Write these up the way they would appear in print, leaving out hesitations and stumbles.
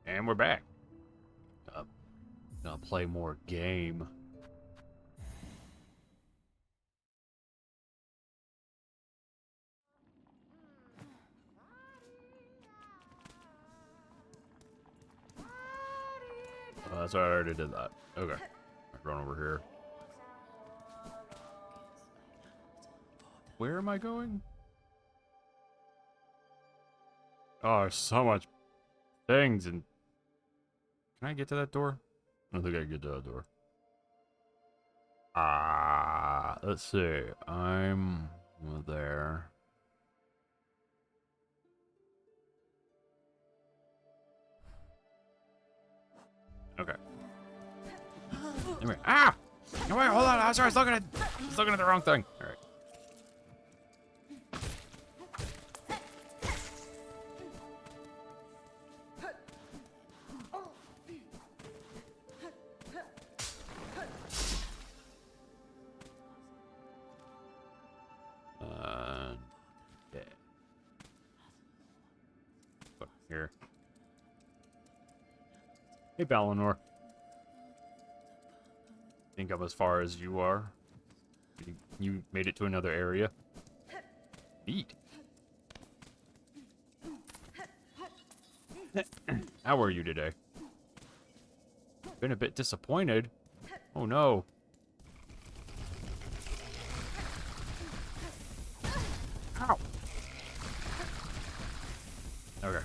And we're back. Gonna play more game. That's right, I already did that. Okay. Run over here. Where am I going? Oh, there's so much things and... Can I get to that door? I don't think I can get to that door. Let's see. I'm there. Okay. Anyway, no, wait, hold on. I'm sorry. I was looking at the wrong thing. All right. Yeah. Here. Hey, Balinor. Think I'm as far as you are. You made it to another area. Neat. How are you today? Been a bit disappointed. Oh no. Ow. Okay.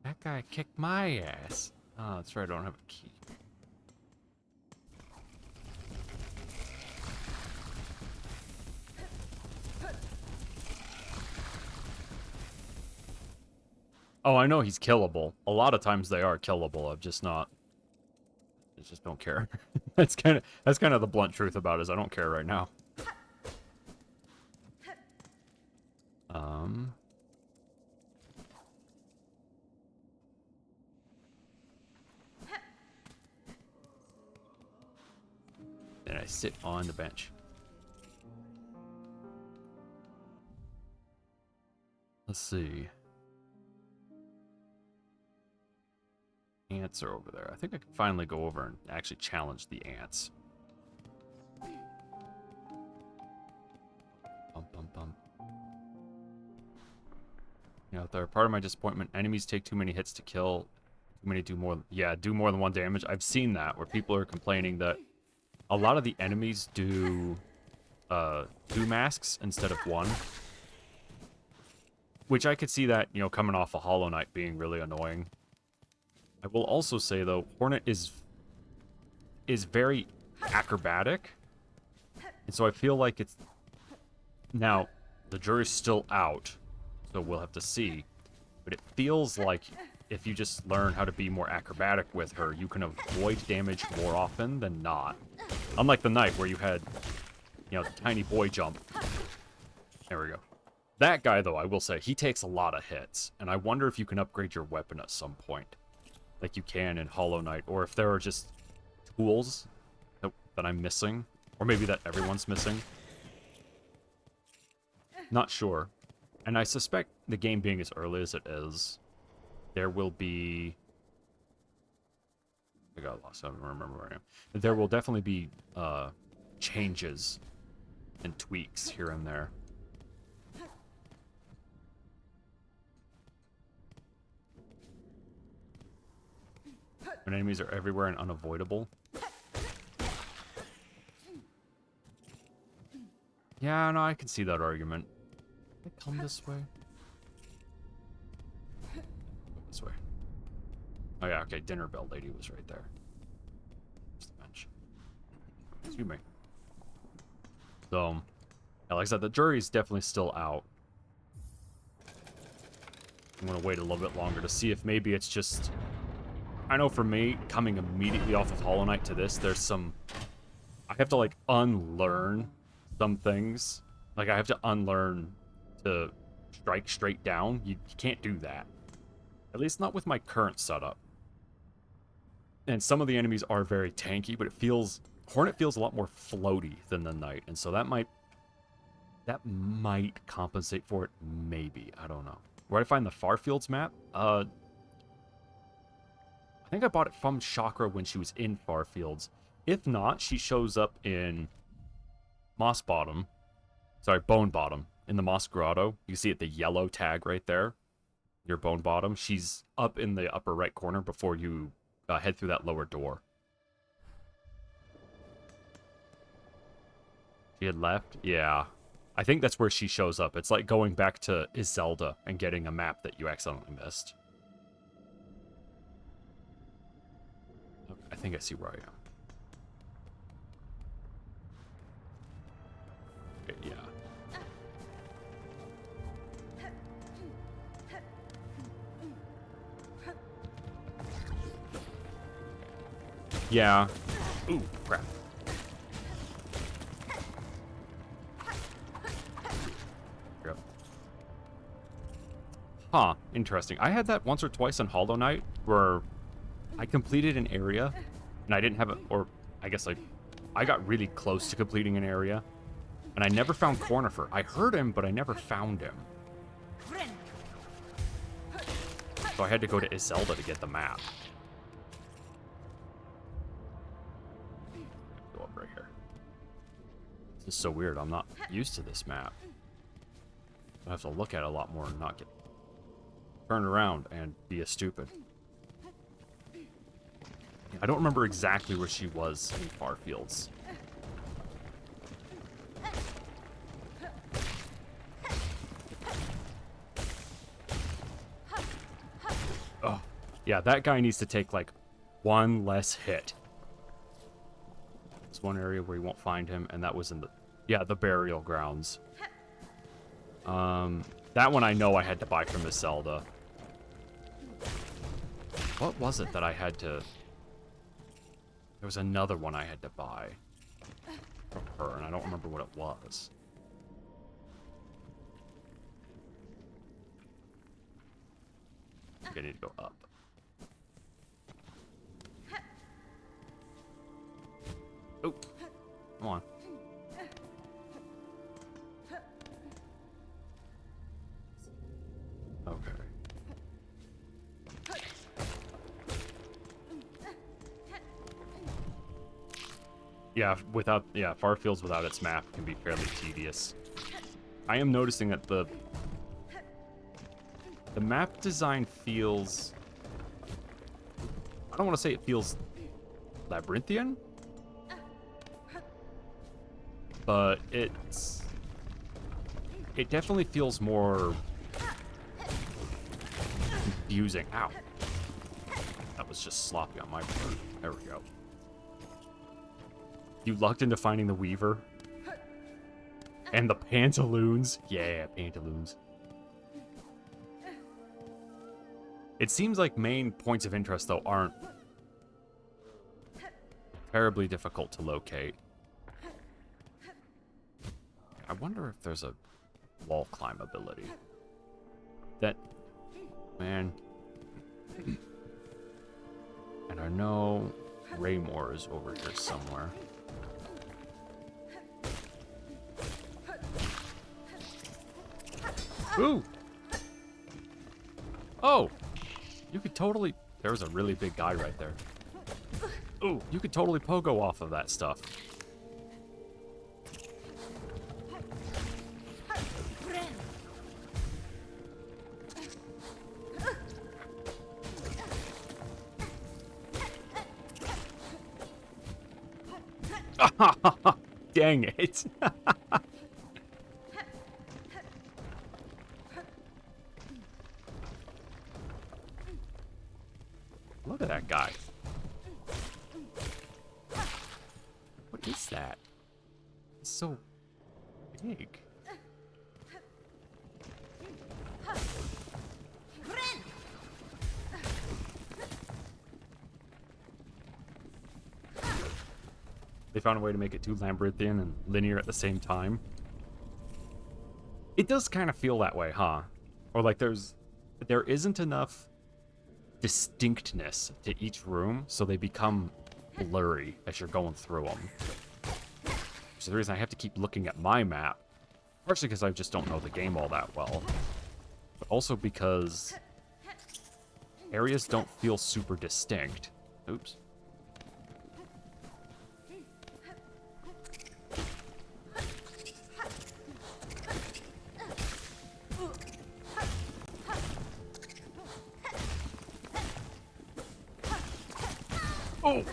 That guy kicked my ass. Oh, that's right, I don't have a key. Oh, I know he's killable. A lot of times they are killable. I just don't care. That's kind of the blunt truth about it, is I don't care right now. Then I sit on the bench. Let's see. Ants are over there. I think I can finally go over and actually challenge the ants. Bum, bum, bum. You know, they're part of my disappointment. Enemies take too many hits to kill. Too many do more. Yeah, do more than one damage. I've seen that where people are complaining that a lot of the enemies do 2 masks instead of 1. Which I could see that, you know, coming off a Hollow Knight being really annoying. I will also say, though, Hornet is very acrobatic. And so I feel like it's... Now, the jury's still out, so we'll have to see. But it feels like if you just learn how to be more acrobatic with her, you can avoid damage more often than not. Unlike the Knight, where you had, you know, the tiny boy jump. There we go. That guy, though, I will say, he takes a lot of hits. And I wonder if you can upgrade your weapon at some point. Like you can in Hollow Knight, or if there are just tools that I'm missing, or maybe that everyone's missing. Not sure. And I suspect the game being as early as it is, there will be... I got lost, I don't remember where I am. There will definitely be changes and tweaks here and there. When enemies are everywhere and unavoidable. Yeah, no, I can see that argument. Did I come this way? This way. Oh yeah, okay, dinner bell lady was right there. There's the bench. Excuse me. So, yeah, like I said, the jury's definitely still out. I'm gonna wait a little bit longer to see if maybe it's just... I know for me, coming immediately off of Hollow Knight to this, there's some... I have to, like, unlearn some things. Like, I have to unlearn to strike straight down. You can't do that. At least not with my current setup. And some of the enemies are very tanky, but it feels Hornet feels a lot more floaty than the Knight, and so that might compensate for it, maybe. I don't know. Where did I find the Farfields map? I think I bought it from Chakra when she was in Farfields. If not, she shows up in Moss Bottom. Sorry, Bone Bottom. In the Moss Grotto. You see it, the yellow tag right there. Your Bone Bottom. She's up in the upper right corner before you head through that lower door. She had left? Yeah. I think that's where she shows up. It's like going back to Iselda and getting a map that you accidentally missed. Okay, I think I see where I am. Okay, yeah. Yeah. Ooh, crap. Yep. Huh, interesting. I had that once or twice on Hollow Knight where I completed an area and I didn't have it, or I guess like I got really close to completing an area and I never found Cornifer. I heard him, but I never found him. So I had to go to Iselda to get the map. Go up right here. This is so weird. I'm not used to this map. I have to look at it a lot more and not get turned around and be a stupid. I don't remember exactly where she was in Farfields. Oh, yeah, that guy needs to take like one less hit. There's one area where you won't find him, and that was in the burial grounds. That one I know I had to buy from Iselda. What was it that I had to... There was another one I had to buy from her, and I don't remember what it was. Okay, I need to go up. Oh, come on. Okay. Yeah, Farfields without its map can be fairly tedious. I am noticing that the map design feels... I don't want to say it feels labyrinthian, but it definitely feels more confusing. Ow. That was just sloppy on my part. There we go. You lucked into finding the Weaver. And the Pantaloons. Yeah, Pantaloons. It seems like main points of interest, though, aren't terribly difficult to locate. I wonder if there's a wall climb ability. That... Man. And I know Raymore is over here somewhere. Ooh! Oh! You could totally... There was a really big guy right there. Ooh, you could totally pogo off of that stuff. Dang it. Look at that guy. What is that? It's so big. They found a way to make it too labyrinthian and linear at the same time. It does kind of feel that way, huh? Or like there isn't enough distinctness to each room, so they become blurry as you're going through them. Which is the reason I have to keep looking at my map. Partially because I just don't know the game all that well. But also because areas don't feel super distinct. Oops. Oh!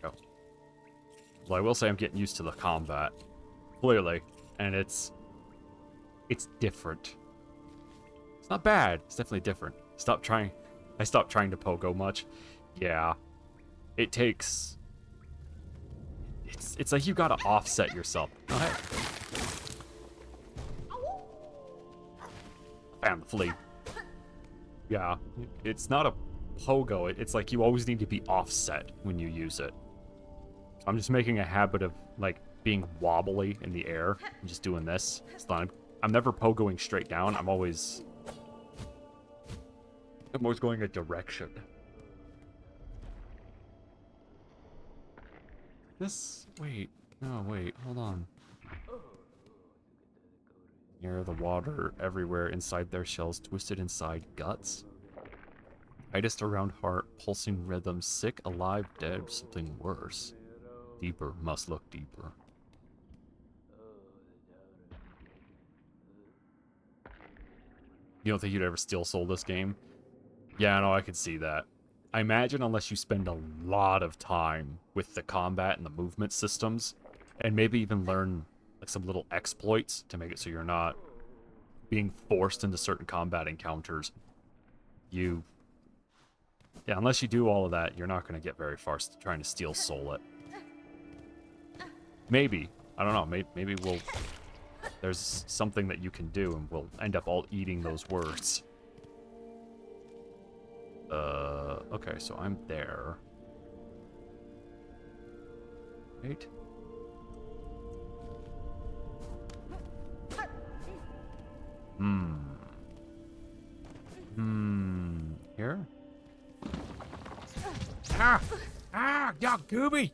Go. Well, I will say I'm getting used to the combat. Clearly. And it's different. It's not bad. It's definitely different. I stopped trying to pogo much. Yeah. It takes... It's like you gotta offset yourself. Oh, hey. Found the flea. Yeah. It's not a pogo. It's like you always need to be offset when you use it. I'm just making a habit of, like, being wobbly in the air and just doing this. It's fine. I'm never pogoing straight down. I'm always going a direction. Wait, hold on. Near the water, everywhere, inside their shells, twisted inside guts. Tightest around heart, pulsing rhythm, sick, alive, dead, something worse. Deeper, must look deeper. You don't think you'd ever steal soul this game? Yeah, no, I could see that. I imagine unless you spend a lot of time with the combat and the movement systems, and maybe even learn like some little exploits to make it so you're not being forced into certain combat encounters. Yeah, unless you do all of that, you're not going to get very far trying to steal soul it. Maybe. I don't know. Maybe there's something that you can do, and we'll end up all eating those words. Okay, so I'm there. Right? Here? Yeah, Gooby!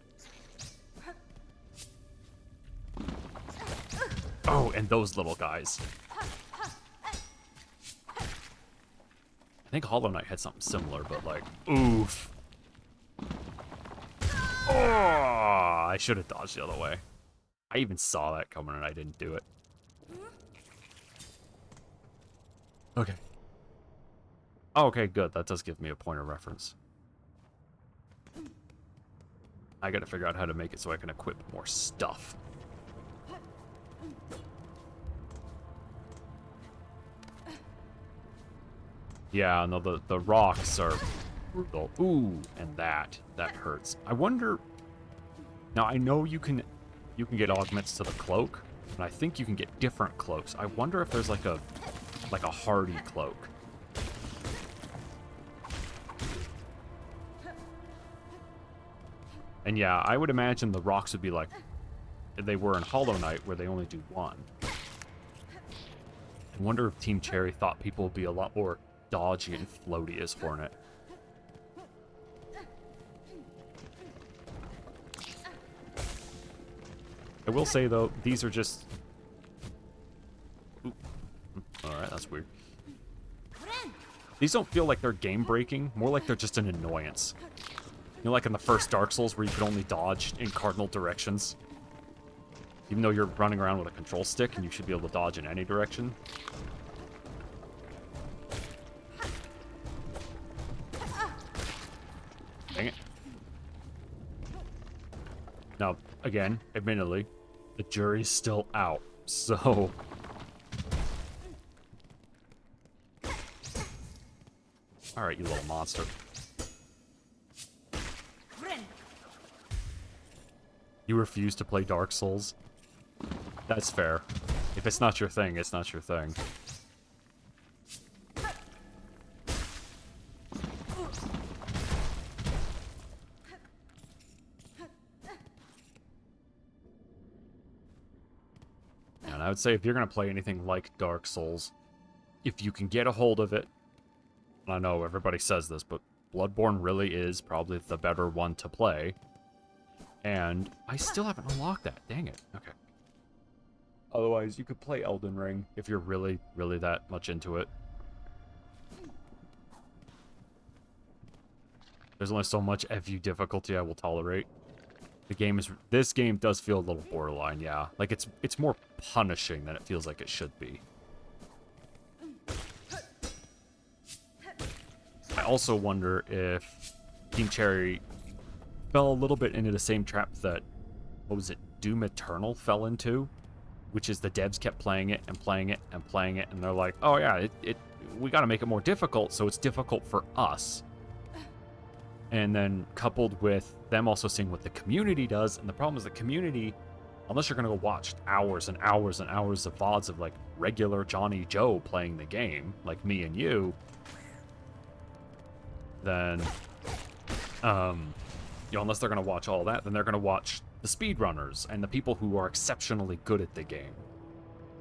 Oh, and those little guys. I think Hollow Knight had something similar, but like, oof. Oh, I should have dodged the other way. I even saw that coming and I didn't do it. Okay. Oh, okay, good. That does give me a point of reference. I gotta figure out how to make it so I can equip more stuff. Yeah, no, the rocks are brutal. Ooh, and that hurts. I wonder... Now, I know you can get augments to the cloak, and I think you can get different cloaks. I wonder if there's like a hardy cloak. And yeah, I would imagine the rocks would be like they were in Hollow Knight, where they only do one. I wonder if Team Cherry thought people would be a lot more dodgy and floaty as Hornet. I will say, though, these are just... Alright, that's weird. These don't feel like they're game-breaking, more like they're just an annoyance. You know, like in the first Dark Souls, where you could only dodge in cardinal directions? Even though you're running around with a control stick, and you should be able to dodge in any direction. Dang it. Now, again, admittedly, the jury's still out, so... Alright, you little monster. You refuse to play Dark Souls? That's fair. If it's not your thing, it's not your thing. And I would say if you're going to play anything like Dark Souls, if you can get a hold of it, I know everybody says this, but Bloodborne really is probably the better one to play. And I still haven't unlocked that. Dang it. Okay. Otherwise, you could play Elden Ring if you're really, really that much into it. There's only so much FU difficulty I will tolerate. This game does feel a little borderline, yeah. Like it's more punishing than it feels like it should be. I also wonder if Team Cherry fell a little bit into the same trap that, what was it, Doom Eternal fell into, which is the devs kept playing it and playing it and playing it, and they're like, oh yeah, we got to make it more difficult, so it's difficult for us. And then coupled with them also seeing what the community does, and the problem is the community, unless you're going to go watch hours and hours and hours of VODs of like regular Johnny Joe playing the game, like me and you, then, unless they're going to watch all that, then they're going to watch the speedrunners and the people who are exceptionally good at the game.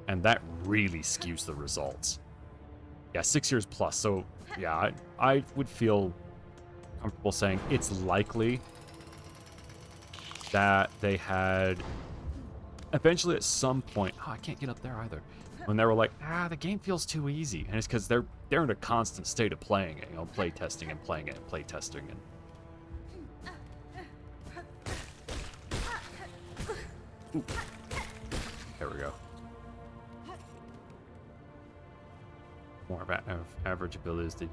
And that really skews the results. Yeah, 6 years plus. So, yeah, I would feel comfortable saying it's likely that they had eventually at some point, I can't get up there either, when they were like, the game feels too easy, and it's because they're in a constant state of playing it, play testing and playing it and play testing and ooh. There we go. More of average abilities, that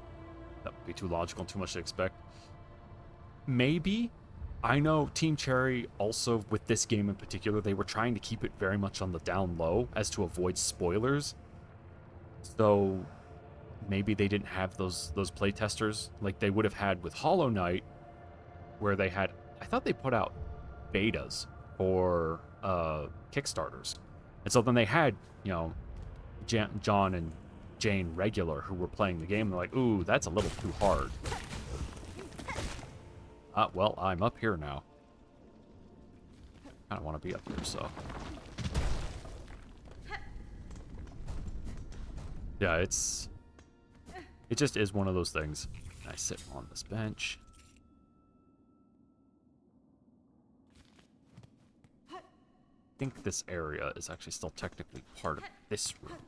would be too logical and too much to expect. Maybe. I know Team Cherry also, with this game in particular, they were trying to keep it very much on the down low as to avoid spoilers. So maybe they didn't have those playtesters like they would have had with Hollow Knight, where they had, I thought they put out betas for Kickstarters. And so then they had, John and Jane regular who were playing the game, and they're like, ooh, that's a little too hard. Well, I'm up here now. I don't want to be up here, so. Yeah, it just is one of those things. I sit on this bench. I think this area is actually still technically part of this room.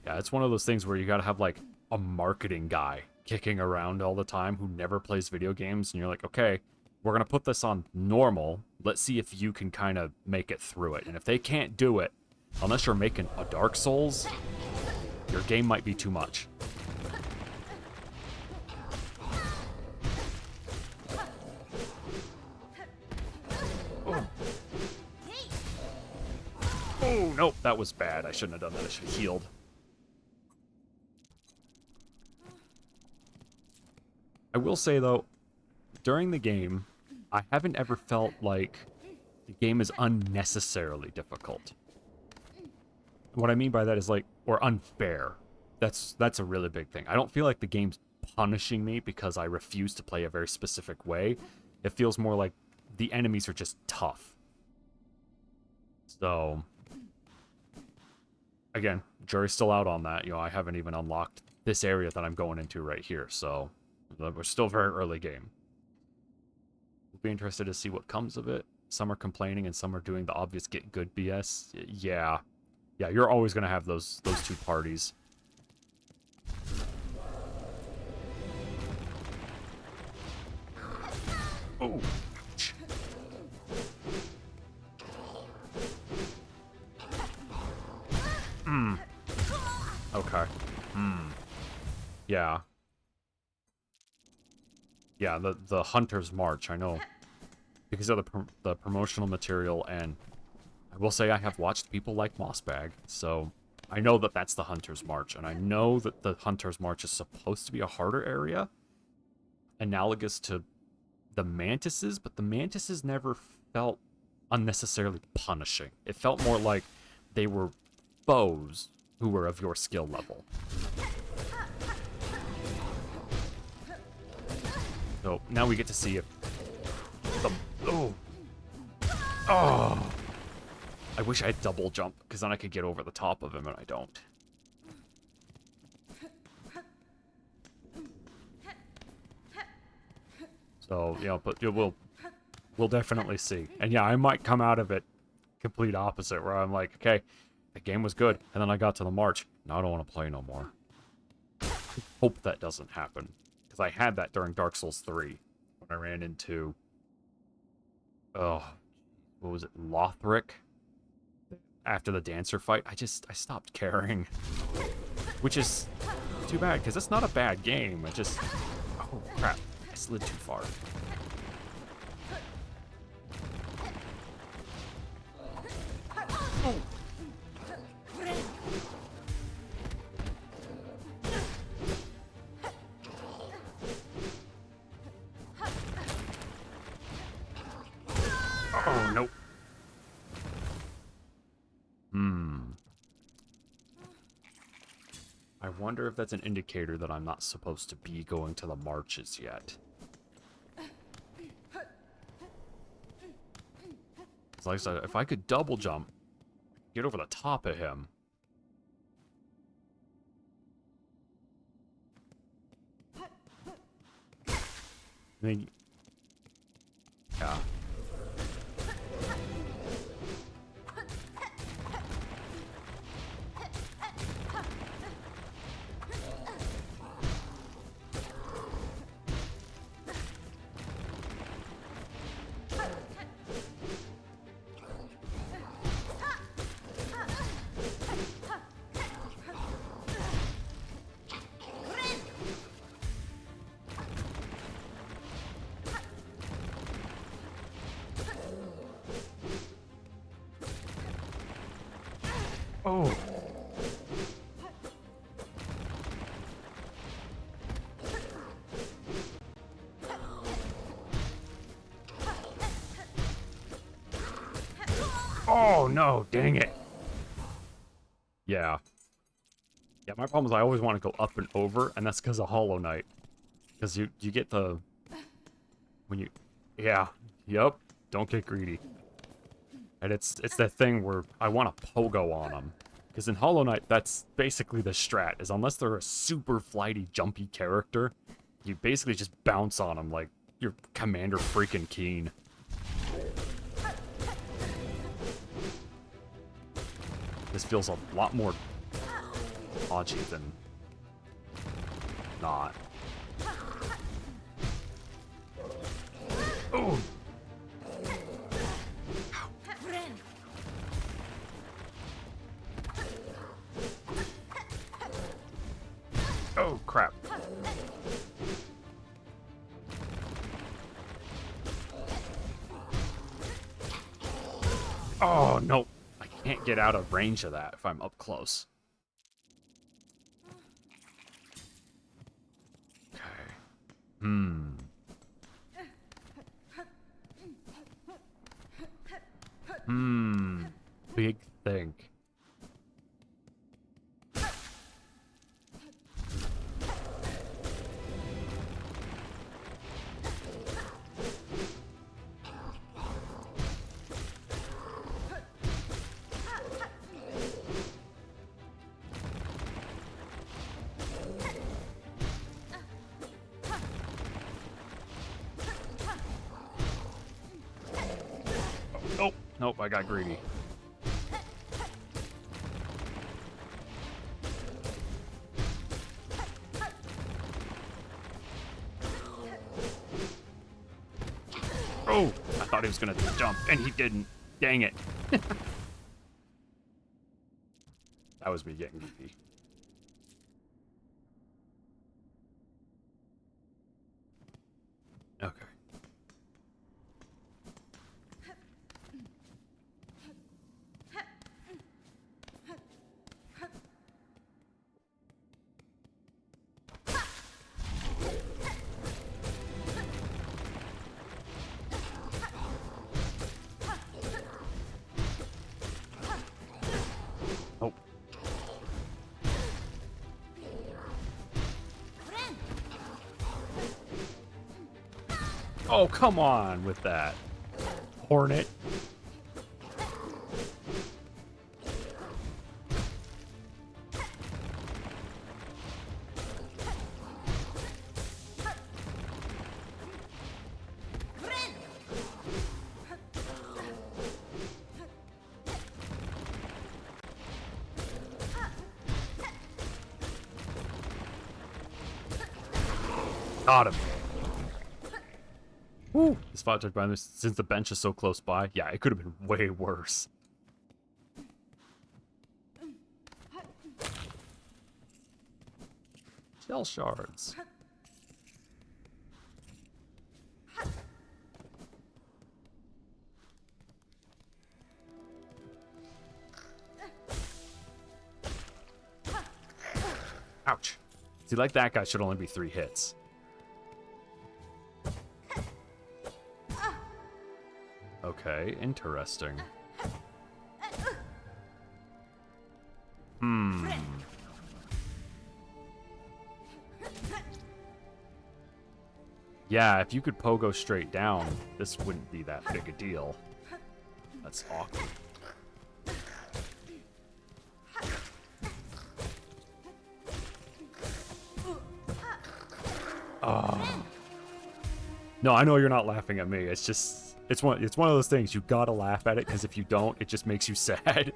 Yeah, it's one of those things where you gotta have, like, a marketing guy kicking around all the time who never plays video games, and you're like, okay, we're gonna put this on normal. Let's see if you can kind of make it through it. And if they can't do it, unless you're making a Dark Souls, your game might be too much. Oh, oh nope, that was bad. I shouldn't have done that. I should have healed. I will say, though, during the game, I haven't ever felt like the game is unnecessarily difficult. What I mean by that is, like, or unfair. That's a really big thing. I don't feel like the game's punishing me because I refuse to play a very specific way. It feels more like the enemies are just tough. So, again, jury's still out on that. I haven't even unlocked this area that I'm going into right here, so we're still very early game. We'll be interested to see what comes of it. Some are complaining and some are doing the obvious get good BS. Yeah, you're always going to have those two parties. Oh. Okay. Yeah. Yeah, the Hunter's March, I know. Because of the promotional material, and I will say I have watched people like Mossbag, so I know that that's the Hunter's March, and I know that the Hunter's March is supposed to be a harder area, analogous to the Mantises, but the Mantises never felt unnecessarily punishing. It felt more like they were foes who were of your skill level. So now we get to see if the... Oh! I wish I had double jump, because then I could get over the top of him, and I don't. So, you know, but we'll definitely see. And yeah, I might come out of it complete opposite, where I'm like, okay, the game was good, and then I got to the march. Now I don't want to play no more. Hope that doesn't happen, because I had that during Dark Souls 3 when I ran into, oh, what was it, Lothric? After the dancer fight, I stopped caring, which is too bad, because it's not a bad game. It just, oh crap, I slid too far. Oh. Oh, nope. I wonder if that's an indicator that I'm not supposed to be going to the marches yet. Like I said, if I could double jump, get over the top of him. I mean, yeah. Oh. Oh, no, dang it. Yeah. Yeah, my problem is I always want to go up and over, and that's because of Hollow Knight. Because you get the... When you... Yeah. Yup. Don't get greedy. And it's that thing where I want to pogo on them. Because in Hollow Knight, that's basically the strat, is unless they're a super flighty, jumpy character, you basically just bounce on them like you're Commander freaking Keen. This feels a lot more dodgy than not. Oh! Oh, crap. Oh, no. I can't get out of range of that if I'm up close. Okay. Big think. Oh, nope, I got greedy. Oh, I thought he was gonna jump, and he didn't. Dang it. That was me getting greedy. Okay. Oh. Oh, come on with that. Hornet. Got him. Woo! This fight took by since the bench is so close by. Yeah, it could have been way worse. Shell shards. Ouch. See, like that guy should only be 3 hits. Okay, interesting. Yeah, if you could pogo straight down, this wouldn't be that big a deal. That's awkward. Oh. No, I know you're not laughing at me. It's just, it's one of those things. You gotta laugh at it, because if you don't, it just makes you sad.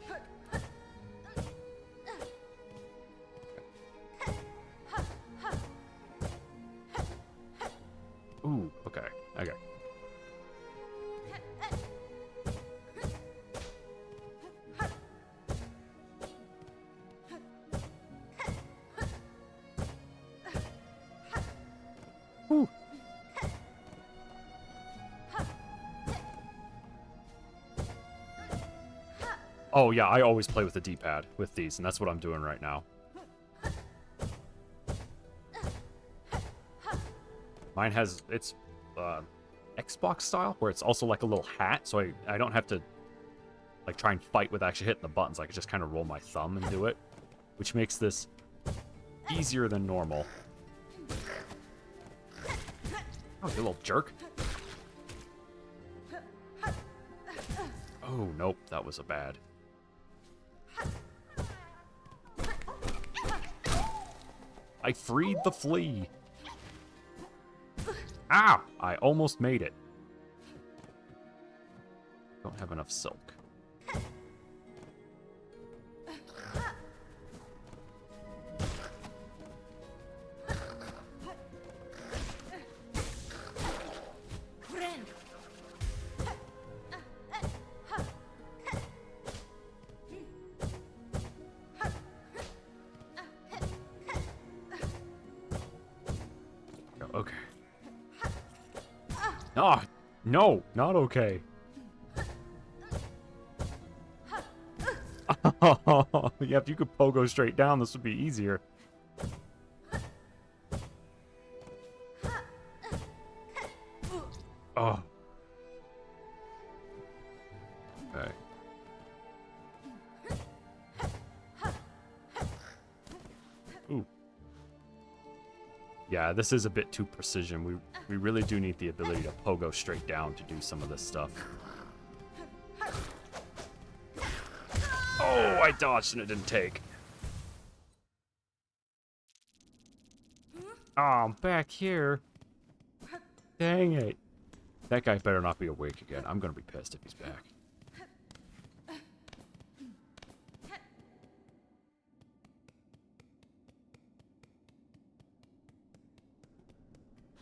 Ooh, okay, okay. Ooh. Oh yeah, I always play with the D-pad with these, and that's what I'm doing right now. Mine has, it's Xbox style, where it's also like a little hat, so I don't have to like try and fight with actually hitting the buttons. I can just kind of roll my thumb and do it, which makes this easier than normal. Oh, you little jerk. Oh, nope, that was a bad. I freed the flea. Ow! I almost made it. Don't have enough silk. Okay. Oh, no, not okay. Yeah, if you could pogo straight down, this would be easier. Oh. Okay. Ooh. Yeah, this is a bit too precision. We really do need the ability to pogo straight down to do some of this stuff. Oh, I dodged and it didn't take. Oh, I'm back here. Dang it. That guy better not be awake again. I'm gonna be pissed if he's back.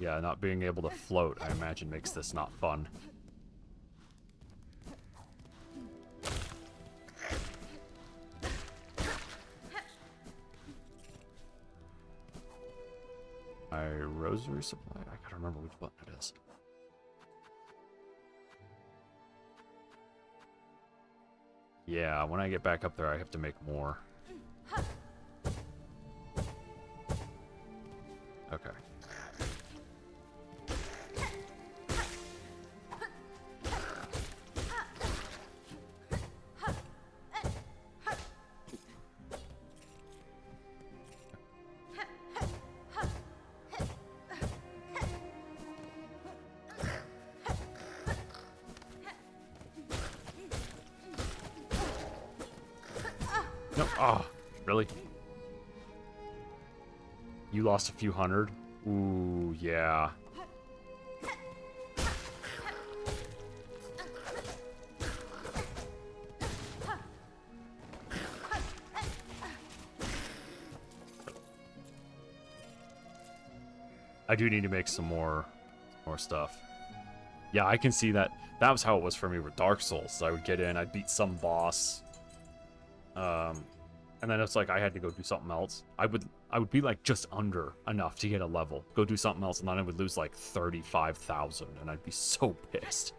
Yeah, not being able to float, I imagine, makes this not fun. My rosary supply? I gotta remember which button it is. Yeah, when I get back up there, I have to make more. Okay. No, oh, really? You lost a few hundred? Ooh, yeah. I do need to make some more stuff. Yeah, I can see that. That was how it was for me with Dark Souls. So I would get in, I'd beat some boss, and then it's like I had to go do something else. I would be like just under enough to get a level, go do something else, and then I would lose like 35,000, and I'd be so pissed.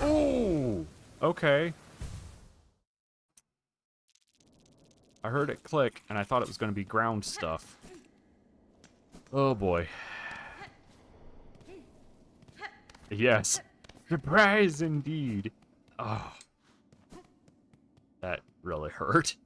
Oh, okay. I heard it click, and I thought it was going to be ground stuff. Oh boy. Yes. Surprise indeed. Oh. That really hurt.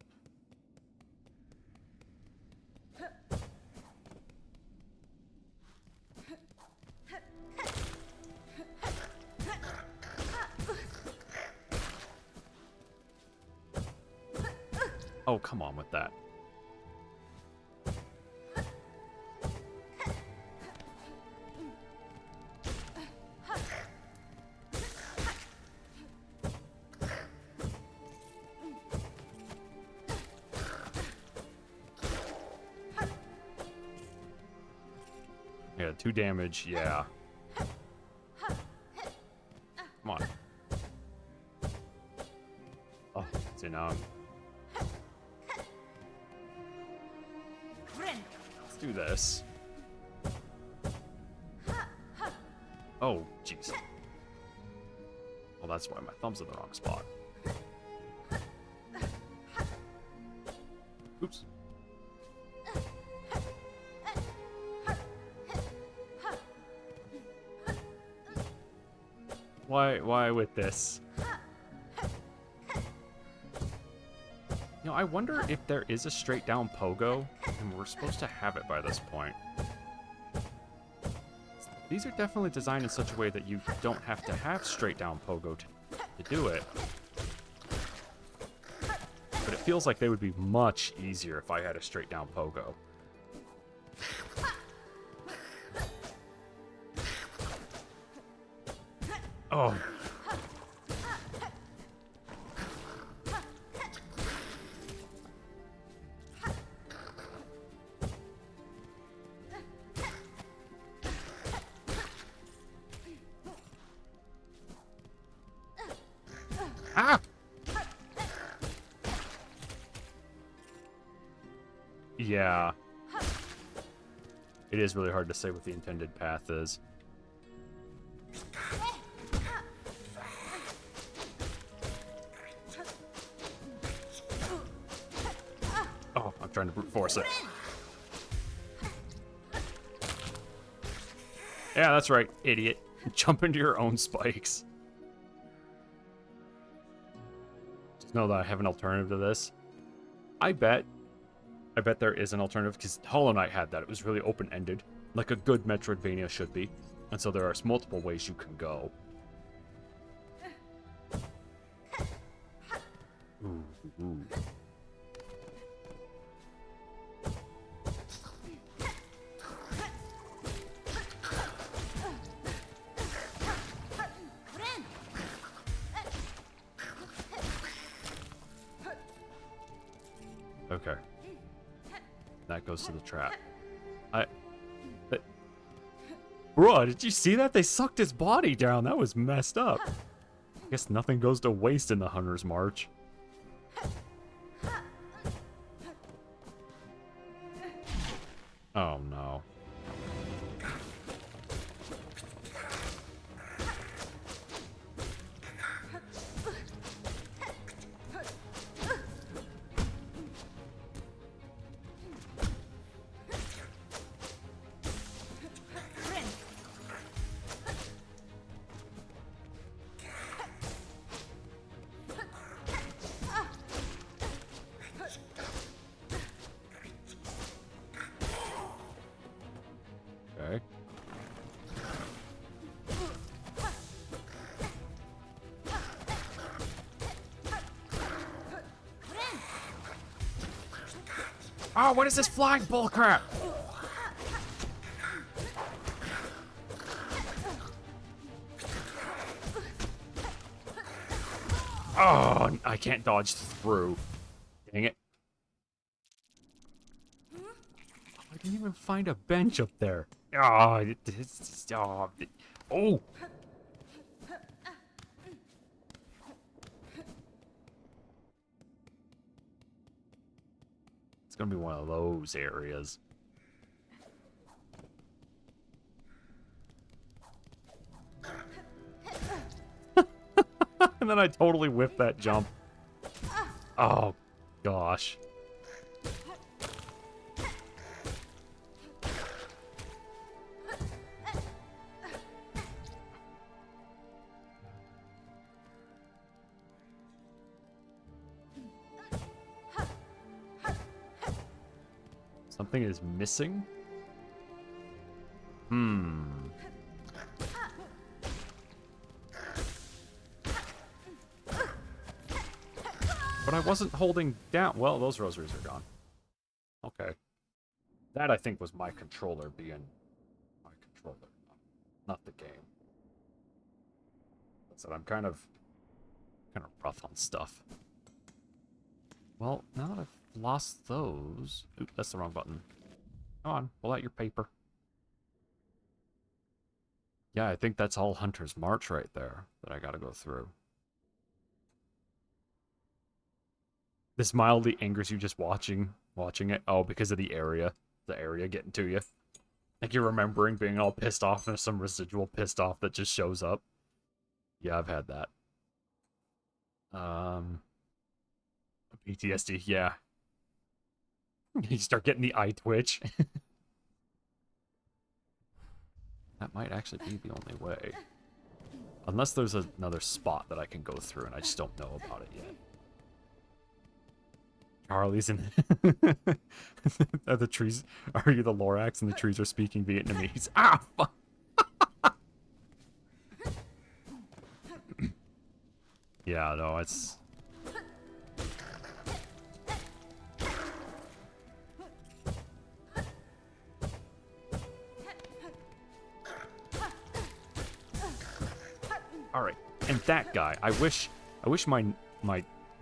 Oh, come on with that. Yeah, 2 damage, yeah. Come on. Oh, see now I'm... Let's do this. Oh, jeez. Well, that's why my thumb's in the wrong spot. Oops. Why with this? You know, I wonder if there is a straight down pogo, and we're supposed to have it by this point. These are definitely designed in such a way that you don't have to have straight down pogo to do it. But it feels like they would be much easier if I had a straight down pogo. Oh. Ah! Yeah. It is really hard to say what the intended path is. Oh, I'm trying to brute force it. Yeah, that's right, idiot. Jump into your own spikes. Just know that I have an alternative to this. I bet there is an alternative, because Hollow Knight had that. It was really open-ended, like a good Metroidvania should be. And so there are multiple ways you can go. Ooh, ooh. Okay. That goes to the trap. Bro, did you see that? They sucked his body down. That was messed up. I guess nothing goes to waste in the Hunter's March. Oh no. Okay. Oh, what is this flying bullcrap? Oh, I can't dodge through. Dang it. Oh, I didn't even find a bench up there. Oh, oh. It's gonna be one of those areas. And then I totally whiffed that jump. Oh, gosh. Something is missing? But I wasn't holding down. Well, those rosaries are gone. Okay. That, I think, was my controller being my controller, not the game. So I'm kind of rough on stuff. Well, now that I've lost those... Oop, that's the wrong button. Come on, pull out your paper. Yeah, I think that's all Hunter's March right there that I gotta go through. This mildly angers you just watching it. Oh, because of the area. The area getting to you. Like you're remembering being all pissed off and there's some residual pissed off that just shows up. Yeah, I've had that. PTSD, yeah. You start getting the eye twitch. That might actually be the only way. Unless there's another spot that I can go through and I just don't know about it yet. Charlie's in... Are the trees... Are you the Lorax and the trees are speaking Vietnamese? Ah, fuck! Yeah, no, it's... Alright, and that guy, I wish my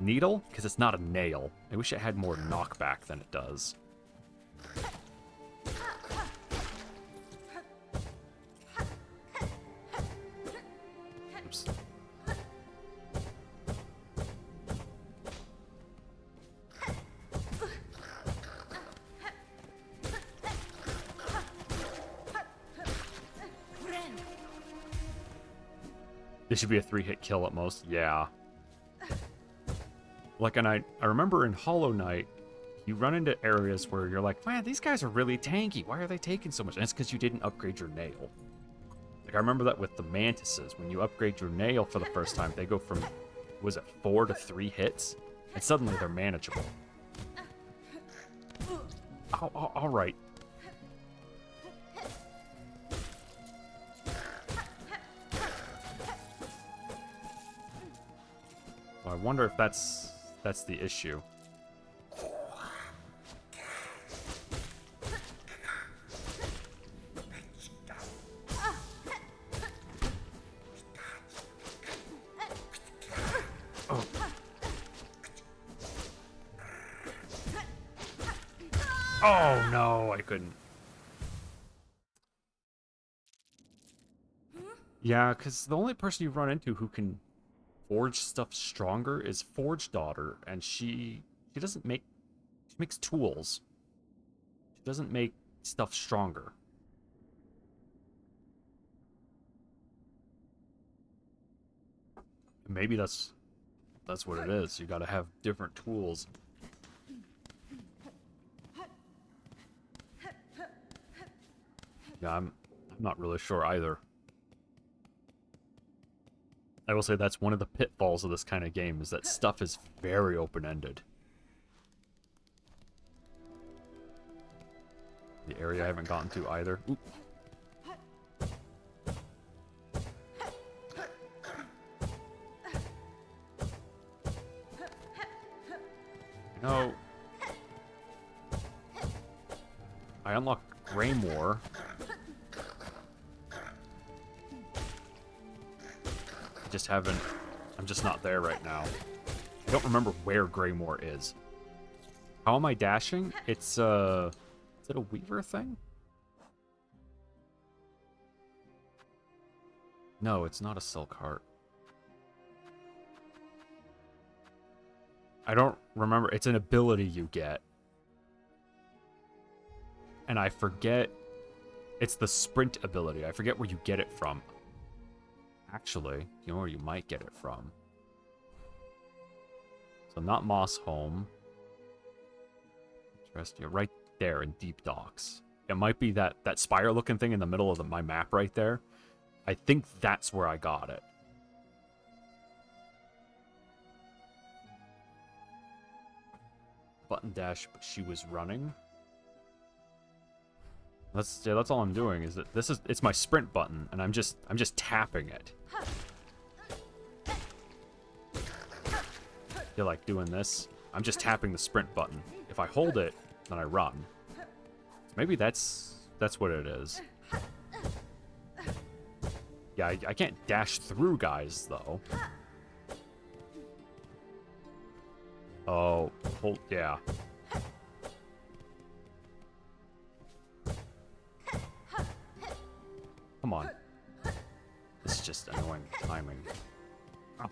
needle, because it's not a nail, I wish it had more knockback than it does. Oops. This should be a 3-hit kill at most. Yeah. Like, and I remember in Hollow Knight, you run into areas where you're like, man, these guys are really tanky. Why are they taking so much? And it's because you didn't upgrade your nail. Like, I remember that with the mantises. When you upgrade your nail for the first time, they go from, was it 4 to 3 hits? And suddenly they're manageable. Oh, all right. I wonder if that's the issue. Oh. Oh no, I couldn't. Yeah, because the only person you run into who can forge stuff stronger is Forge Daughter, and she doesn't make... She makes tools. She doesn't make stuff stronger. Maybe that's what it is. You gotta have different tools. Yeah, I'm not really sure either. I will say that's one of the pitfalls of this kind of game, is that stuff is very open-ended. The area I haven't gotten to either. Oop. No. I unlocked Greymoor. Just haven't... I'm just not there right now. don't remember where Greymore is. How am I dashing? It's, is it a Weaver thing? No, it's not a Silk Heart. I don't remember. It's an ability you get. And I forget. It's the sprint ability. I forget where you get it from. Actually, you know where you might get it from. So not Moss Home. Interesting. Right there in Deep Docks. It might be that spire-looking thing in the middle of my map right there. I think that's where I got it. Button dash, but she was running. That's all I'm doing. Is that it's my sprint button, and I'm just tapping it. You're like doing this. I'm just tapping the sprint button. If I hold it, then I run. So maybe that's what it is. Yeah, I can't dash through guys though. Oh, hold, yeah. Come on. This is just annoying timing. Oh.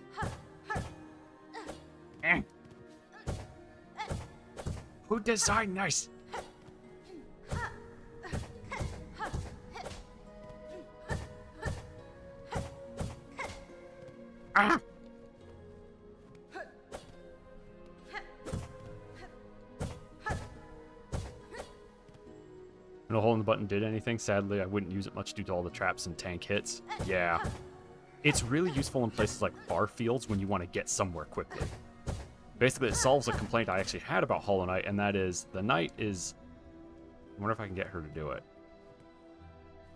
Eh. Who designed this? Ah! No holding the button did anything. Sadly, I wouldn't use it much due to all the traps and tank hits. Yeah. It's really useful in places like far fields when you want to get somewhere quickly. Basically, it solves a complaint I actually had about Hollow Knight, and that is, the knight is... I wonder if I can get her to do it.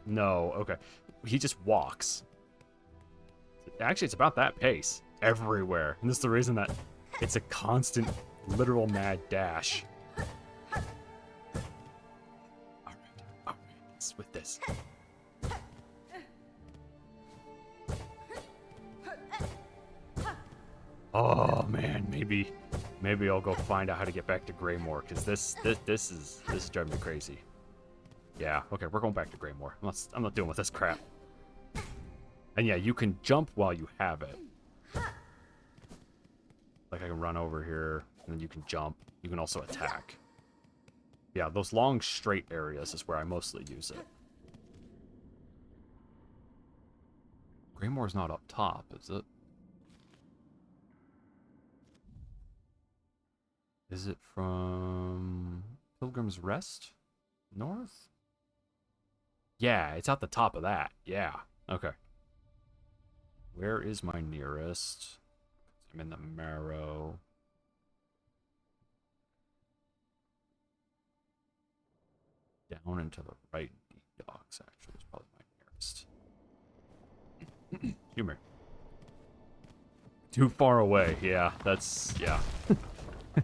No, okay. He just walks. Actually, it's about that pace. Everywhere. And this is the reason that it's a constant, literal mad dash. Alright, with this. Oh man, maybe I'll go find out how to get back to Greymore, because this is driving me crazy. Yeah, okay, we're going back to Greymore. I'm not dealing with this crap. And yeah, you can jump while you have it. Like I can run over here, and then you can jump. You can also attack. Yeah, those long straight areas is where I mostly use it. Greymore's not up top, is it? Is it from Pilgrim's Rest? North? Yeah, it's at the top of that. Yeah. Okay. Where is my nearest? I'm in the Marrow. Down and to the right. Deep Docks, actually, is probably my nearest. Humor. Too far away. Yeah, that's... yeah.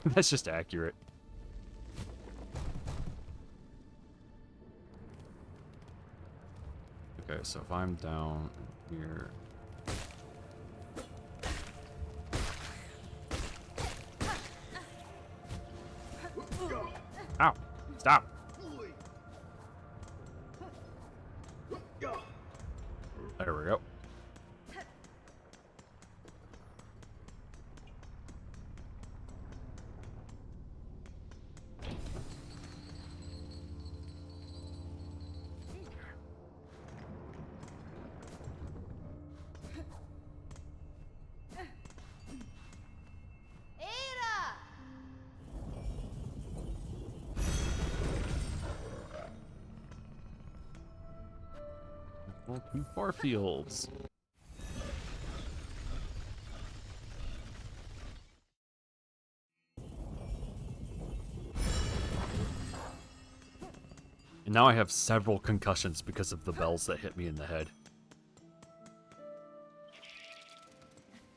That's just accurate. Okay, so if I'm down here... Ow! Stop! There we go. Two far fields. And now I have several concussions because of the bells that hit me in the head.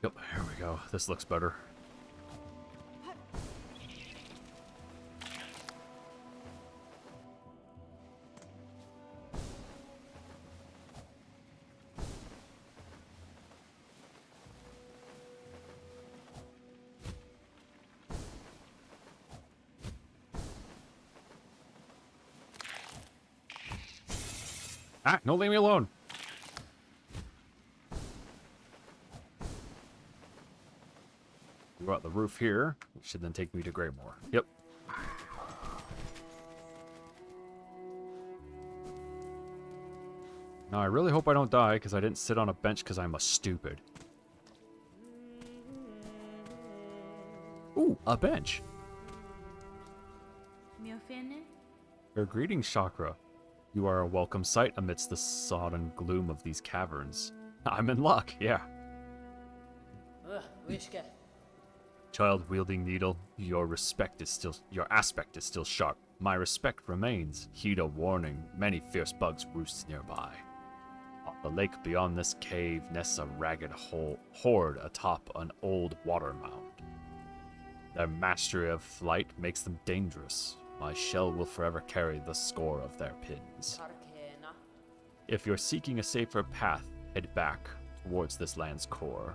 Yep, here we go. This looks better. Ah, no, leave me alone. Go out the roof here, which should then take me to Greymore. Yep. Now, I really hope I don't die, because I didn't sit on a bench because I'm a stupid. Ooh, a bench. Your greetings, Chakra. You are a welcome sight amidst the sodden gloom of these caverns. I'm in luck, yeah. Child wielding needle, your aspect is still sharp. My respect remains. Heed a warning, many fierce bugs roost nearby. On the lake beyond this cave nests a ragged horde atop an old water mound. Their mastery of flight makes them dangerous. My shell will forever carry the score of their pins. If you're seeking a safer path, head back towards this land's core.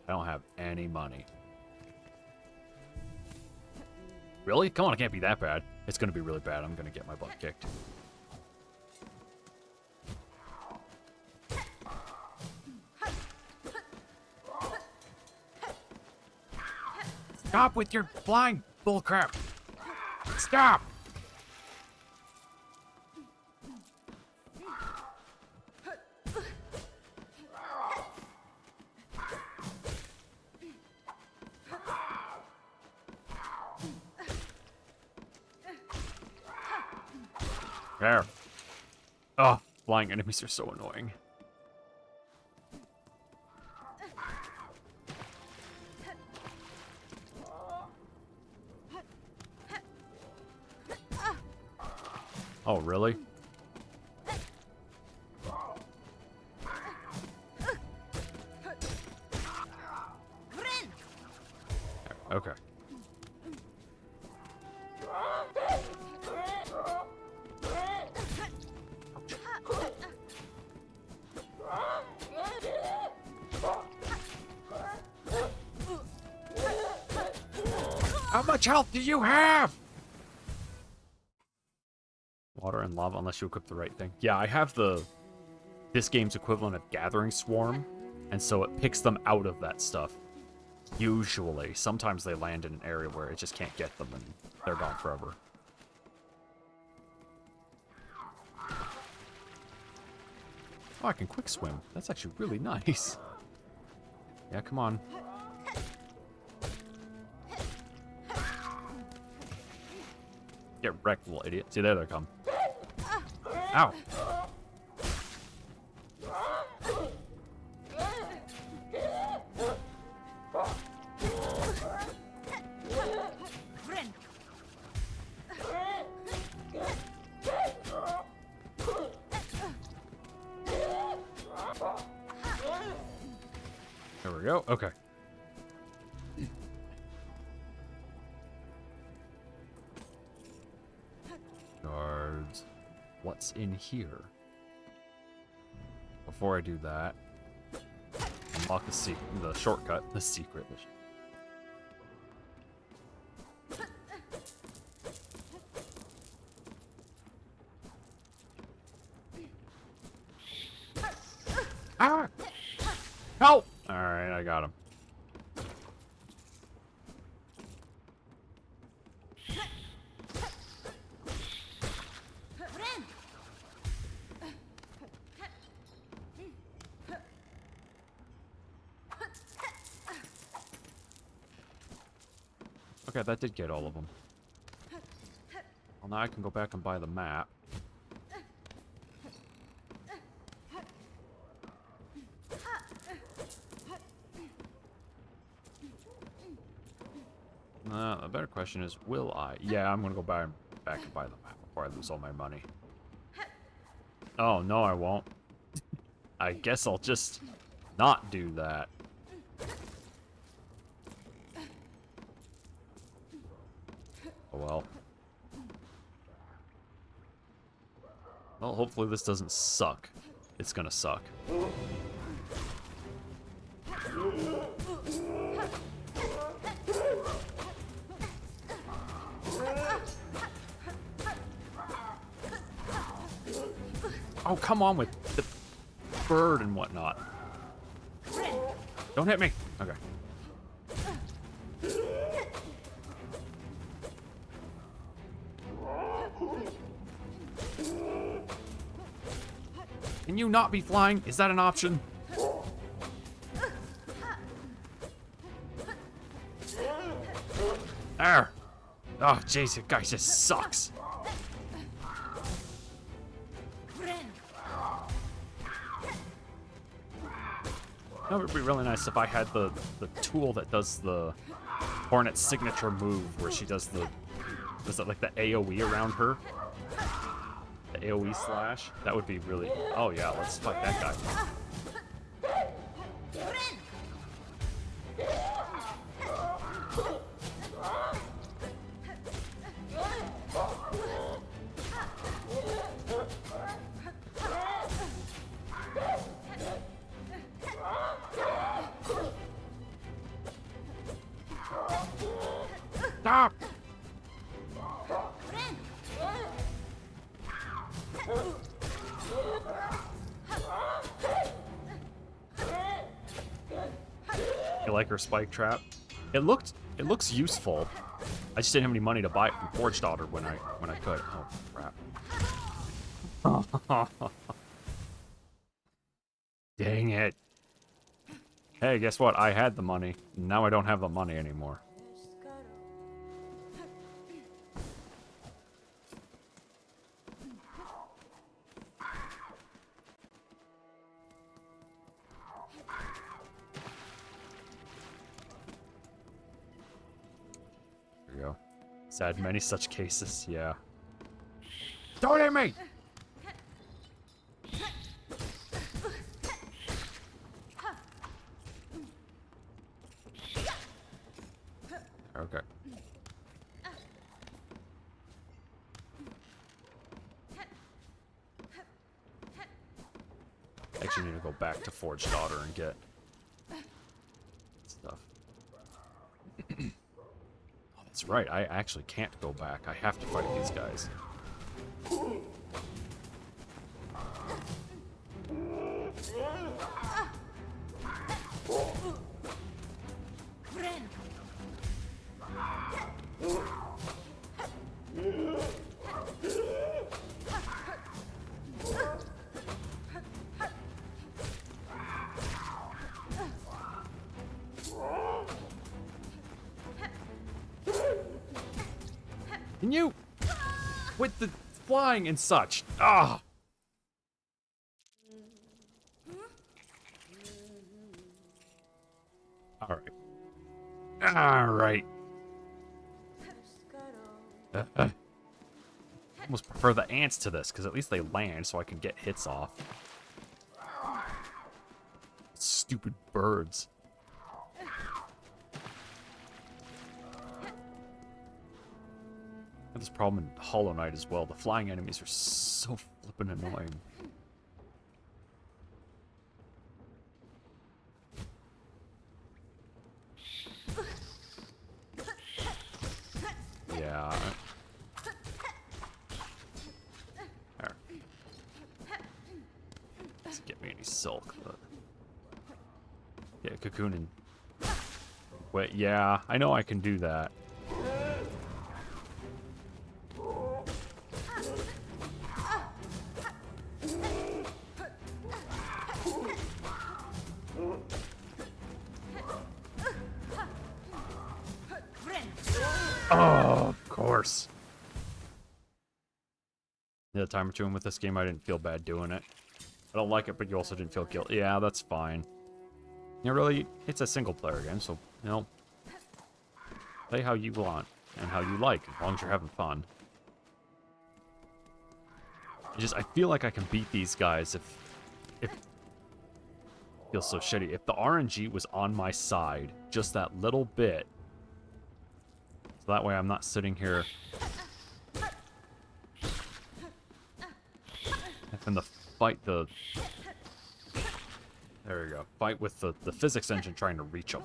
I don't have any money. Really? Come on, it can't be that bad. It's gonna be really bad. I'm gonna get my butt kicked. Stop with your blind bullcrap! Stop! There. Oh, flying enemies are so annoying. Oh, really? Okay. How much health do you have? Water and lava, unless you equip the right thing. Yeah, I have this game's equivalent of Gathering Swarm, and so it picks them out of that stuff. Usually. Sometimes they land in an area where it just can't get them, and they're gone forever. Oh, I can quick swim. That's actually really nice. Yeah, come on. Get wrecked, little idiot. See, there they come. Ow. There we go. Okay. Guards. What's in here? Before I do that, unlock the shortcut, the secret. Ah! Help! Alright, I got him. Okay, that did get all of them. Well, now I can go back and buy the map. The better question is, will I? Yeah, I'm gonna go back and buy the map before I lose all my money. Oh, no, I won't. I guess I'll just not do that. Oh, well. Well, hopefully this doesn't suck. It's gonna suck. Oh, come on with the bird and whatnot. Don't hit me. Okay. Can you not be flying? Is that an option? There. Oh, jeez, that guy just sucks. That would be really nice if I had the tool that does the Hornet's signature move, where she does the like the AoE around her, the AoE slash. That would be really. Oh yeah, let's fight that guy. Stop! You like her spike trap? It looks useful. I just didn't have any money to buy it from Forge Daughter when I could. Oh crap. Dang it. Hey, guess what? I had the money. Now I don't have the money anymore. There we go. Sad many such cases, yeah. Don't hit me! Okay. Actually need to go back to Forge Daughter and get stuff. Oh, that's right. I actually can't go back. I have to fight these guys. Can you? With the flying and such. Ah! Alright. Alright. Almost prefer the ants to this, because at least they land so I can get hits off. Stupid birds. I have this problem in Hollow Knight as well. The flying enemies are so flippin' annoying. Yeah. There. Doesn't get me any silk, but... Yeah, cocoon and... Wait, yeah, I know I can do that. Oh, of course. The time or two in with this game, I didn't feel bad doing it. I don't like it, but you also didn't feel guilty. Yeah, that's fine. You know, really, it's a single-player game, so, you know, play how you want and how you like, as long as you're having fun. I feel like I can beat these guys if it feels so shitty. If the RNG was on my side, just that little bit, so that way I'm not sitting here having to fight the... There we go. Fight with the physics engine trying to reach them.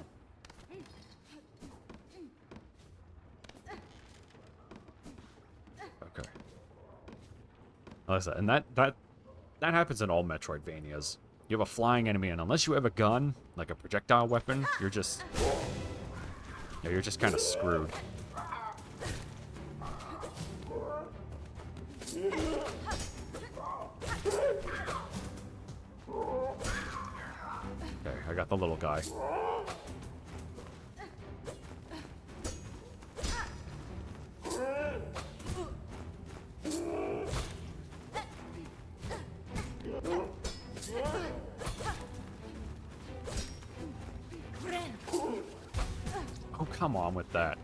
Okay. Like I said, and that that happens in all Metroidvanias. You have a flying enemy, and unless you have a gun, like a projectile weapon, you're just... Yeah, you're just kind of screwed. Okay, I got the little guy. Oh, come on with that.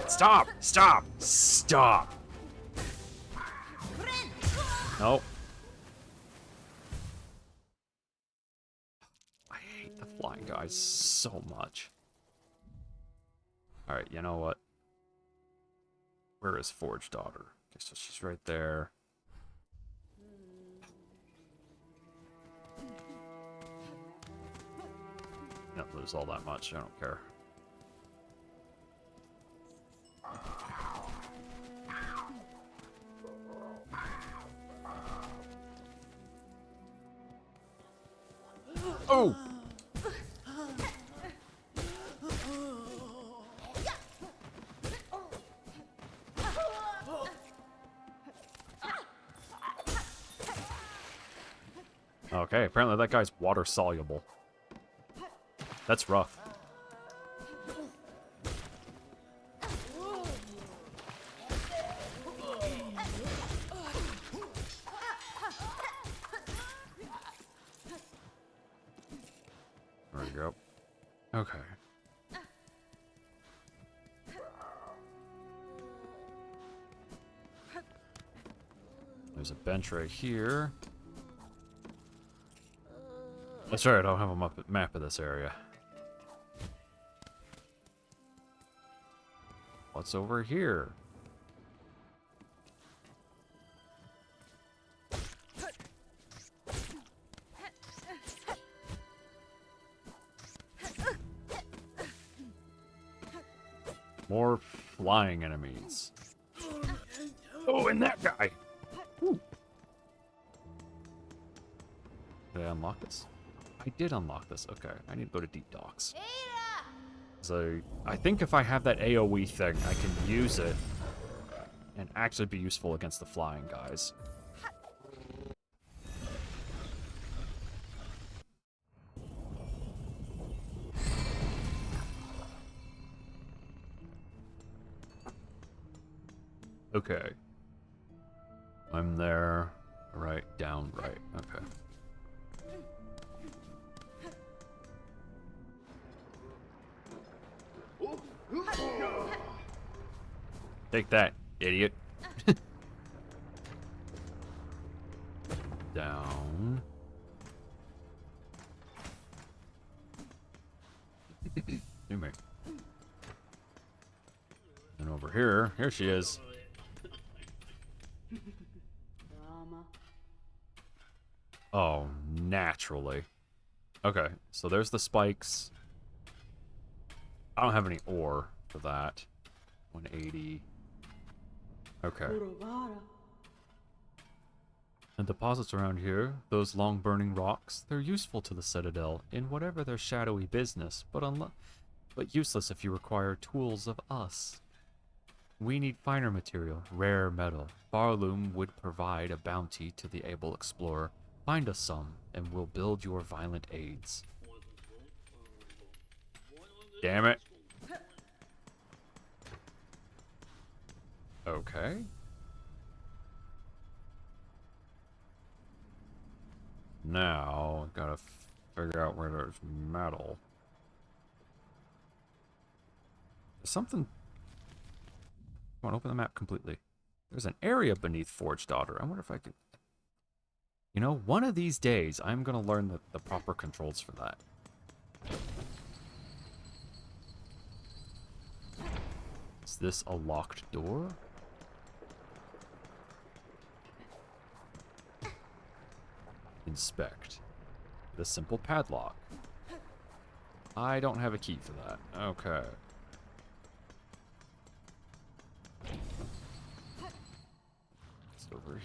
Stop! Stop! Stop! Nope. I hate the flying guys so much. Alright, you know what? Where is Forge Daughter? Okay, so she's right there. Don't lose all that much, I don't care. Oh! Okay, apparently that guy's water soluble. That's rough. There we go. Okay. There's a bench right here. That's right, I don't have a map of this area. What's over here? More flying enemies. Oh, and that guy! Woo. Did I unlock this? I did unlock this. Okay, I need to go to Deep Docks. So, I think if I have that AoE thing, I can use it and actually be useful against the flying guys. Okay. I'm there. Right, down, right. Okay. Take that, idiot. Down. Do me. And over here she is. Oh, naturally. Okay, so there's the spikes. I don't have any ore for that. 180. Okay. And deposits around here, those long burning rocks, they're useful to the Citadel in whatever their shadowy business, but useless if you require tools of us. We need finer material, rare metal. Barloom would provide a bounty to the able explorer. Find us some, and we'll build your violent aids. Damn it. Okay. Now, gotta figure out where there's metal. There's something... Come on, open the map completely. There's an area beneath Forge Daughter. I wonder if I could... You know, one of these days, I'm gonna learn the proper controls for that. Is this a locked door? Inspect. The simple padlock. I don't have a key for that. Okay.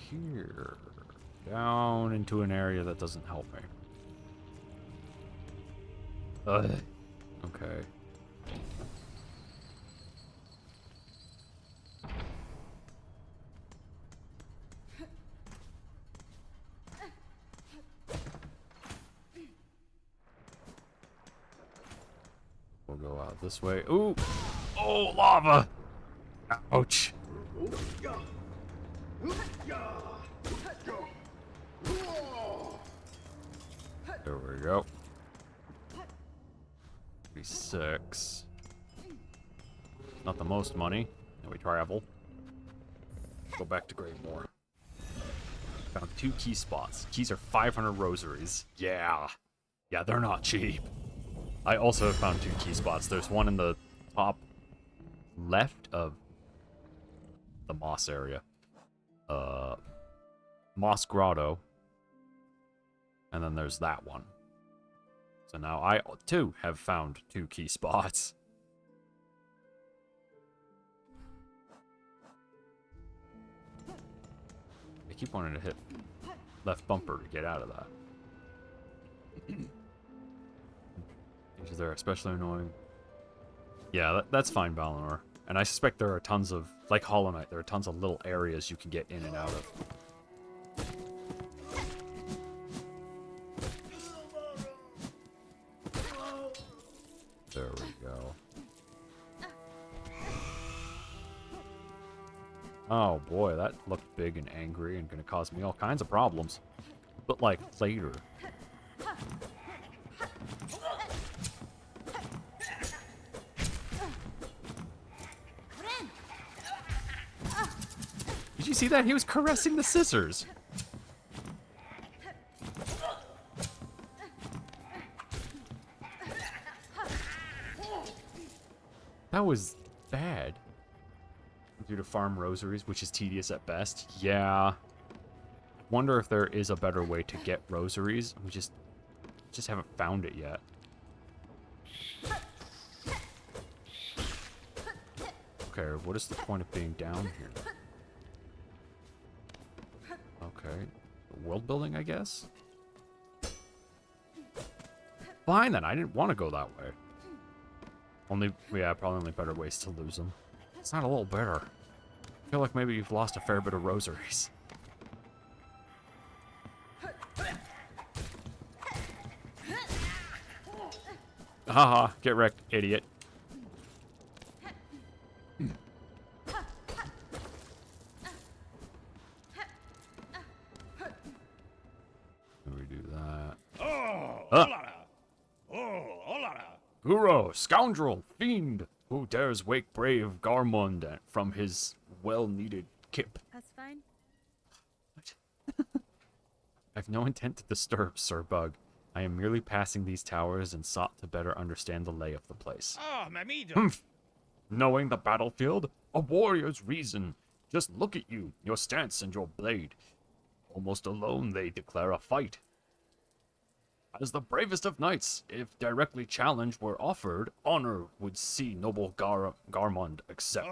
here. Down into an area that doesn't help me. Ugh. Okay. We'll go out this way. Ooh! Oh, lava! Ouch! There we go. 36. Not the most money. And we travel. Go back to Greymore. Found 2 key spots. Keys are 500 rosaries. Yeah. Yeah, they're not cheap. I also have found 2 key spots. There's one in the top left of the Moss area. Moss Grotto. And then there's that one. So now I, too, have found 2 key spots. I keep wanting to hit left bumper to get out of that. They're especially annoying. Yeah, that's fine, Valinor. And I suspect there are tons of, like Hollow Knight, there are tons of little areas you can get in and out of. There we go. Oh boy, that looked big and angry and gonna cause me all kinds of problems. But like, later. Did you see that? He was caressing the scissors. That was bad. Due to farm rosaries, which is tedious at best. Yeah. Wonder if there is a better way to get rosaries. We just haven't found it yet. Okay, what is the point of being down here? Okay. World building, I guess? Fine then, I didn't want to go that way. Yeah, probably only better ways to lose them. It's not a little better. I feel like maybe you've lost a fair bit of rosaries. Haha, get wrecked, idiot. We do that. Huro, scoundrel, fiend, who dares wake brave Garmund from his well-needed kip? That's fine. What? I've no intent to disturb, Sir Bug. I am merely passing these towers and sought to better understand the lay of the place. Humph! Knowing the battlefield, a warrior's reason. Just look at you, your stance and your blade. Almost alone they declare a fight. As the bravest of knights, if directly challenge were offered, honor would see noble Garmund accept.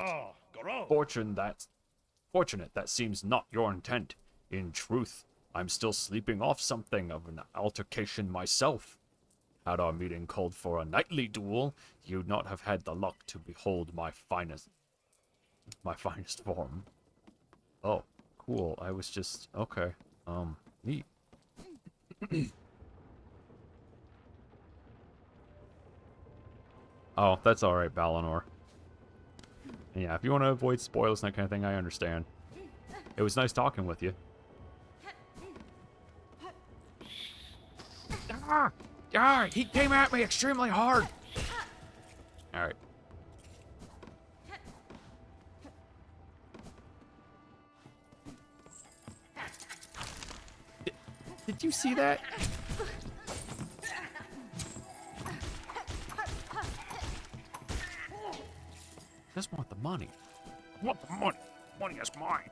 Fortunate that seems not your intent. In truth, I'm still sleeping off something of an altercation myself. Had our meeting called for a knightly duel, you'd not have had the luck to behold my finest form. Oh, cool. I was just okay. Neat. Oh, that's alright, Valinor. Yeah, if you want to avoid spoilers and that kind of thing, I understand. It was nice talking with you. He came at me extremely hard! Alright. Did you see that? Just want the money. Want the money? Money is mine.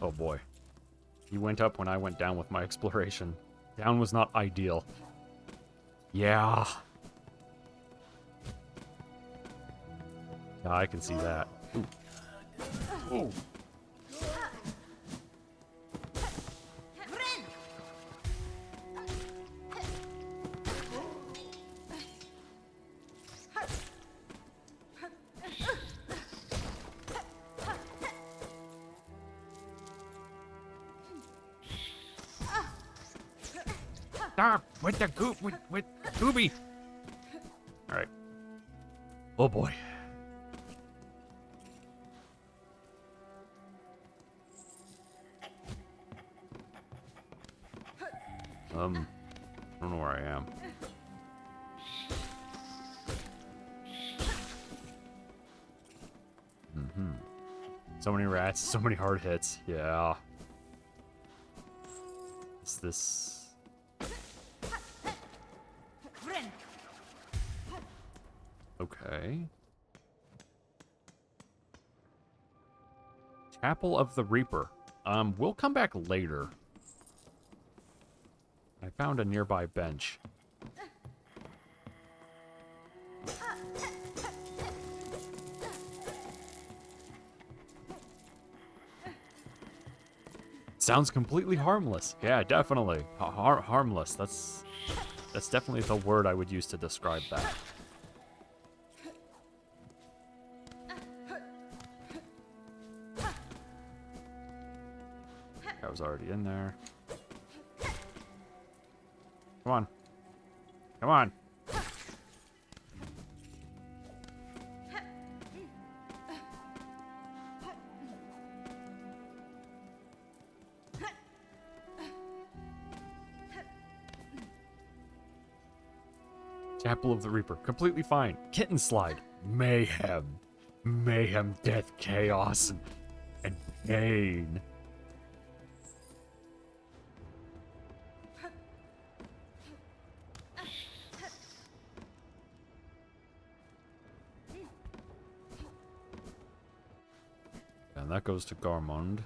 Oh boy. He went up when I went down with my exploration. Down was not ideal. Yeah. Yeah, I can see that. Ooh. Ooh. Stop with the goop with Gooby. All right. Oh boy. I don't know where I am. So many rats, so many hard hits. Yeah. Is this? Okay. Chapel of the Reaper. We'll come back later. I found a nearby bench. Sounds completely harmless. Yeah, definitely. Harmless. That's definitely the word I would use to describe that. I was already in there. Come on. Come on. Chapel of the Reaper. Completely fine. Kitten slide. Mayhem. Mayhem, death, chaos, and pain. And that goes to Garmund.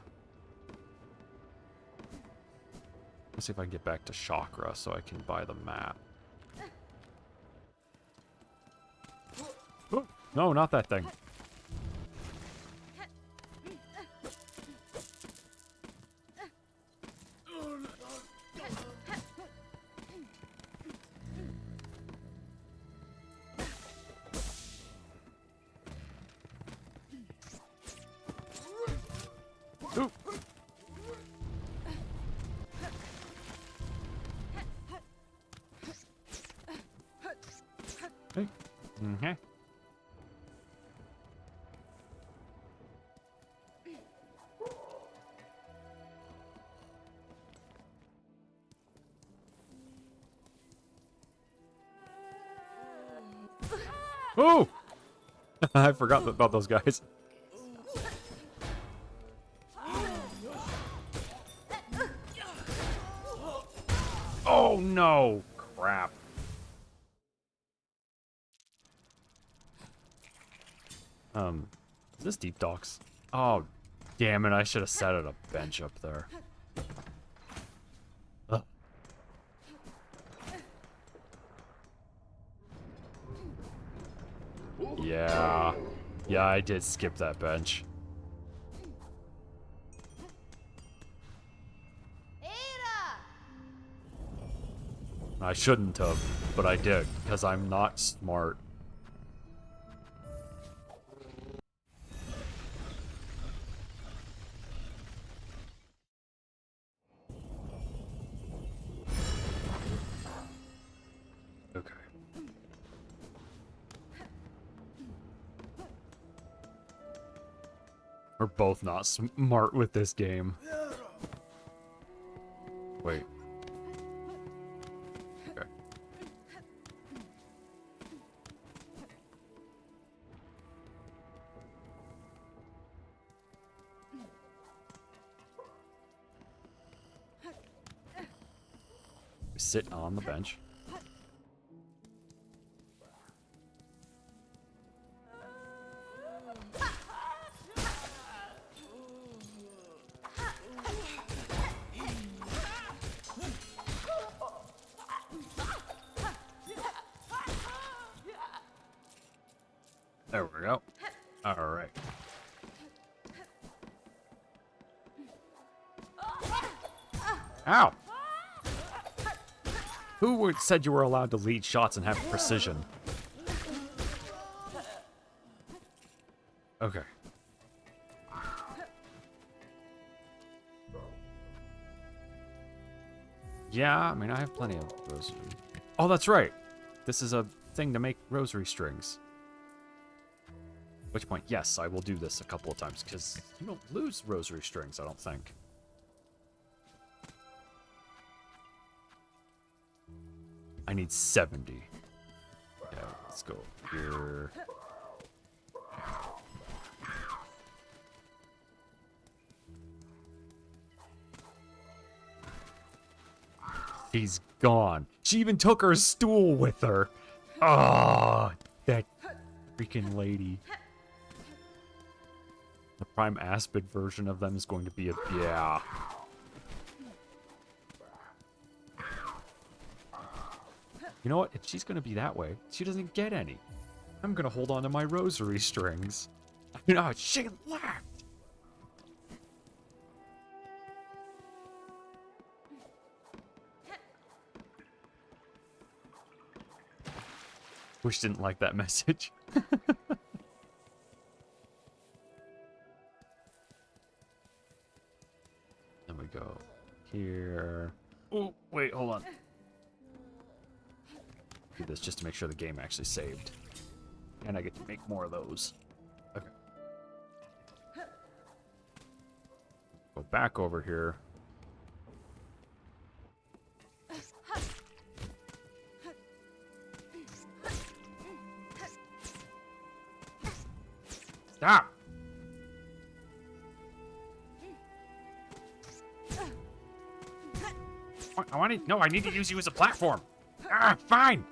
Let's see if I can get back to Chakra so I can buy the map. Oh, no, not that thing. Ooh. Hey. Mm-hmm. Oh! I forgot about those guys. Oh no! Crap. Is this deep docks? Oh, damn it, I should have sat at a bench up there. Ugh. Yeah. Yeah, I did skip that bench. I shouldn't have, but I did, because I'm not smart. Okay. We're both not smart with this game. Wait. Okay. We sit on the bench. There we go. Alright. Ow! Said you were allowed to lead shots and have precision? Okay. Yeah, I mean, I have plenty of rosary. Oh, that's right. This is a thing to make rosary strings. Which point, yes, I will do this a couple of times, because you don't lose rosary strings, I don't think. I need 70. Yeah, let's go here. She's gone. She even took her stool with her. Ah, oh, that freaking lady. The Prime Aspid version of them is going to be a... Yeah. You know what? If she's going to be that way, she doesn't get any. I'm going to hold on to my rosary strings. You know, she left. Wish didn't like that message. Then we go here. Oh, wait, hold on. Do this just to make sure the game actually saved. And I get to make more of those. Okay. Go back over here. Stop! I need to use you as a platform. Ah, fine.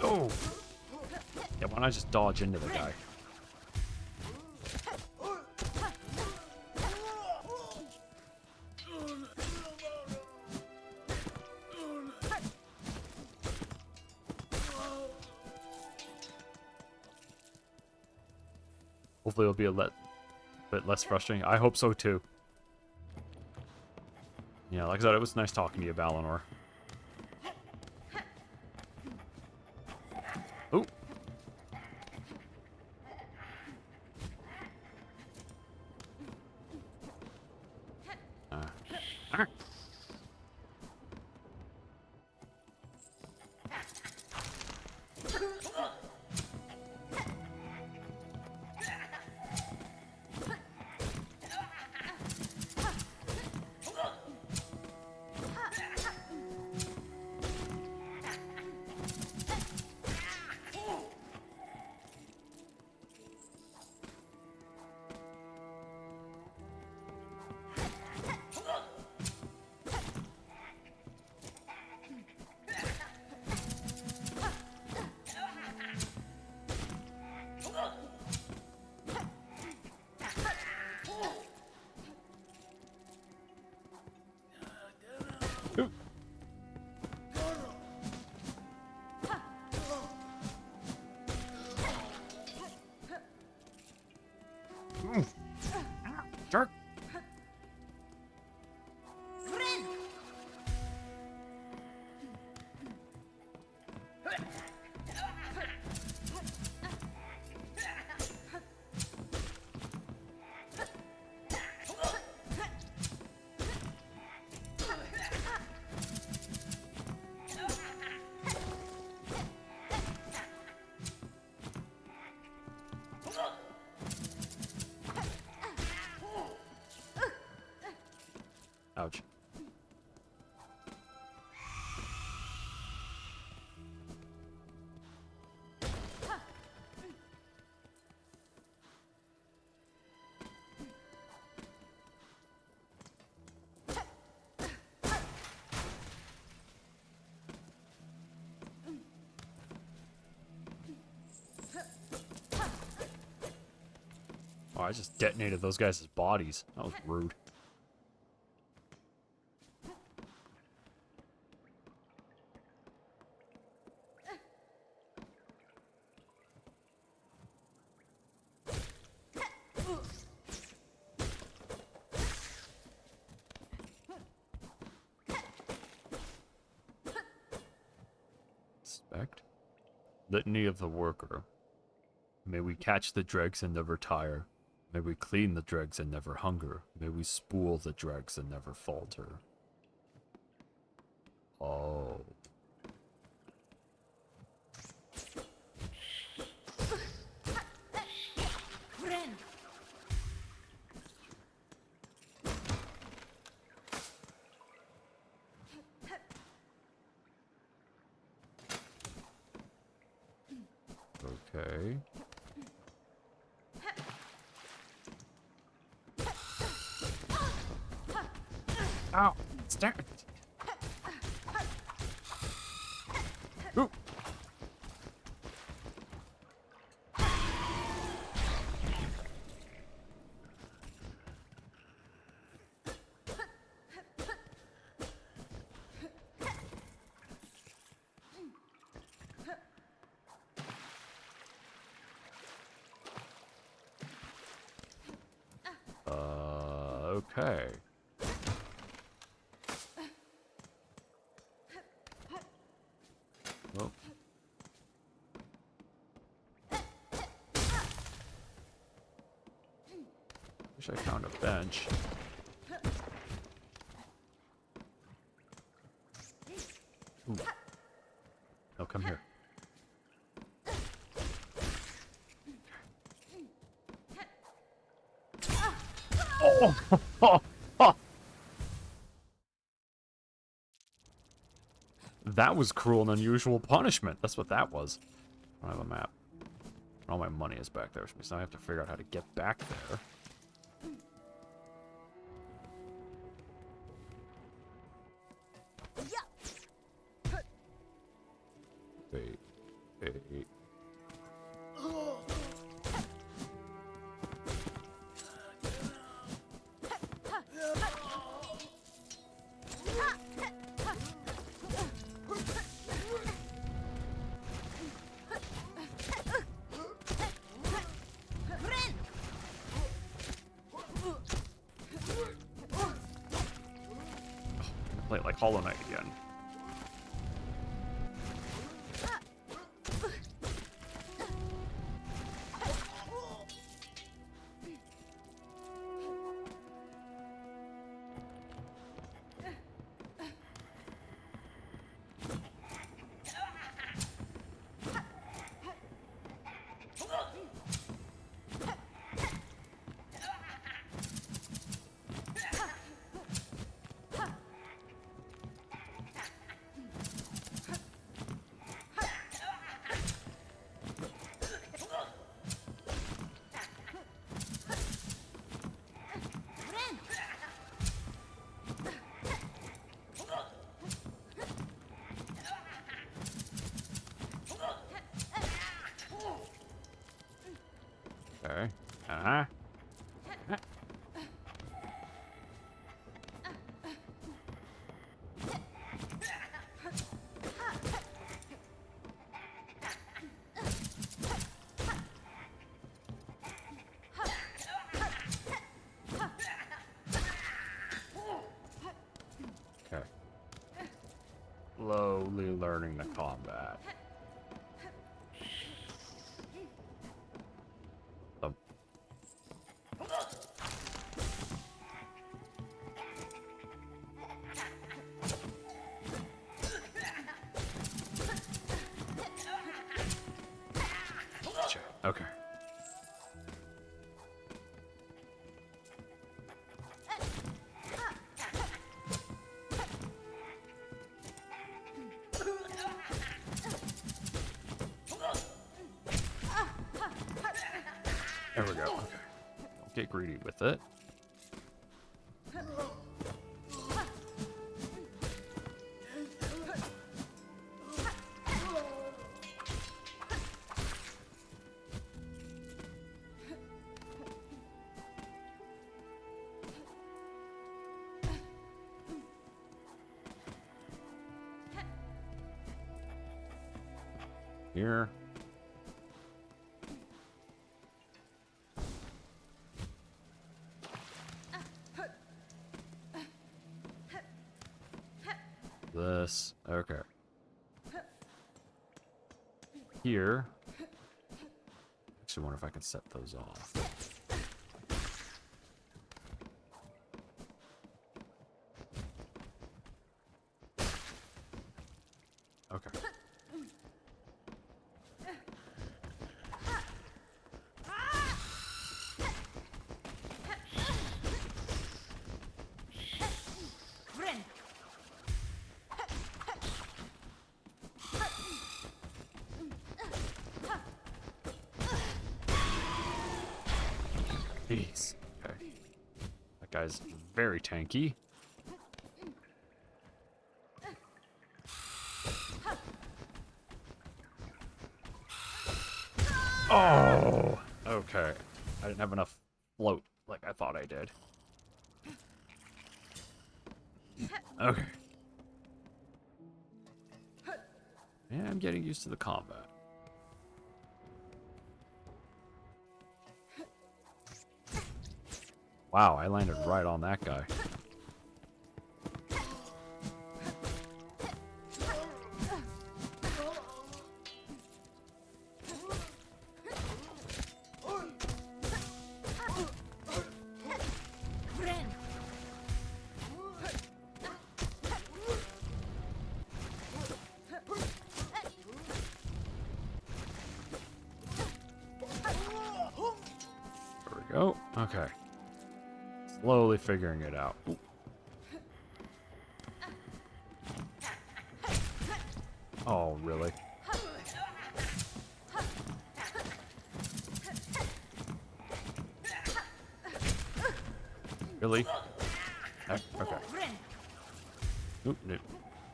Oh. Yeah, why don't I just dodge into the guy? Hopefully it'll be a bit less frustrating. I hope so too. Yeah, like I said, it was nice talking to you, Valinor. Ooh. Alright. Jerk. Ouch. Oh, I just detonated those guys' bodies. That was rude. Inspect. Litany of the Worker. May we catch the dregs and never tire. May we clean the dregs and never hunger. May we spool the dregs and never falter. Oh. Okay. Ow! Start. Ooh. Okay. Well. Wish I found a bench. Ooh. No, come here. Oh! That was cruel and unusual punishment. That's what that was. I don't have a map. All my money is back there, which means now I have to figure out how to get back there. Wait. Wait. Play it like Hollow Knight again. Okay. Okay. Slowly learning the combat. Okay. There we go. Okay. Don't get greedy with it. here. This. Okay. Here. Actually, wonder if I can set those off. Okay. Jeez. Okay. That guy's very tanky. Oh! Okay. I didn't have enough float like I thought I did. Okay. Yeah, I'm getting used to the combat. Wow, I landed right on that guy. There we go. Okay. Slowly figuring it out. Ooh. Oh, really? Really? Okay. Oop, no.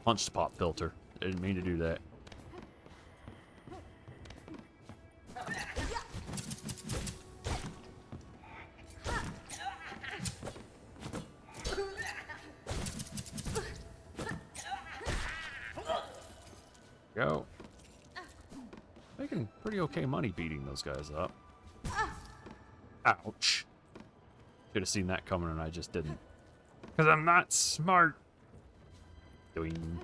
Punch pop filter. I didn't mean to do that. Go. Making pretty okay money beating those guys up. Ouch. Should have seen that coming and I just didn't. Because I'm not smart. Doing.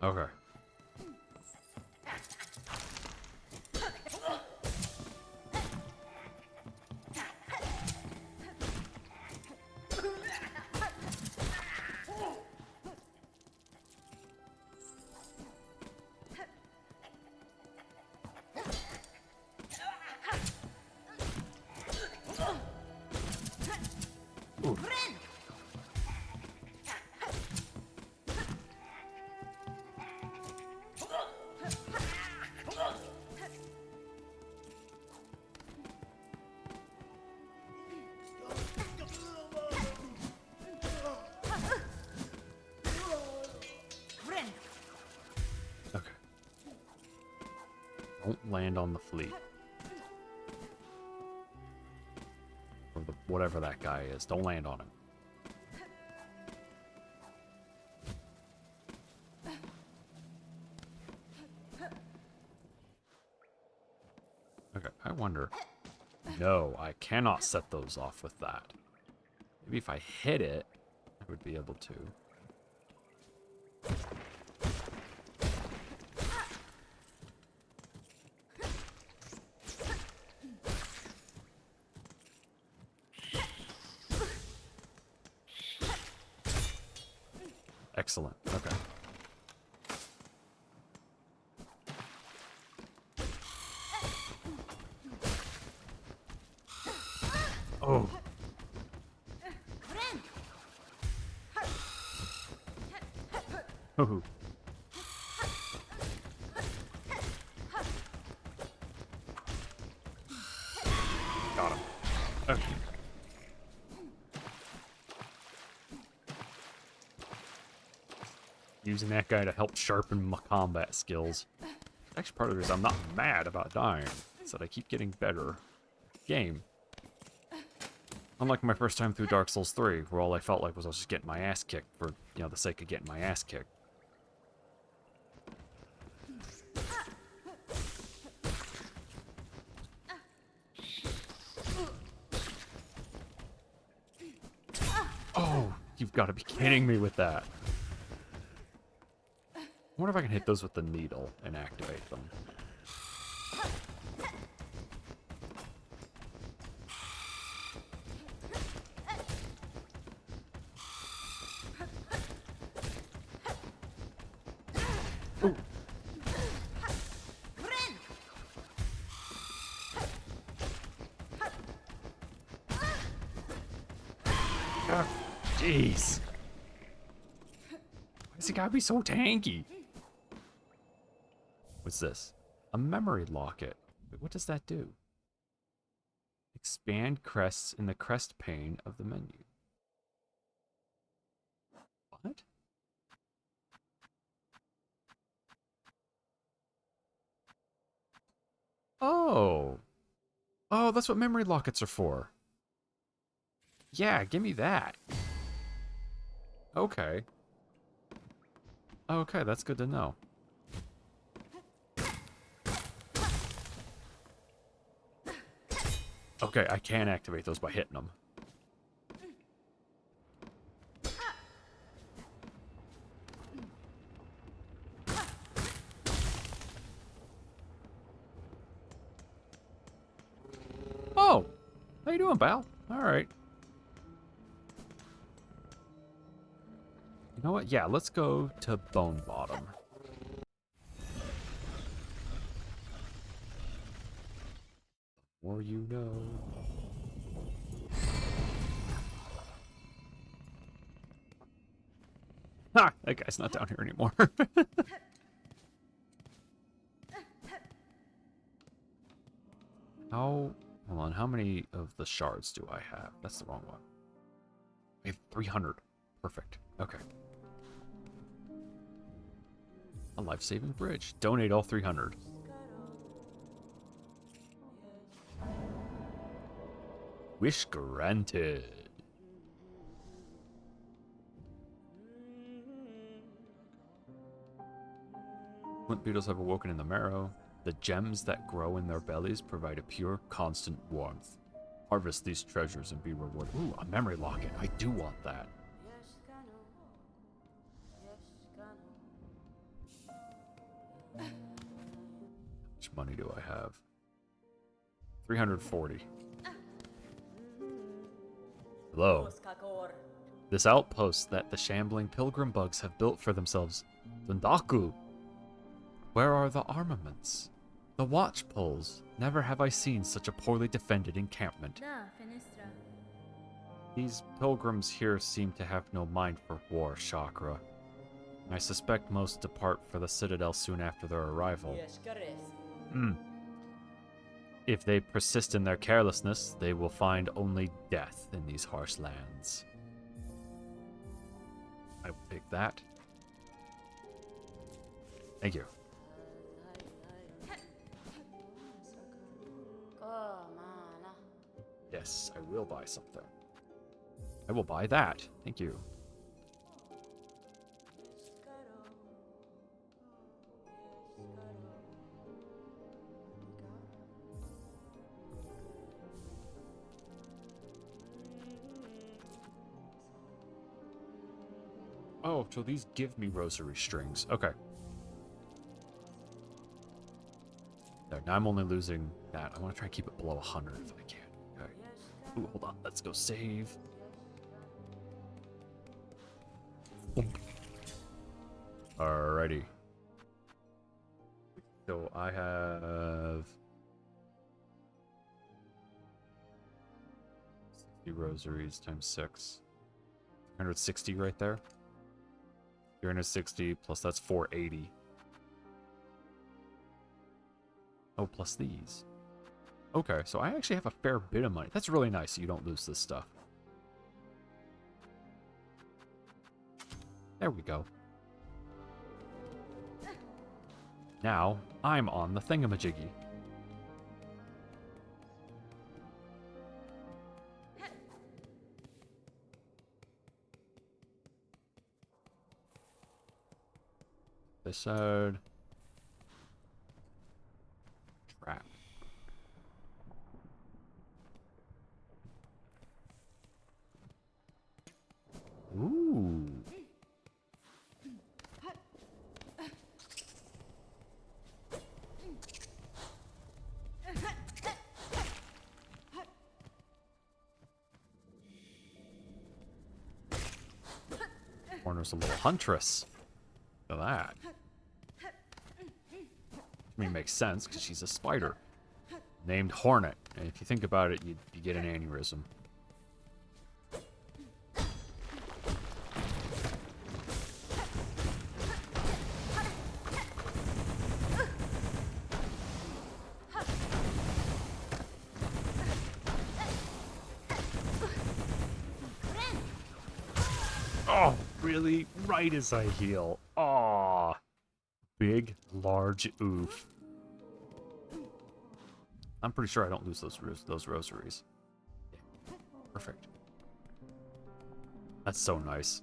Okay. Ooh. Okay. Don't land on the fleet. Or the, whatever that guy is. Don't land on him. Okay, I wonder. No, I cannot set those off with that. Maybe if I hit it, I would be able to. Excellent. Okay. Oh. Oh. Got him. Okay. Using that guy to help sharpen my combat skills. Actually, part of it is I'm not mad about dying. It's that I keep getting better. Game. Unlike my first time through Dark Souls 3, where all I felt like was I was just getting my ass kicked for, you know, the sake of getting my ass kicked. You've got to be kidding me with that. I wonder if I can hit those with the needle and activate them. Ooh. Jeez. Why does he gotta be so tanky? What's this? A memory locket. Wait, what does that do? Expand crests in the crest pane of the menu. What? Oh. Oh, that's what memory lockets are for. Yeah, give me that. Okay. Okay, that's good to know. Okay, I can activate those by hitting them. Oh! How you doing, pal? Alright. You know what? Yeah, let's go to Bone Bottom. The more you know. Ha! That guy's not down here anymore. Hold on, how many of the shards do I have? That's the wrong one. I have 300. Perfect. Okay. A life-saving bridge. Donate all 300. Wish granted. Flint beetles have awoken in the marrow. The gems that grow in their bellies provide a pure, constant warmth. Harvest these treasures and be rewarded. Ooh, a memory locket. I do want that. How much money do I have? 340. Hello. This outpost that the shambling pilgrim bugs have built for themselves. Dundaku. Where are the armaments? The watch poles. Never have I seen such a poorly defended encampment. These pilgrims here seem to have no mind for war, Chakra. I suspect most depart for the Citadel soon after their arrival. If they persist in their carelessness, they will find only death in these harsh lands. I will take that. Thank you. Yes, I will buy something. I will buy that. Thank you. Oh, so these give me rosary strings. Okay. There, now I'm only losing that. I want to try and keep it below 100 if I can. Okay. Ooh, hold on. Let's go save. Alrighty. So I have 60 rosaries times 6. 160 right there. 360 plus that's 480. Oh, plus these. Okay, so I actually have a fair bit of money. That's really nice so you don't lose this stuff. There we go. Now, I'm on the thingamajiggy. This side. Trap. Ooh. Horner's a little huntress. Look at that. I mean, makes sense, because she's a spider. Named Hornet. And if you think about it, you get an aneurysm. Oh, really? Right as I heal. Aw. Big, large oof. I'm pretty sure I don't lose those rosaries. Yeah. Perfect. That's so nice.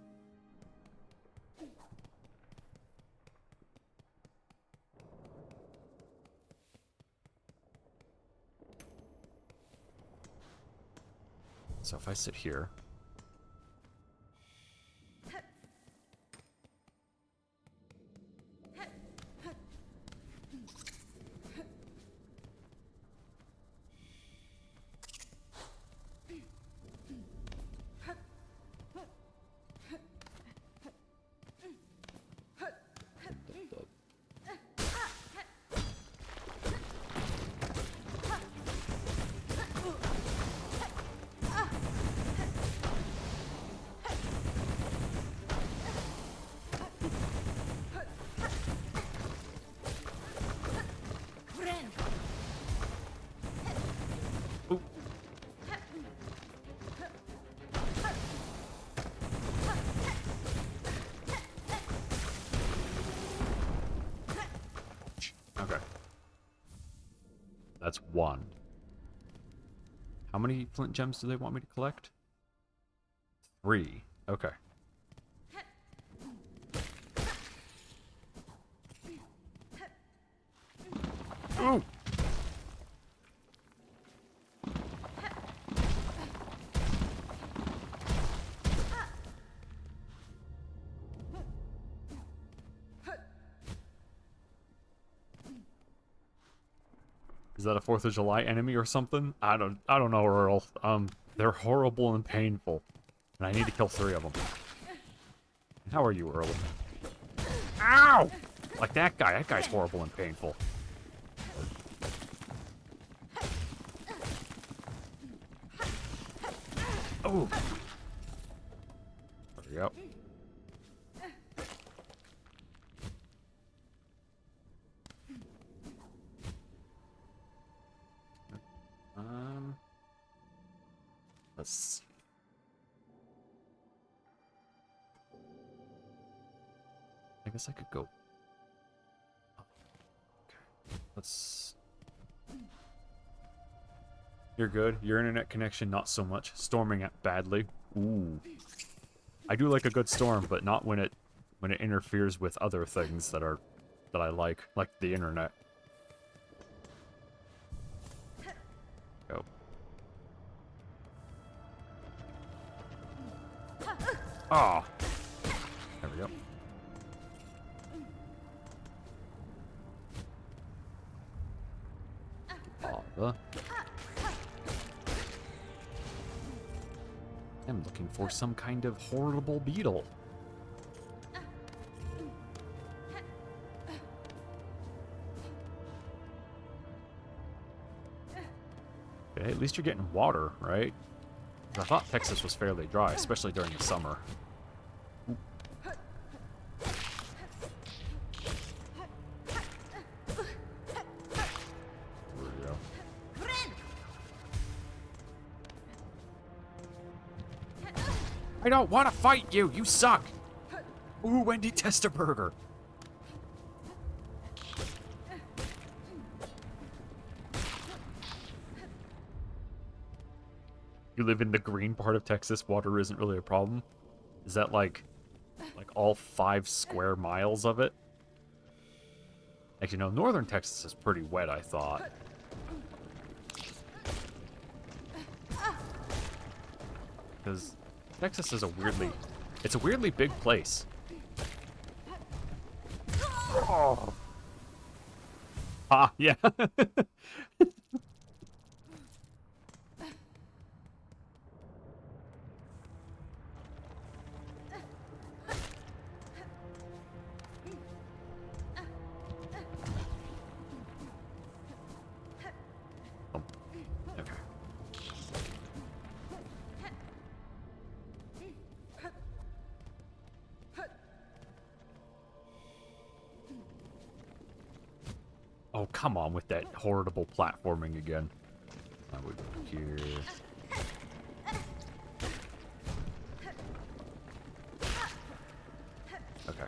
So if I sit here... Okay. That's one. How many flint gems do they want me to collect? 3. Okay. Ooh! Is that a 4th of July enemy or something? I don't know, Earl. They're horrible and painful. And I need to kill 3 of them. How are you, Earl? Ow! Like that guy. That guy's horrible and painful. Oh! There we go. Let's... I guess I could go... Oh, okay. Let's... You're good. Your internet connection, not so much. Storming it badly. Ooh. I do like a good storm, but not when it interferes with other things that I like the internet. Go. Ah. There we go. Lava. I'm looking for some kind of horrible beetle. Okay, at least you're getting water, right? I thought Texas was fairly dry, especially during the summer. Ooh. There we go. I don't want to fight you! You suck! Ooh, Wendy Testerburger! You live in the green part of Texas, water isn't really a problem? Is that like all 5 square miles of it? Actually, no, northern Texas is pretty wet, I thought. Because Texas is a weirdly It's a weirdly big place. Oh. Ah, yeah. Oh, okay. Oh, come on with that horrible platforming again. I would go here. Okay.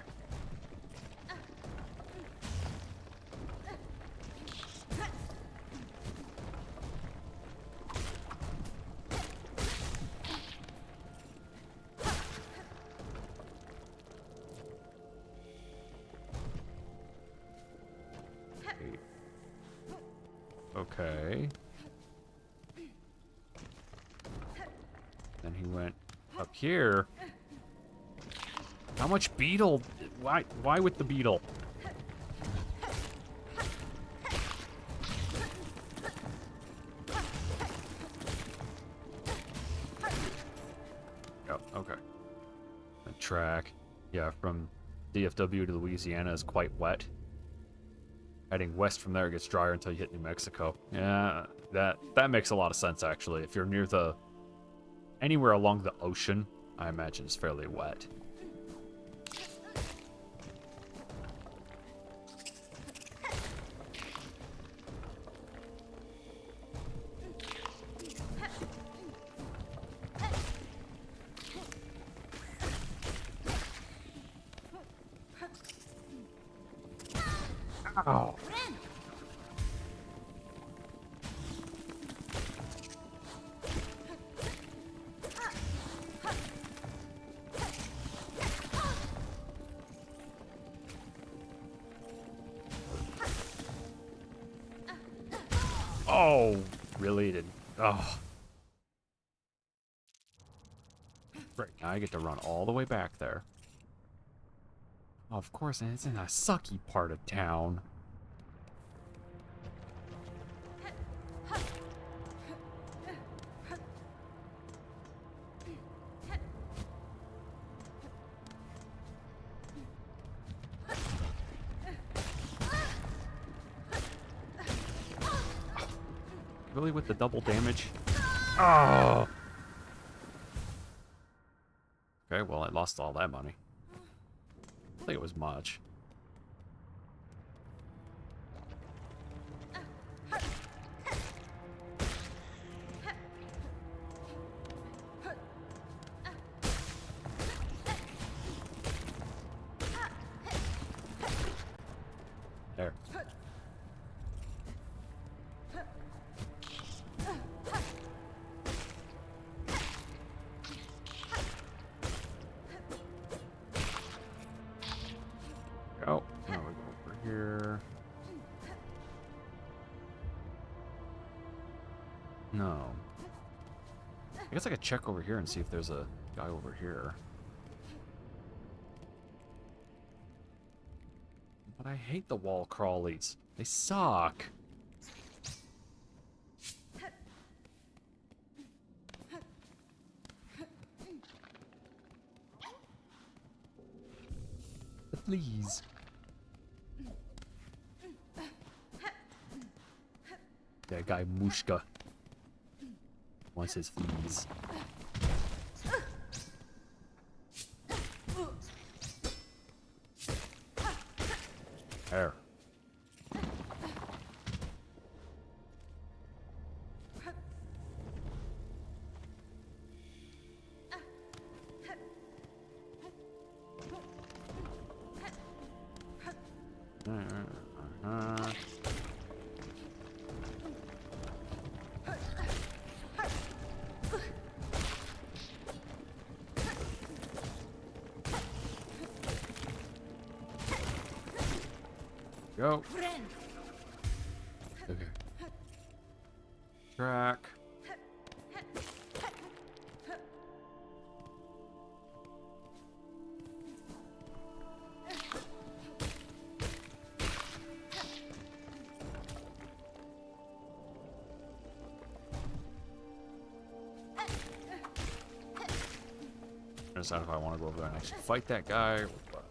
Okay. Then he went up here. How much beetle? Why with the beetle? Oh, okay. The track. Yeah, from DFW to Louisiana is quite wet. Heading west from there, it gets drier until you hit New Mexico. Yeah, that makes a lot of sense, actually. If you're near the... anywhere along the ocean, I imagine it's fairly wet. Ow. Oh, really? Did oh. Great, now I get to run all the way back there. Oh, of course, and it's in a sucky part of town. Really, with the double damage? Oh! Okay, well, I lost all that money. I don't think it was much. There. Go. Now we go over here. No. I guess I could check over here and see if there's a guy over here. But I hate the wall crawlies. They suck. Please. That guy Mushka wants his fleas. There. Go. Okay. Track. decide if I want to go over there and actually fight that guy. Or what.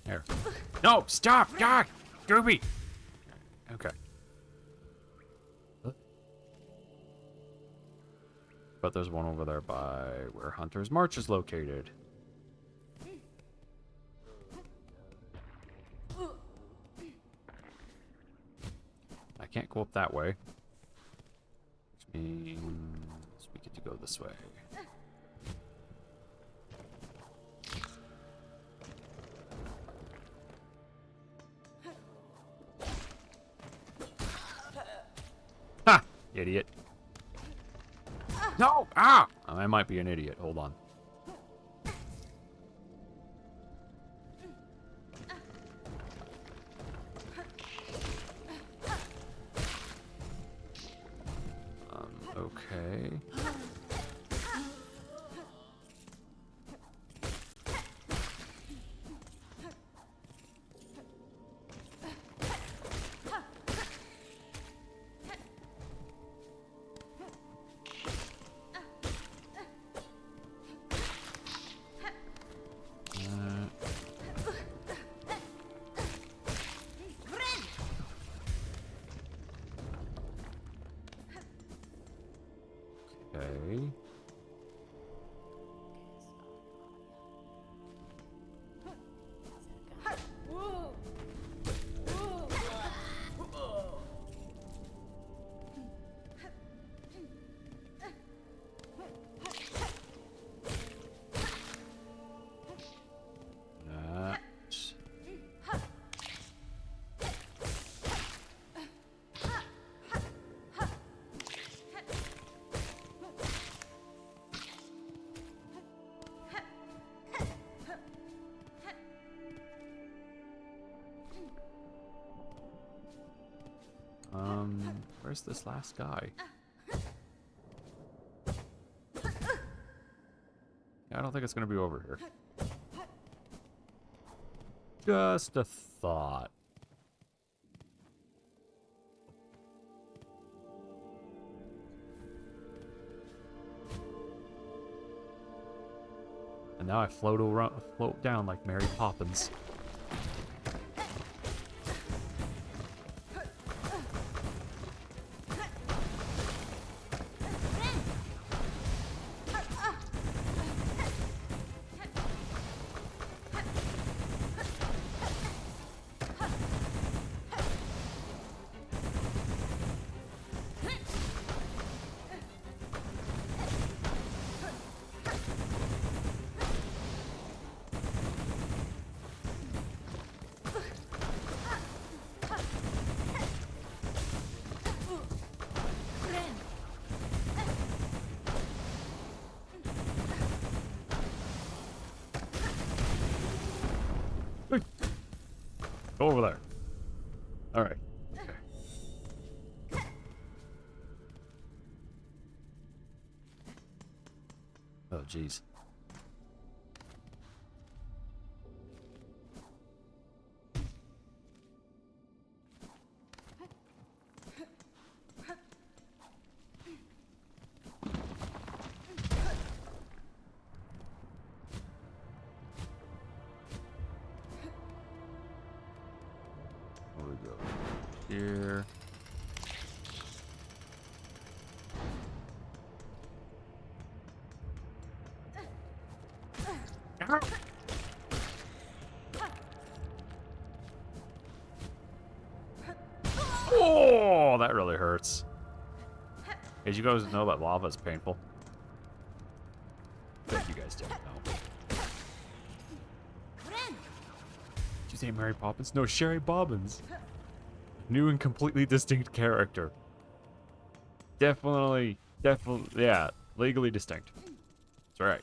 There. No, stop! God! Gooby! Okay. But there's one over there by where Hunter's March is located. I can't go up that way. Which means we get to go this way. Ha! Idiot. No! Ah! I might be an idiot. Hold on. Okay. Okay. Where's this last guy? Yeah, I don't think it's gonna be over here. Just a thought. And now I float down like Mary Poppins. Go over there. All right. Okay. Oh, jeez. Here. Oh, that really hurts. As you guys know, that lava is painful. Bet you guys don't know. Did you say Mary Poppins? No, Sherry Bobbins. New and completely distinct character. Definitely, yeah, legally distinct. That's right.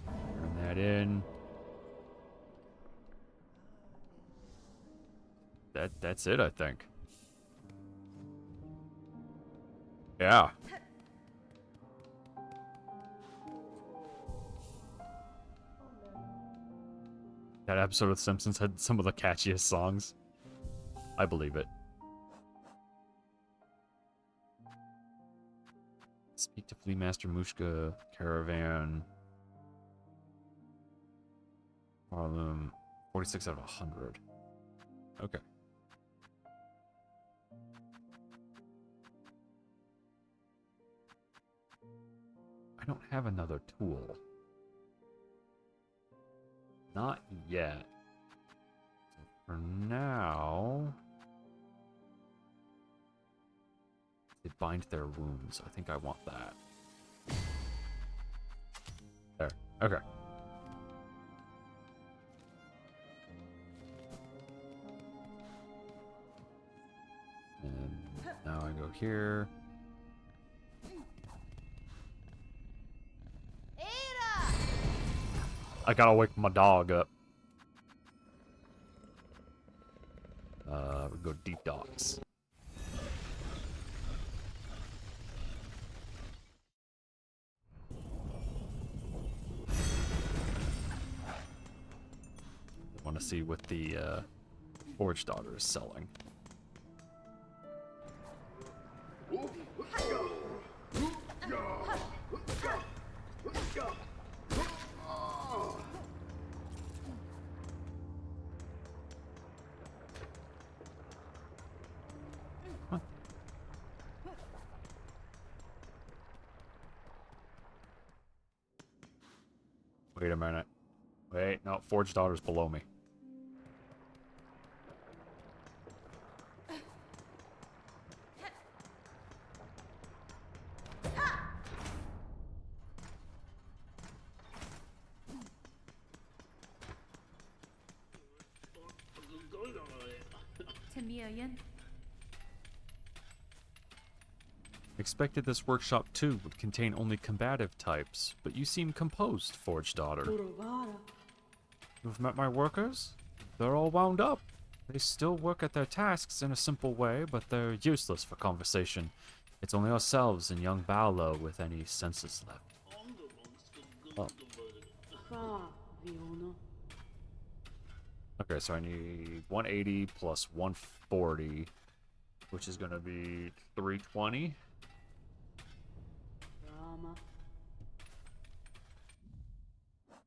Turn that in. That's it, I think. Yeah. That episode of Simpsons had some of the catchiest songs. I believe it. Speak to Flea Master Mushka, Caravan. Harlem. 46 out of 100. Okay. I don't have another tool. Not yet. So for now... They bind their wounds. I think I want that. There. Okay. And now I go here. I gotta wake my dog up. We go deep docks. Want to see what the Forge Daughter is selling. Huh. Wait a minute. Wait, no, Forge Daughter's below me. Expected this workshop too would contain only combative types, but you seem composed, Forge Daughter. You've met my workers? They're all wound up. They still work at their tasks in a simple way, but they're useless for conversation. It's only ourselves and young Paolo with any senses left. Oh. Okay, so I need 180 plus 140, which is going to be 320.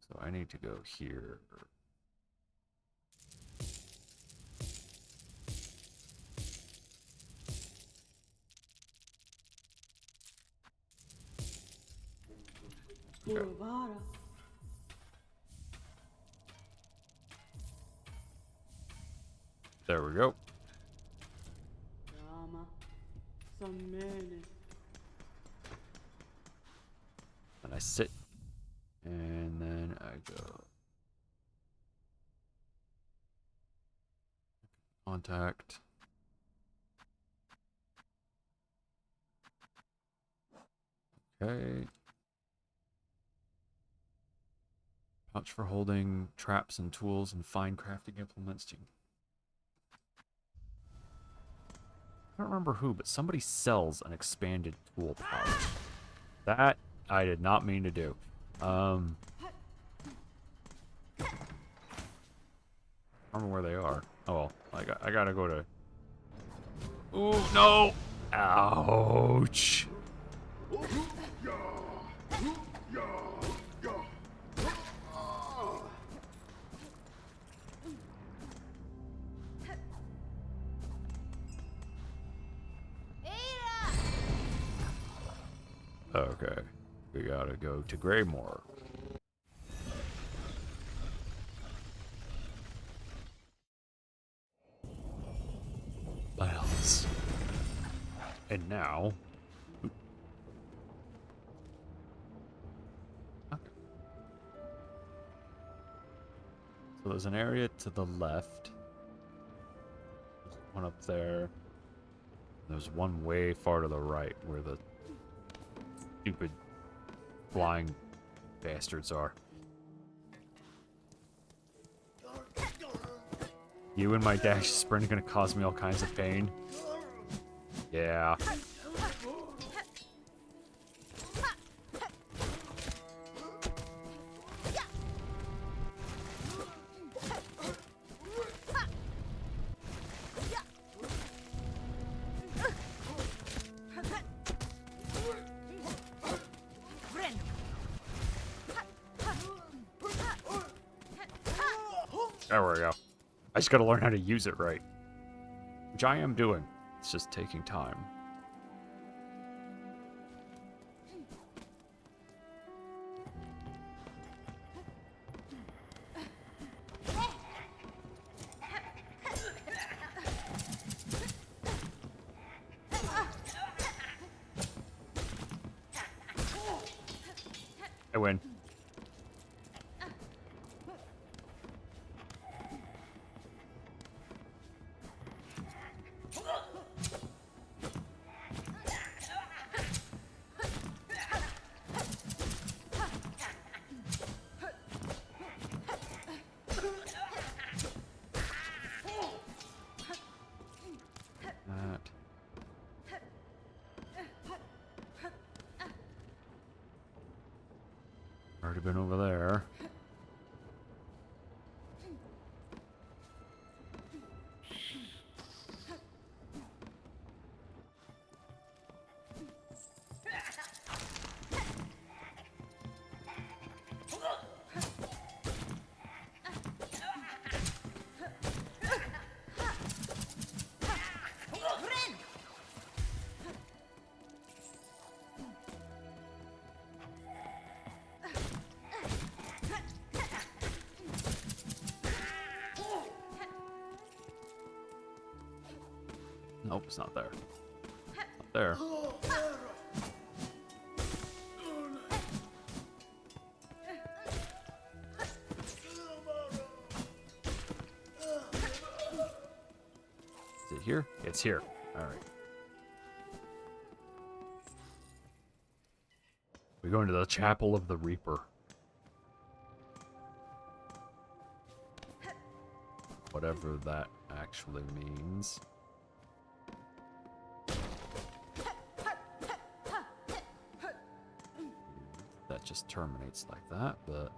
So I need to go here. Okay. There we go. And I sit. And then I go. Contact. Okay. Pouch for holding traps and tools and fine crafting implements. I don't remember who, but somebody sells an expanded tool pouch. That I did not mean to do. I don't remember where they are. Oh well, I gotta go to... Ooh, no! Ouch! Okay. We gotta go to Greymoor. Bells. And now... So there's an area to the left. There's one up there. There's one way far to the right where the stupid flying bastards are. You and my dash sprint are gonna cause me all kinds of pain. Yeah. There we go. I just gotta learn how to use it right. Which I am doing. It's just taking time. I win. Already been over there. Nope, it's not there. Not there. Is it here? It's here. Alright. We go into the Chapel of the Reaper. Whatever that actually means. That just terminates like that, but...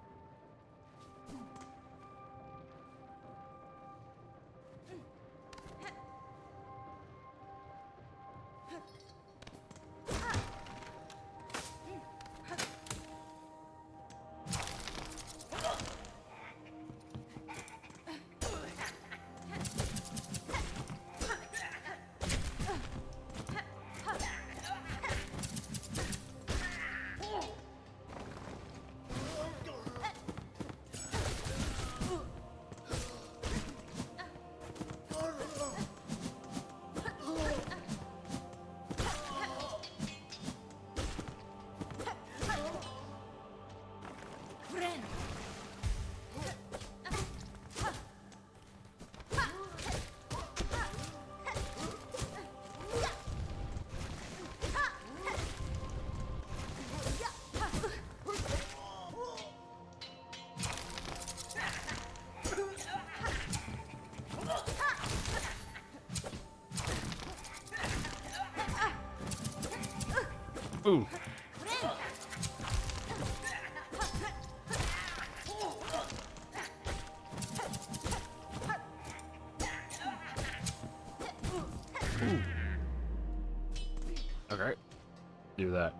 Ooh. Okay. Do that.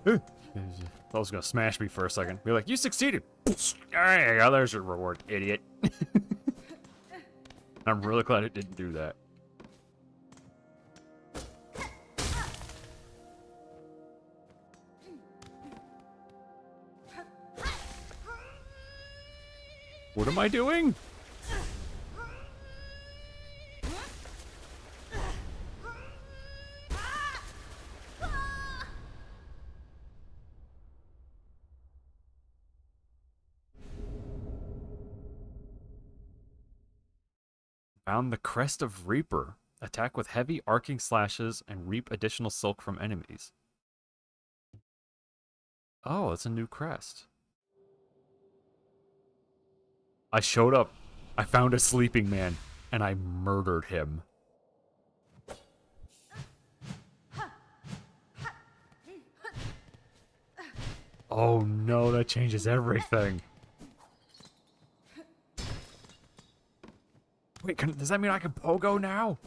I was gonna smash me for a second. Be like, you succeeded. There you go. There's your reward, idiot. I'm really glad it didn't do that. What am I doing? Found the Crest of Reaper. Attack with heavy arcing slashes and reap additional silk from enemies. Oh, it's a new crest. I showed up. I found a sleeping man, and I murdered him. Oh no, that changes everything. Wait, does that mean I can pogo now?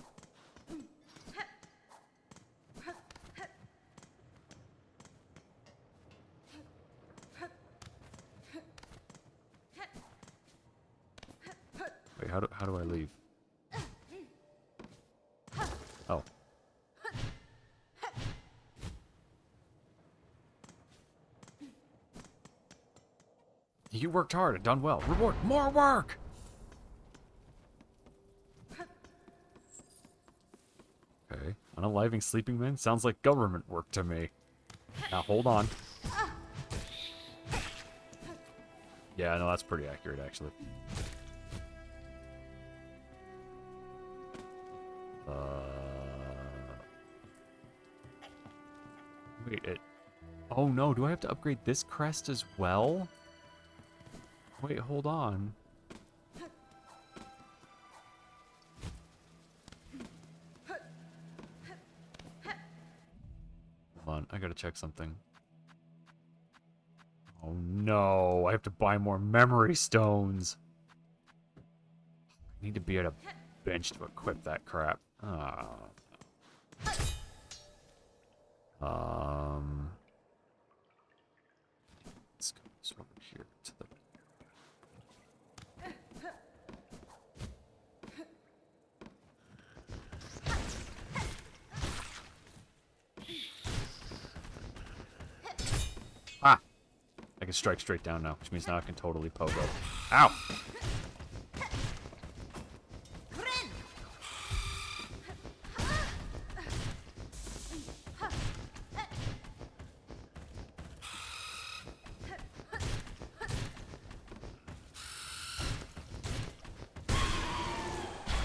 Wait, how do I leave? Oh. You worked hard and done well. Reward more work! Okay. Unaliving sleeping men? Sounds like government work to me. Now hold on. Yeah, no, that's pretty accurate, actually. Wait, oh no, do I have to upgrade this crest as well? Wait, hold on. Hold on, I gotta check something. Oh no, I have to buy more memory stones. I need to be at a bench to equip that crap. Let's go over here to the... Ah! I can strike straight down now, which means now I can totally pogo. Ow!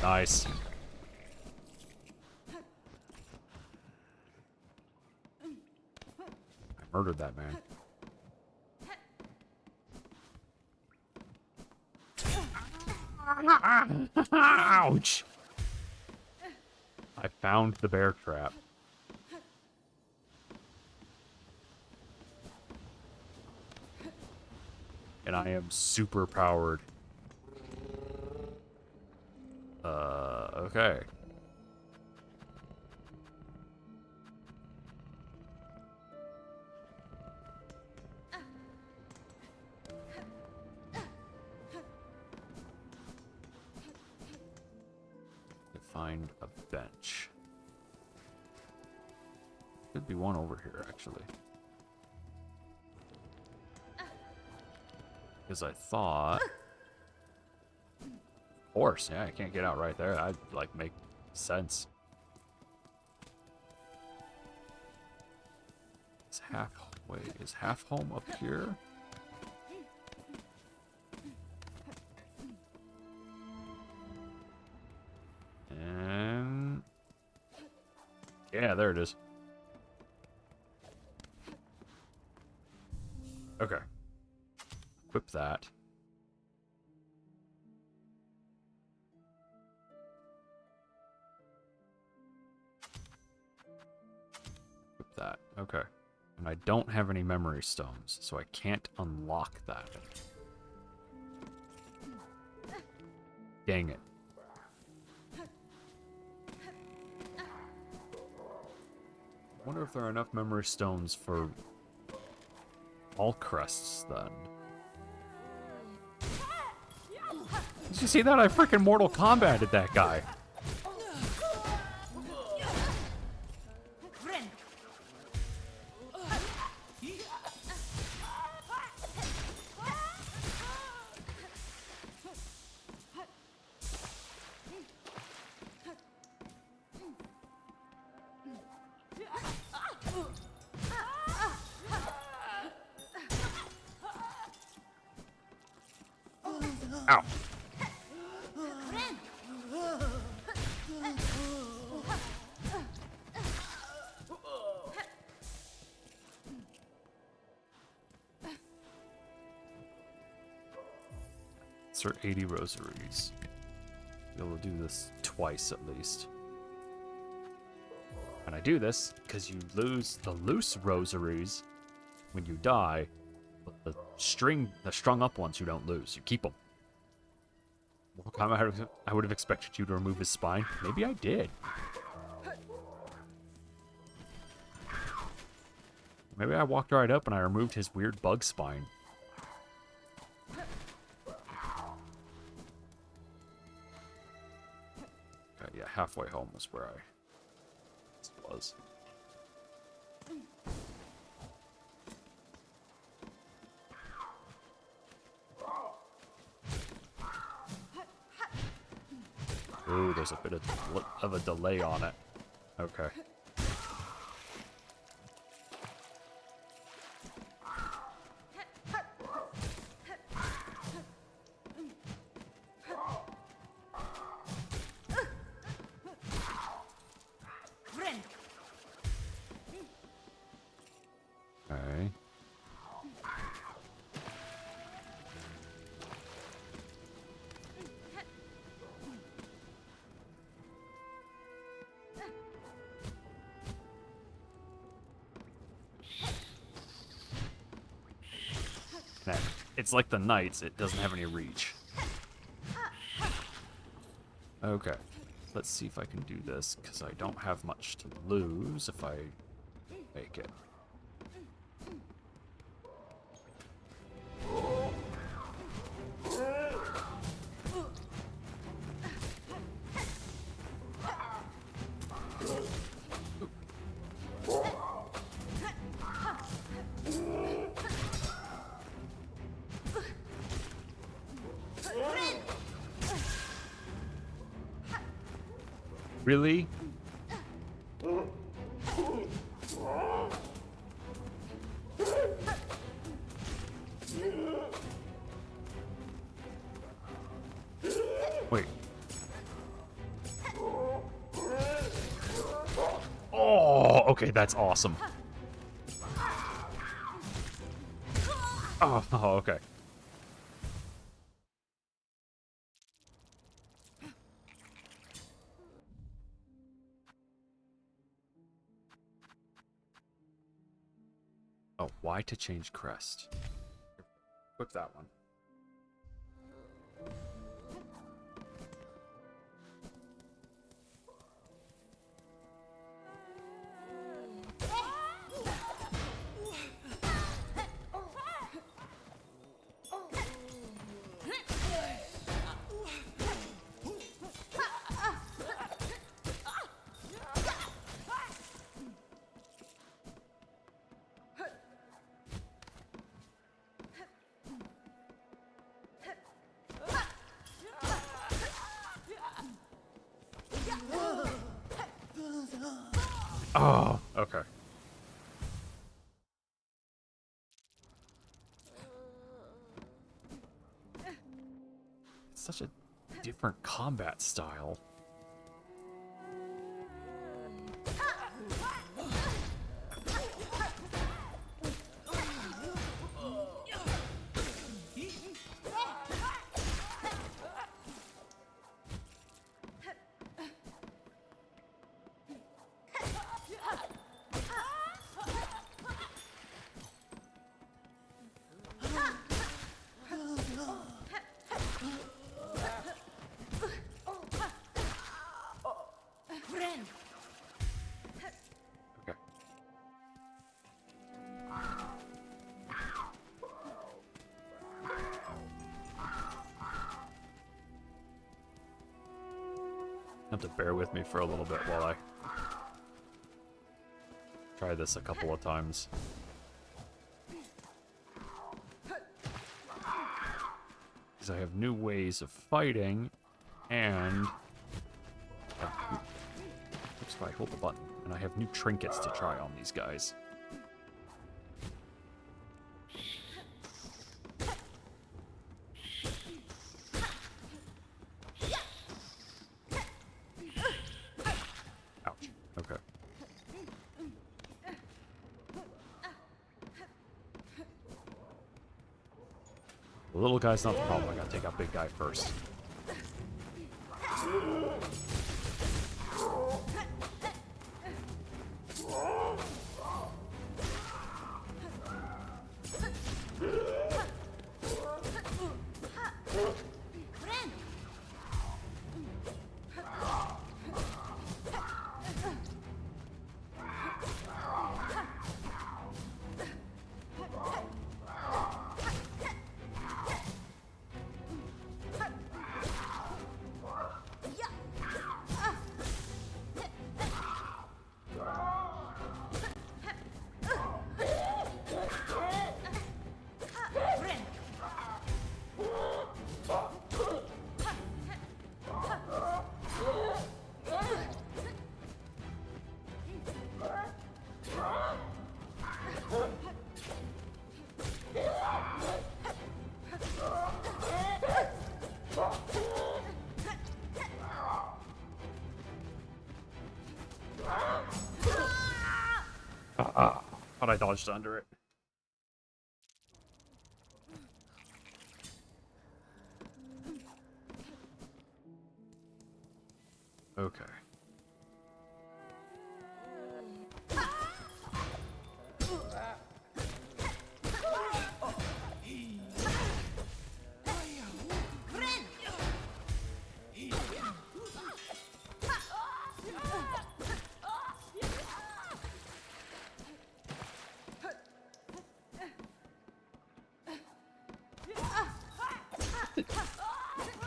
Nice. I murdered that man. Ouch! I found the bear trap. And I am super powered. Okay. Find a bench. Could be one over here, actually. Because I thought... Horse, yeah, I can't get out right there. I'd, like, make sense. Is half home up here? And... yeah, there it is. Okay. Equip that. Equip that. Okay. And I don't have any memory stones, so I can't unlock that. Dang it. I wonder if there are enough memory stones for all crests, then. Did you see that? I freaking Mortal Kombated that guy. Ow. Insert 80 rosaries. Be able to do this twice at least. And I do this because you lose the loose rosaries when you die, but the strung up ones you don't lose. You keep them. I would have expected you to remove his spine. Maybe I did. Maybe I walked right up and I removed his weird bug spine. Okay, yeah, halfway home was where I was. Ooh, there's a bit of a delay on it. Okay. Okay. Nah, it's like the knights, it doesn't have any reach. Okay. Let's see if I can do this, because I don't have much to lose if I make it. Really? Wait. Oh, okay, that's awesome. Oh, okay. Oh, why to change crest? Equip that one. Oh, okay. It's such a different combat style. Okay. Have to bear with me for a little bit while I try this a couple of times. Because I have new ways of fighting, and oops, if I hold the button, and I have new trinkets to try on these guys. The little guy's not the problem. I gotta take out big guy first. But I dodged under it. Okay.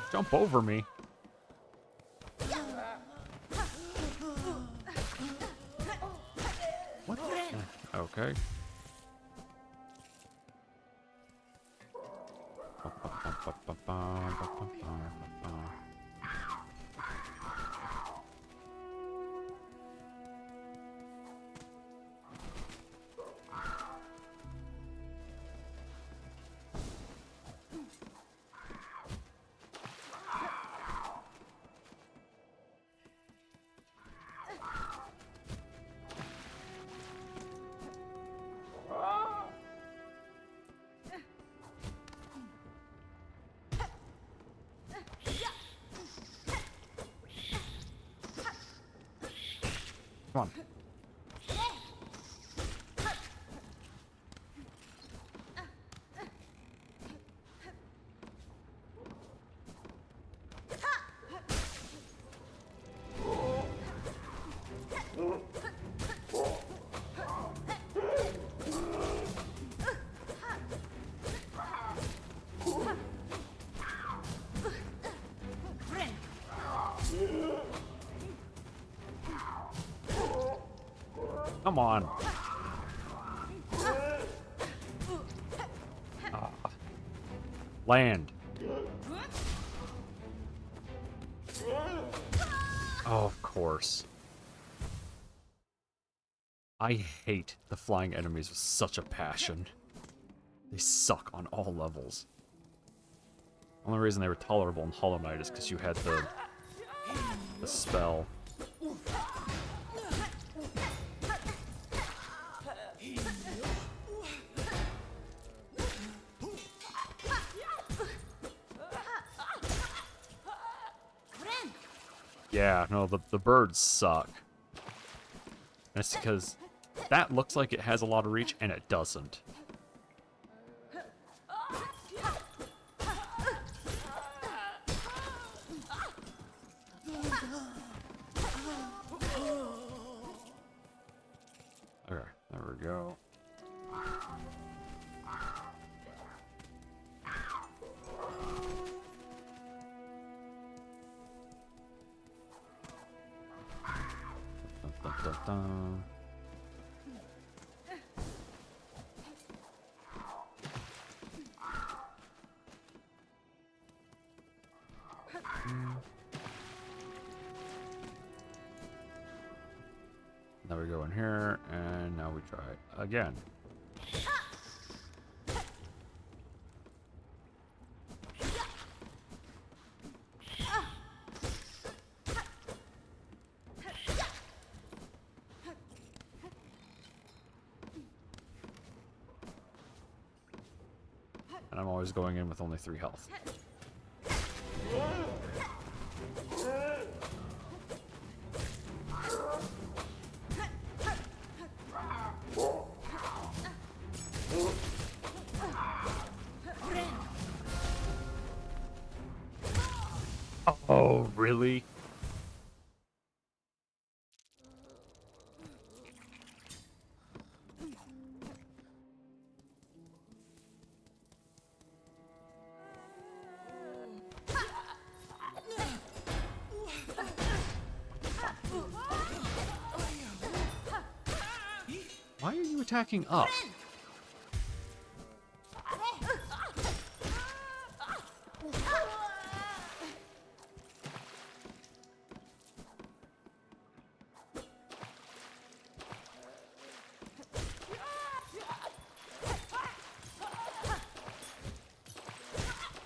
Jump over me. What? Okay. Come on. Come on. Land. Oh, of course. I hate the flying enemies with such a passion. They suck on all levels. The only reason they were tolerable in Hollow Knight is because you had the spell. Yeah, no, the birds suck. That's because that looks like it has a lot of reach, and it doesn't. Okay, there we go. Dun, dun, dun. Now we go in here, and now we try it again. And I'm always going in with only 3 health. Oh, really? Why are you attacking up?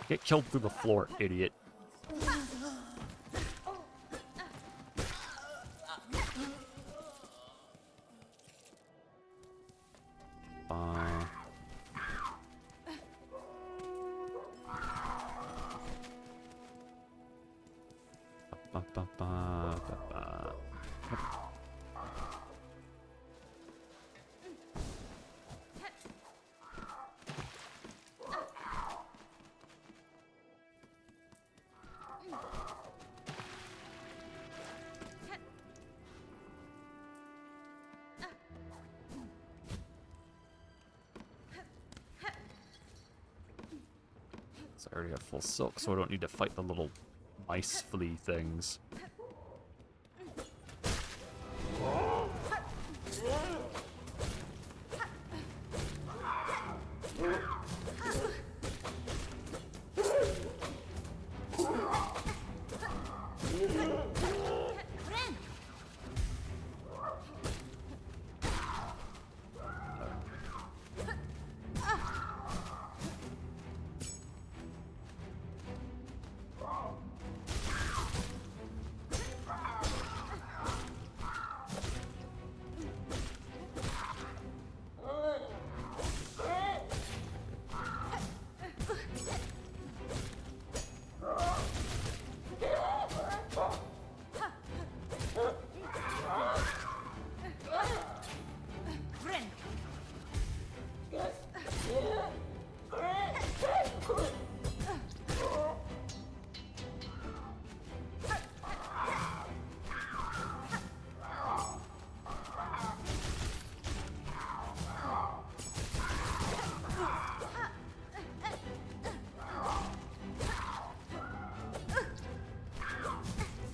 Get killed through the floor, idiot. Fine. Ba, ba, ba, ba, ba. So I already have full silk, so I don't need to fight the little mice flea things.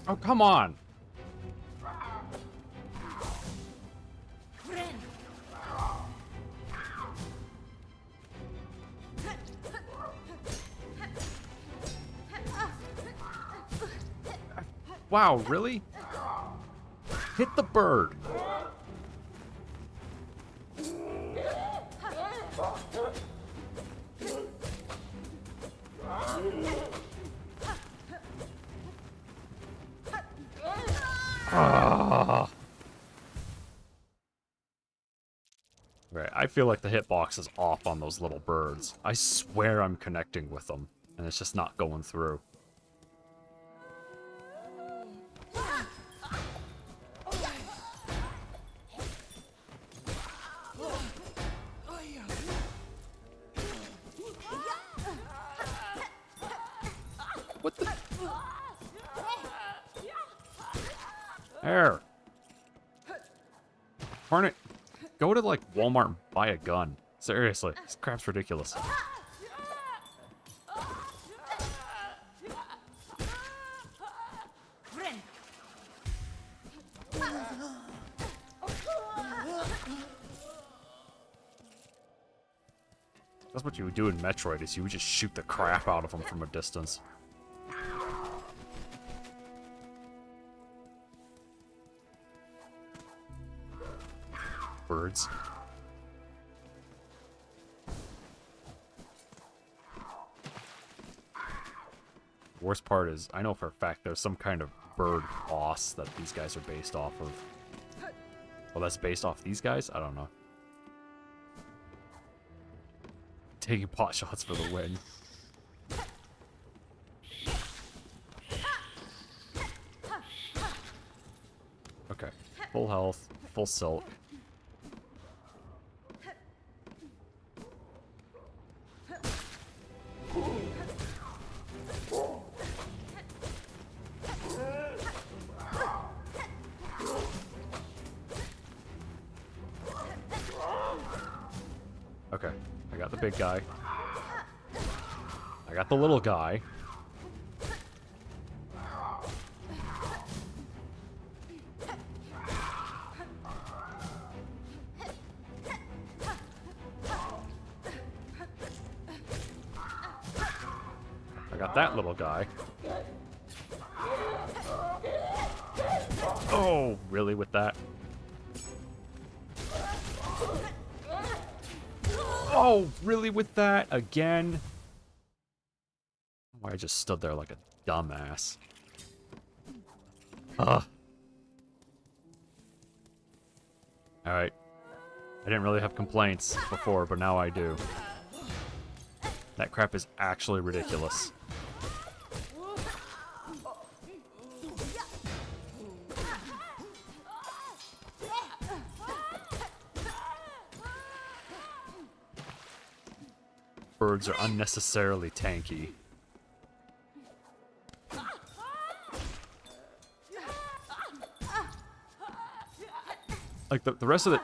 Oh, come on! Wow, really? Hit the bird! Ah. Right, I feel like the hitbox is off on those little birds. I swear I'm connecting with them, and it's just not going through. What the? There. Hornet, go to, like, Walmart and buy a gun. Seriously, this crap's ridiculous. That's what you would do in Metroid, is you would just shoot the crap out of them from a distance. Birds. Worst part is, I know for a fact there's some kind of bird boss that these guys are based off of. Well, that's based off these guys? I don't know. taking pot shots for the win. Okay. Full health, full silk. Okay, I got the big guy. I got the little guy. I got that little guy. Oh, really with that? Oh, really with that? Again? Oh, I just stood there like a dumbass. Ugh. Alright. I didn't really have complaints before, but now I do. That crap is actually ridiculous. Birds are unnecessarily tanky. Like the rest of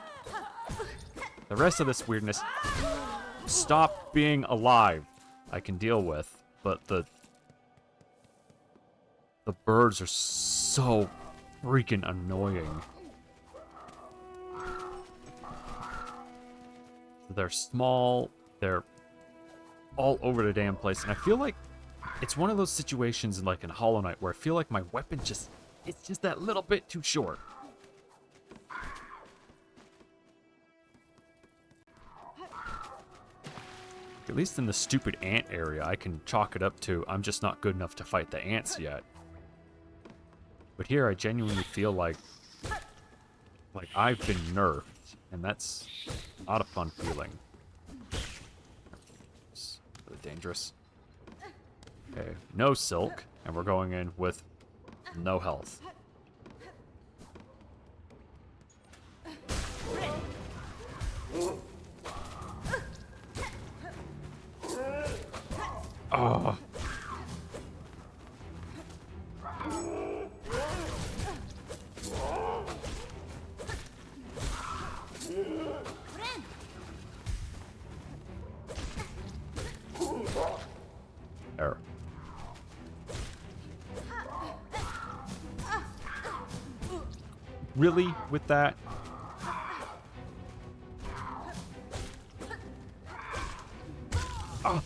the rest of this weirdness, stop being alive, I can deal with, but the birds are so freaking annoying. They're small, they're all over the damn place, and I feel like it's one of those situations in like in Hollow Knight where I feel like my weapon it's just that little bit too short. At least in the stupid ant area, I can chalk it up to I'm just not good enough to fight the ants yet. But here, I genuinely feel like I've been nerfed, and that's not a fun feeling. It's really dangerous. Okay, no silk, and we're going in with no health. Oh. Error. Really? With that?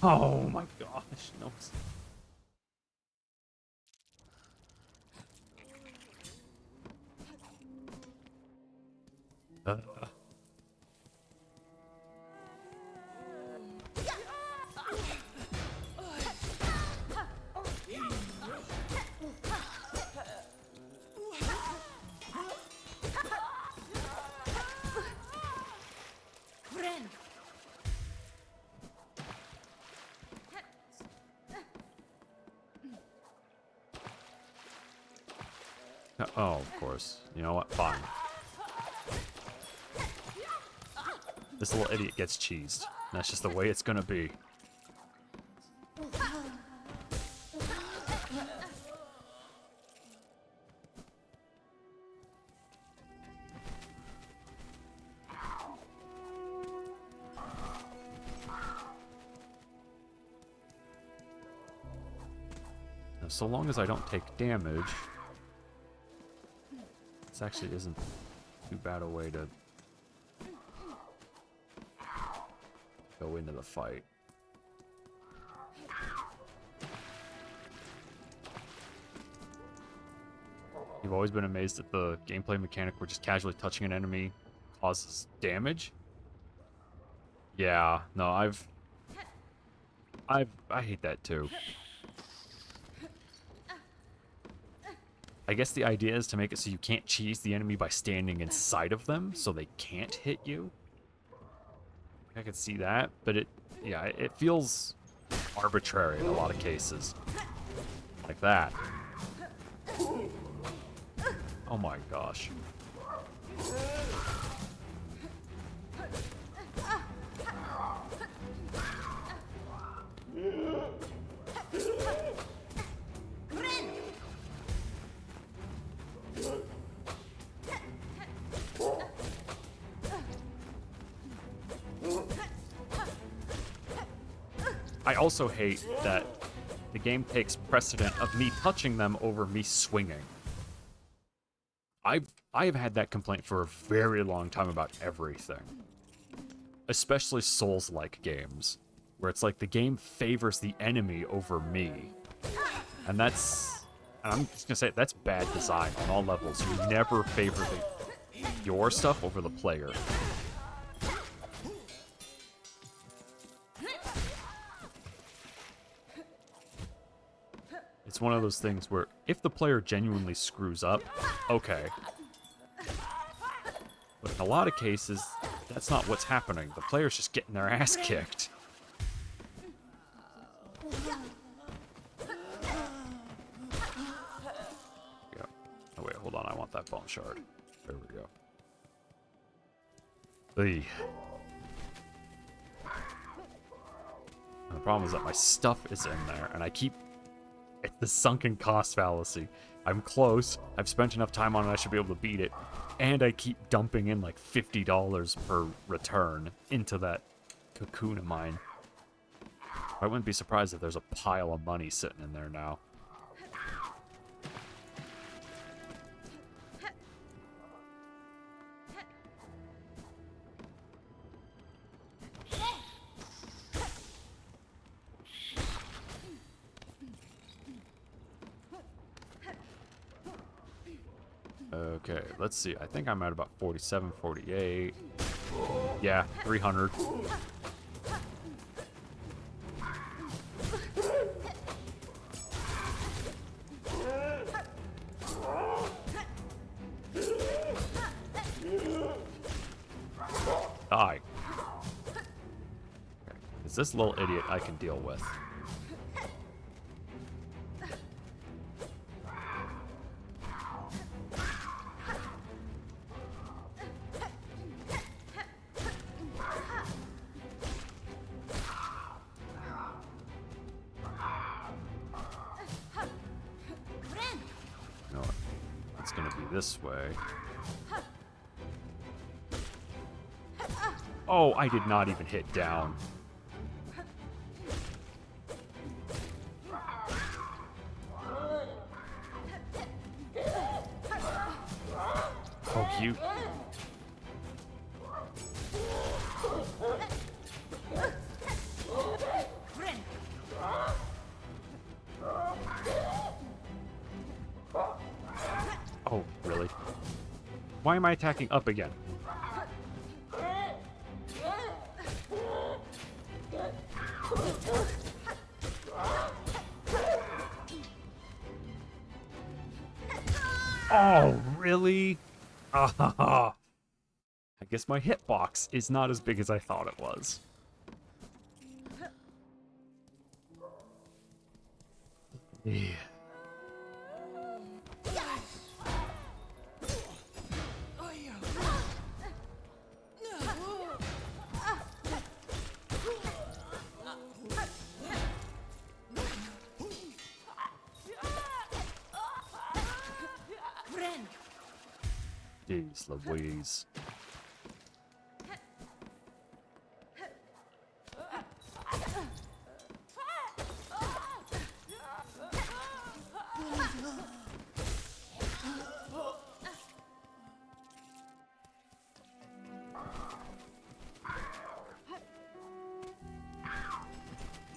Oh my gosh, no. Oh, of course. You know what? Fine. This little idiot gets cheesed. That's just the way it's gonna be. Now, so long as I don't take damage, this actually isn't too bad a way to go into the fight. You've always been amazed at the gameplay mechanic where just casually touching an enemy causes damage? Yeah, no, I hate that too. I guess the idea is to make it so you can't cheese the enemy by standing inside of them, so they can't hit you. I could see that, but yeah, it feels arbitrary in a lot of cases. Like that. Oh my gosh. I also hate that the game takes precedent of me touching them over me swinging. I have had that complaint for a very long time about everything. Especially Souls-like games, where it's like the game favors the enemy over me. And I'm just gonna say, that's bad design on all levels. You never favor your stuff over the player. It's one of those things where if the player genuinely screws up, okay. But in a lot of cases, that's not what's happening. The player's just getting their ass kicked. Go. Oh wait, hold on, I want that bone shard. There we go. The problem is that my stuff is in there, and I keep... It's the sunken cost fallacy. I'm close. I've spent enough time on it, I should be able to beat it. And I keep dumping in like $50 per return into that cocoon of mine. I wouldn't be surprised if there's a pile of money sitting in there now. Okay, let's see. I think I'm at about 47, 48. Yeah, 300. Die. Okay. Is this little idiot I can deal with? This way. Oh, I did not even hit down. Oh, you... Oh, really? Why am I attacking up again? Oh, really? I guess my hitbox is not as big as I thought it was. Yeah. Jeez Louise.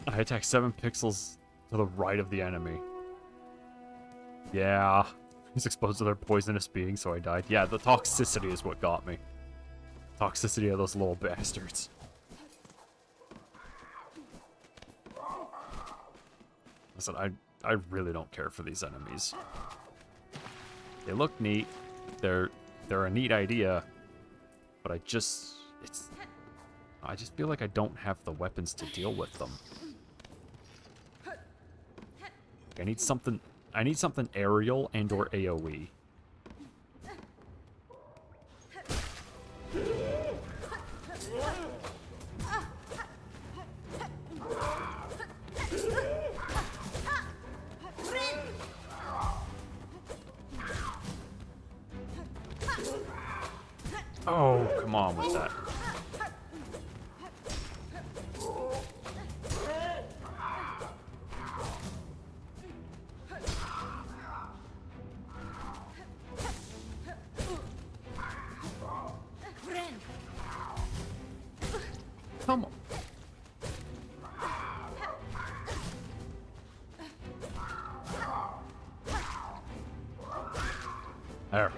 I attacked 7 pixels to the right of the enemy. Yeah. He's exposed to their poisonous being, so I died. Yeah, the toxicity is what got me. Toxicity of those little bastards. Listen, I really don't care for these enemies. They look neat. They're a neat idea, but it's I just feel like I don't have the weapons to deal with them. I need something aerial and or AoE. Oh, come on with that. Come on. There.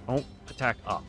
Don't attack up.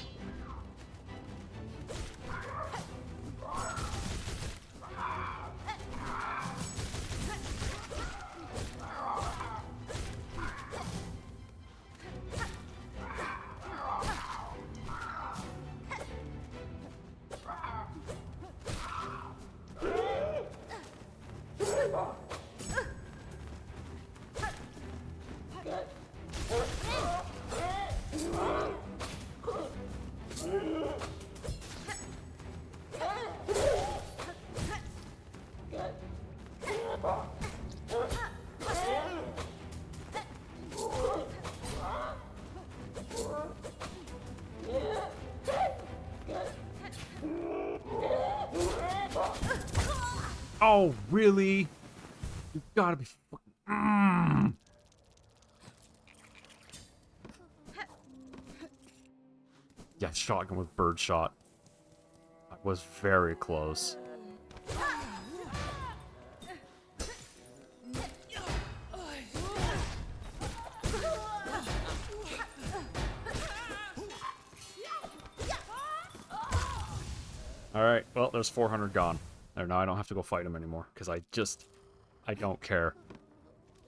Oh, really? You gotta be fucking... Yeah, shotgun with bird shot. I was very close. Alright, well, there's 400 gone. There, now I don't have to go fight them anymore, because I don't care.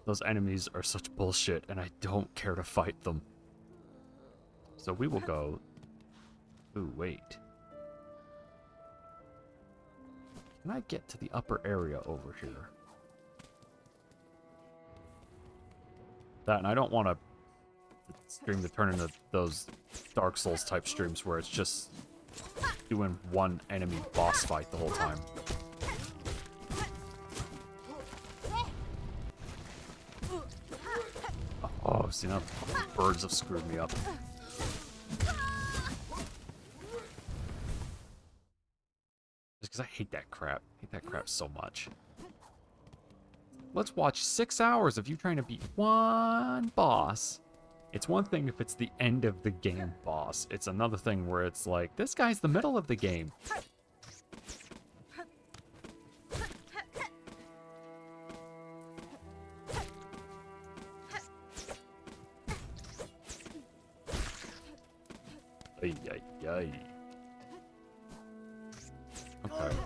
Those enemies are such bullshit, and I don't care to fight them. So we will go... Ooh, wait. Can I get to the upper area over here? That, and I don't want to stream to turn into those Dark Souls type streams where it's just doing one enemy boss fight the whole time. Oh, see, now birds have screwed me up. Just because I hate that crap. I hate that crap so much. Let's watch 6 hours of you trying to beat one boss. It's one thing if it's the end of the game boss. It's another thing where it's like, this guy's the middle of the game. Ay, ay, ay. Okay.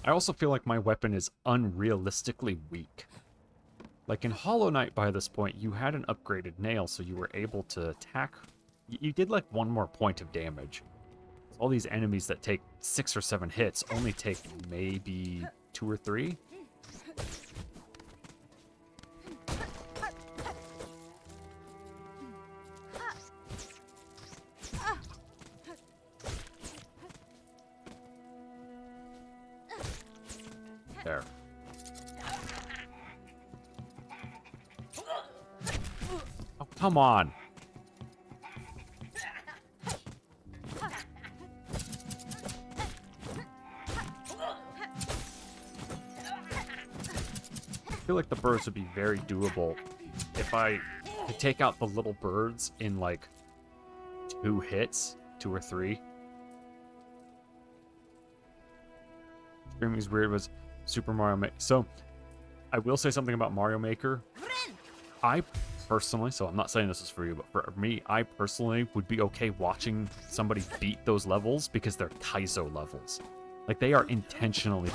I also feel like my weapon is unrealistically weak. Like in Hollow Knight by this point, you had an upgraded nail, so you were able to attack. You did like one more point of damage. So all these enemies that take 6 or 7 hits only take maybe 2 or 3. There. Come on. I feel like the birds would be very doable if I could take out the little birds in like 2 hits, 2 or 3. Screaming's weird was Super Mario Maker. So, I will say something about Mario Maker. I personally, so I'm not saying this is for you, but for me, I personally would be okay watching somebody beat those levels because they're Kaizo levels. Like, they are intentionally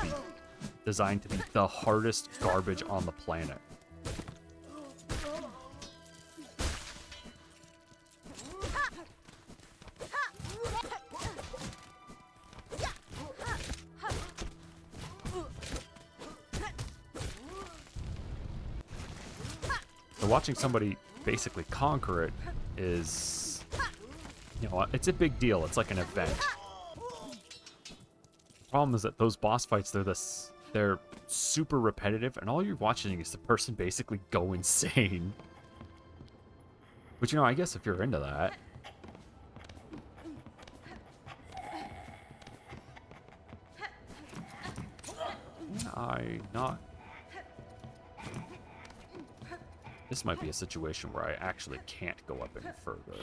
designed to be the hardest garbage on the planet. So watching somebody basically conquer it is, you know, it's a big deal. It's like an event. The problem is that those boss fights, they're super repetitive, and all you're watching is the person basically go insane. But, you know, I guess if you're into that. This might be a situation where I actually can't go up any further.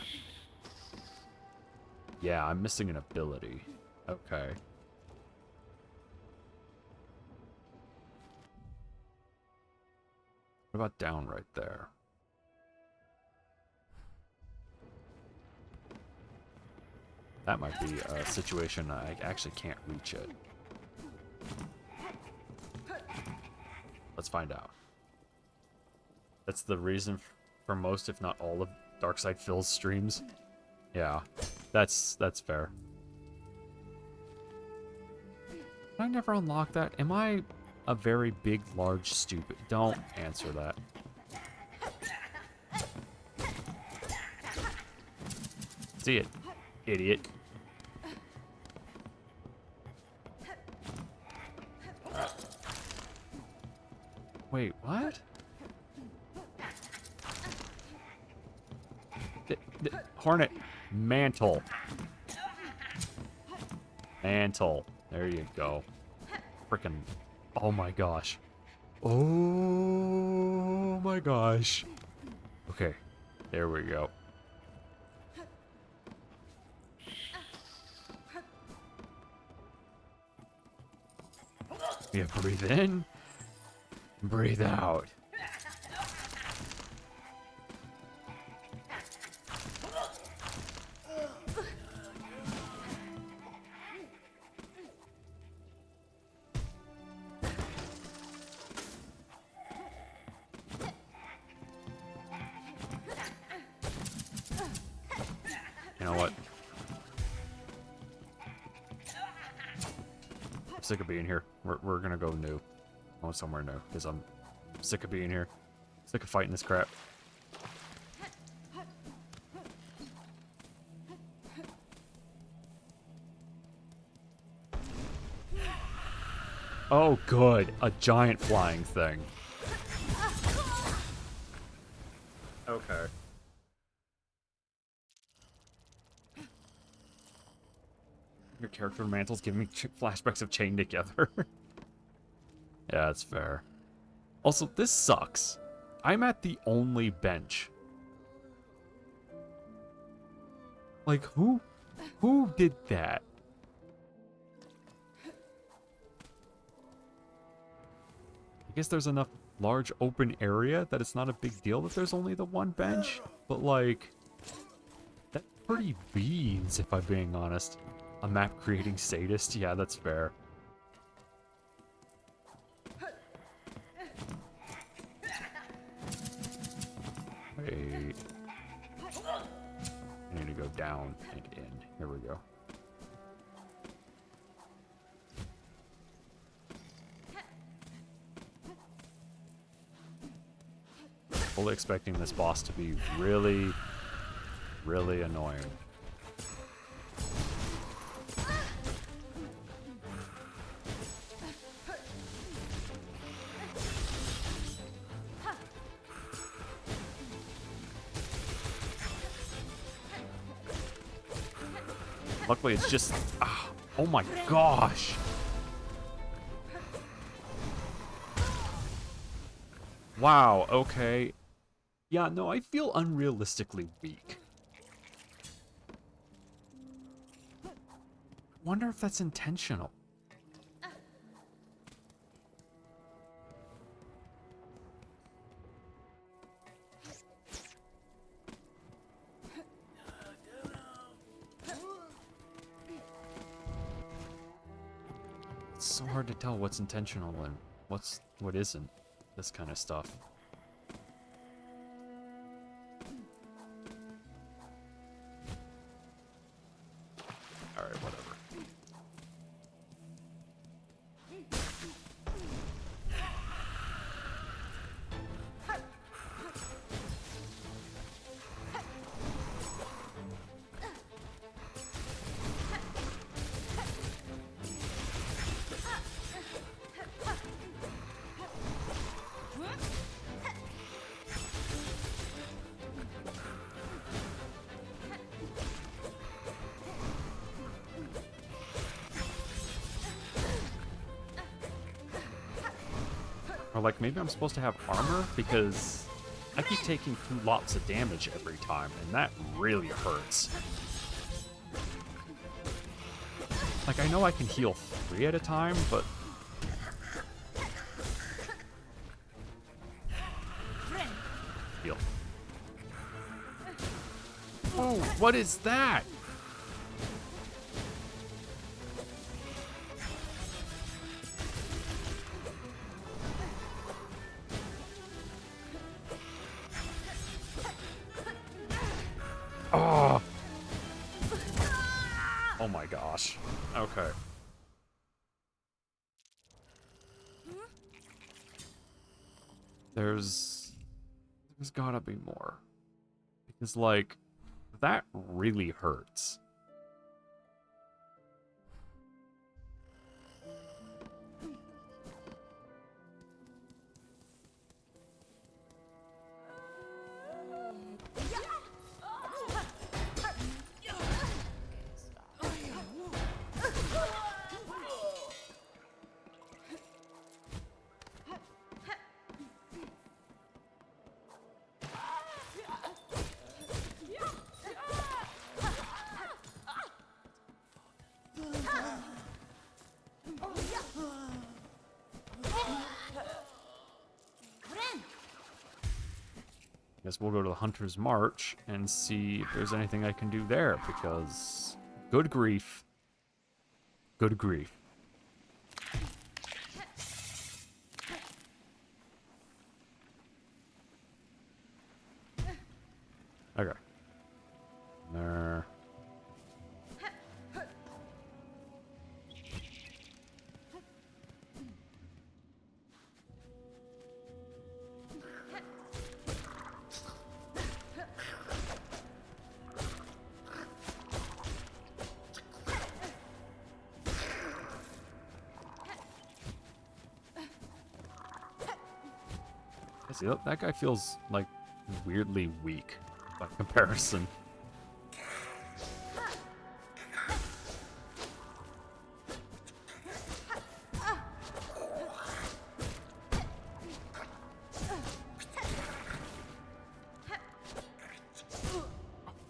Yeah, I'm missing an ability. Okay. What about down right there? That might be a situation I actually can't reach it. Let's find out. That's the reason for most, if not all, of Darkside Phil's streams. Yeah, that's fair. Did I never unlock that? Am I a very big, large, stupid? Don't answer that. See it, idiot. Wait, what? Hornet. Mantle. Mantle. There you go. Frickin'. Oh my gosh. Oh my gosh. Okay. There we go. Yeah, breathe in. Breathe out. You know what? I'm sick of being here. We're gonna go new. Going somewhere new, because I'm sick of being here. Sick of fighting this crap. Oh, good. A giant flying thing. Okay. Your character mantle's giving me flashbacks of Chained Together. Yeah, that's fair. Also, this sucks. I'm at the only bench. Like, who did that? I guess there's enough large open area that it's not a big deal that there's only the one bench. But, like, that's pretty beans, if I'm being honest. A map creating sadist? Yeah, that's fair. Wait. I need to go down and in. Here we go. Fully expecting this boss to be really, really annoying. Luckily, it's just... oh my gosh! Wow, okay. Yeah, no, I feel unrealistically weak. Wonder if that's intentional. It's so hard to tell what's intentional and what isn't. This kind of stuff. Alright, whatever. Or like, maybe I'm supposed to have armor, because I keep taking lots of damage every time, and that really hurts. Like, I know I can heal 3 at a time, but... Heal. Oh, what is that? Oh. Oh my gosh. Okay. There's gotta be more. Because, like, that really hurts. Guess we'll go to the Hunter's March and see if there's anything I can do there, because good grief. Good grief. Okay. There. See, that guy feels, like, weirdly weak by comparison.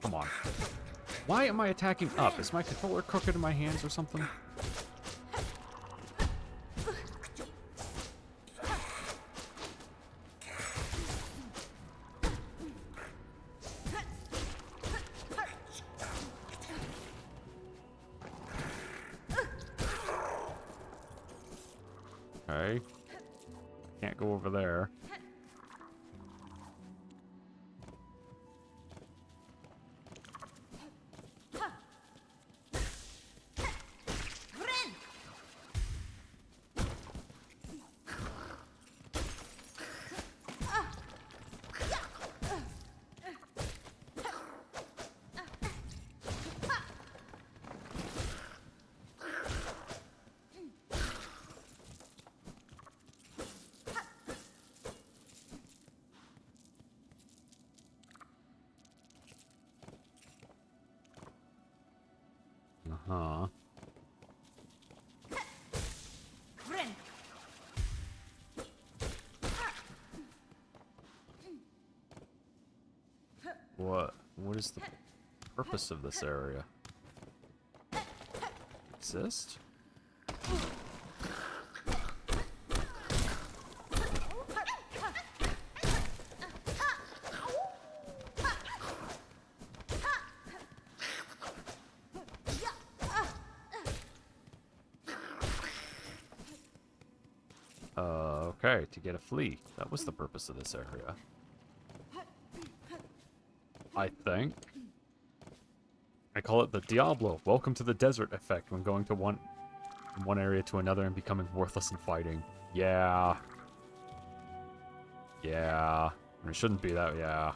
Come on. Why am I attacking up? Is my controller crooked in my hands or something? Okay. Can't go over there. Uh-huh. What is the purpose of this area? Exist? Okay, to get a flea. That was the purpose of this area. I think. I call it the Diablo, welcome to the desert effect when going to from one area to another and becoming worthless in fighting. Yeah. Yeah. It shouldn't be that, yeah.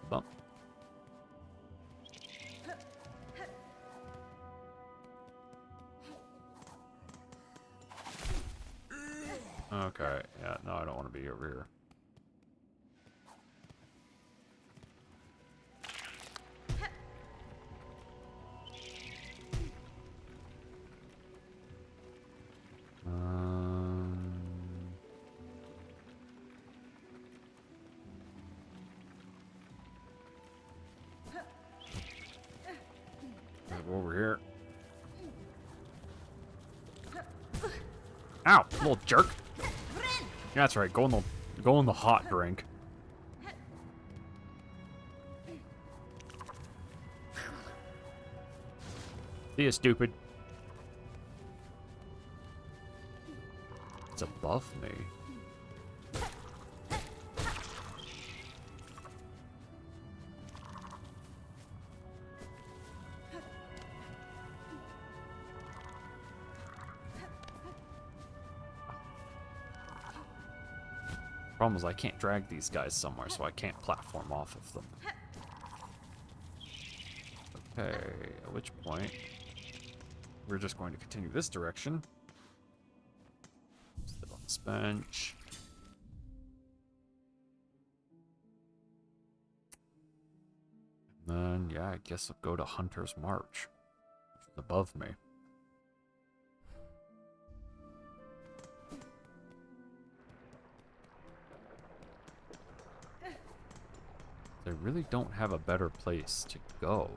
Bump. Okay, yeah, no, I don't want to be over here. Over here. Ow, little jerk. Yeah, that's right. Go in the hot drink. See ya, stupid. It's above me. Problem is I can't drag these guys somewhere, so I can't platform off of them. Okay, at which point we're just going to continue this direction. Sit on this bench. And then, yeah, I guess I'll go to Hunter's March, which is above me. They really don't have a better place to go.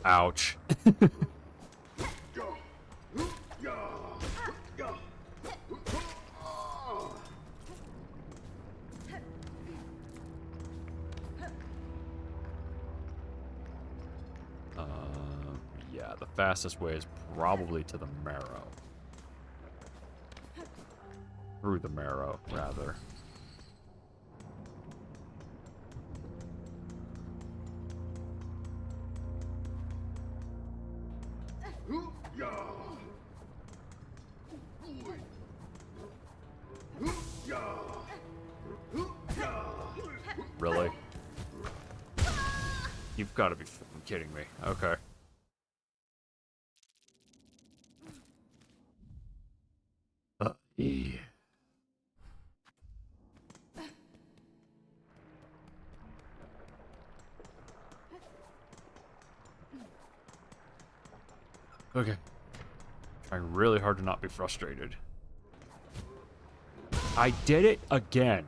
Ouch. Yeah, the fastest way is probably to the marrow. Through the marrow, rather. Really? You've got to be fucking kidding me. Okay. Yeah. Okay. Trying really hard to not be frustrated. I did it again.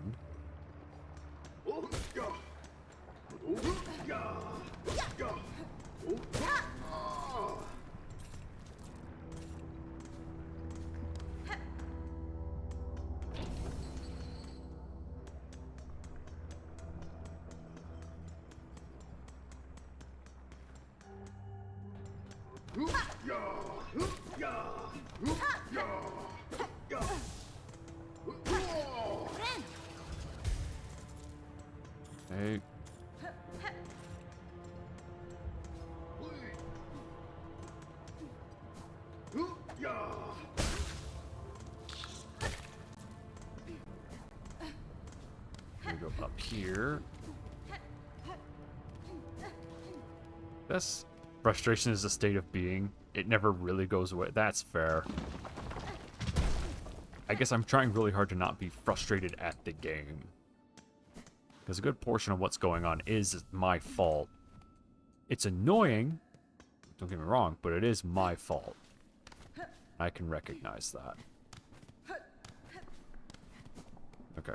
Hey. We go up here. This frustration is a state of being. it never really goes away. That's fair. I guess I'm trying really hard to not be frustrated at the game. Because a good portion of what's going on is my fault. It's annoying, don't get me wrong, but it is my fault. I can recognize that. Okay.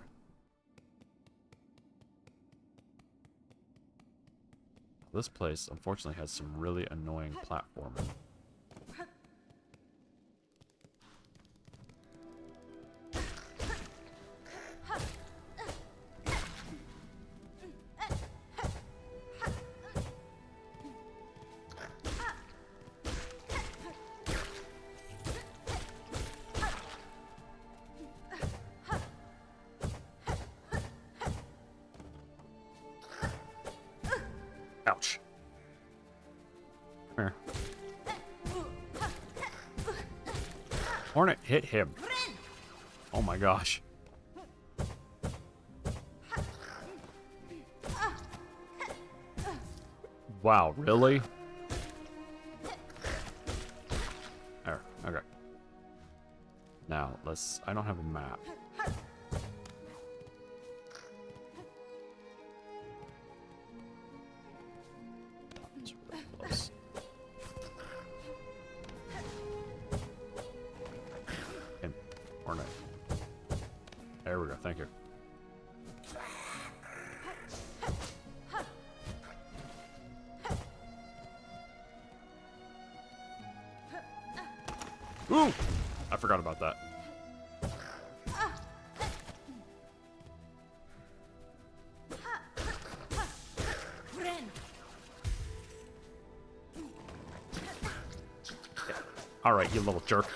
This place, unfortunately, has some really annoying platforming. Ouch. Come here. Hornet hit him. Oh my gosh. Wow, really? There, okay. Now, I don't have a map. It's really close. Him. Hornet. There we go, thank you. Ooh! I forgot about that. Alright, you little jerk.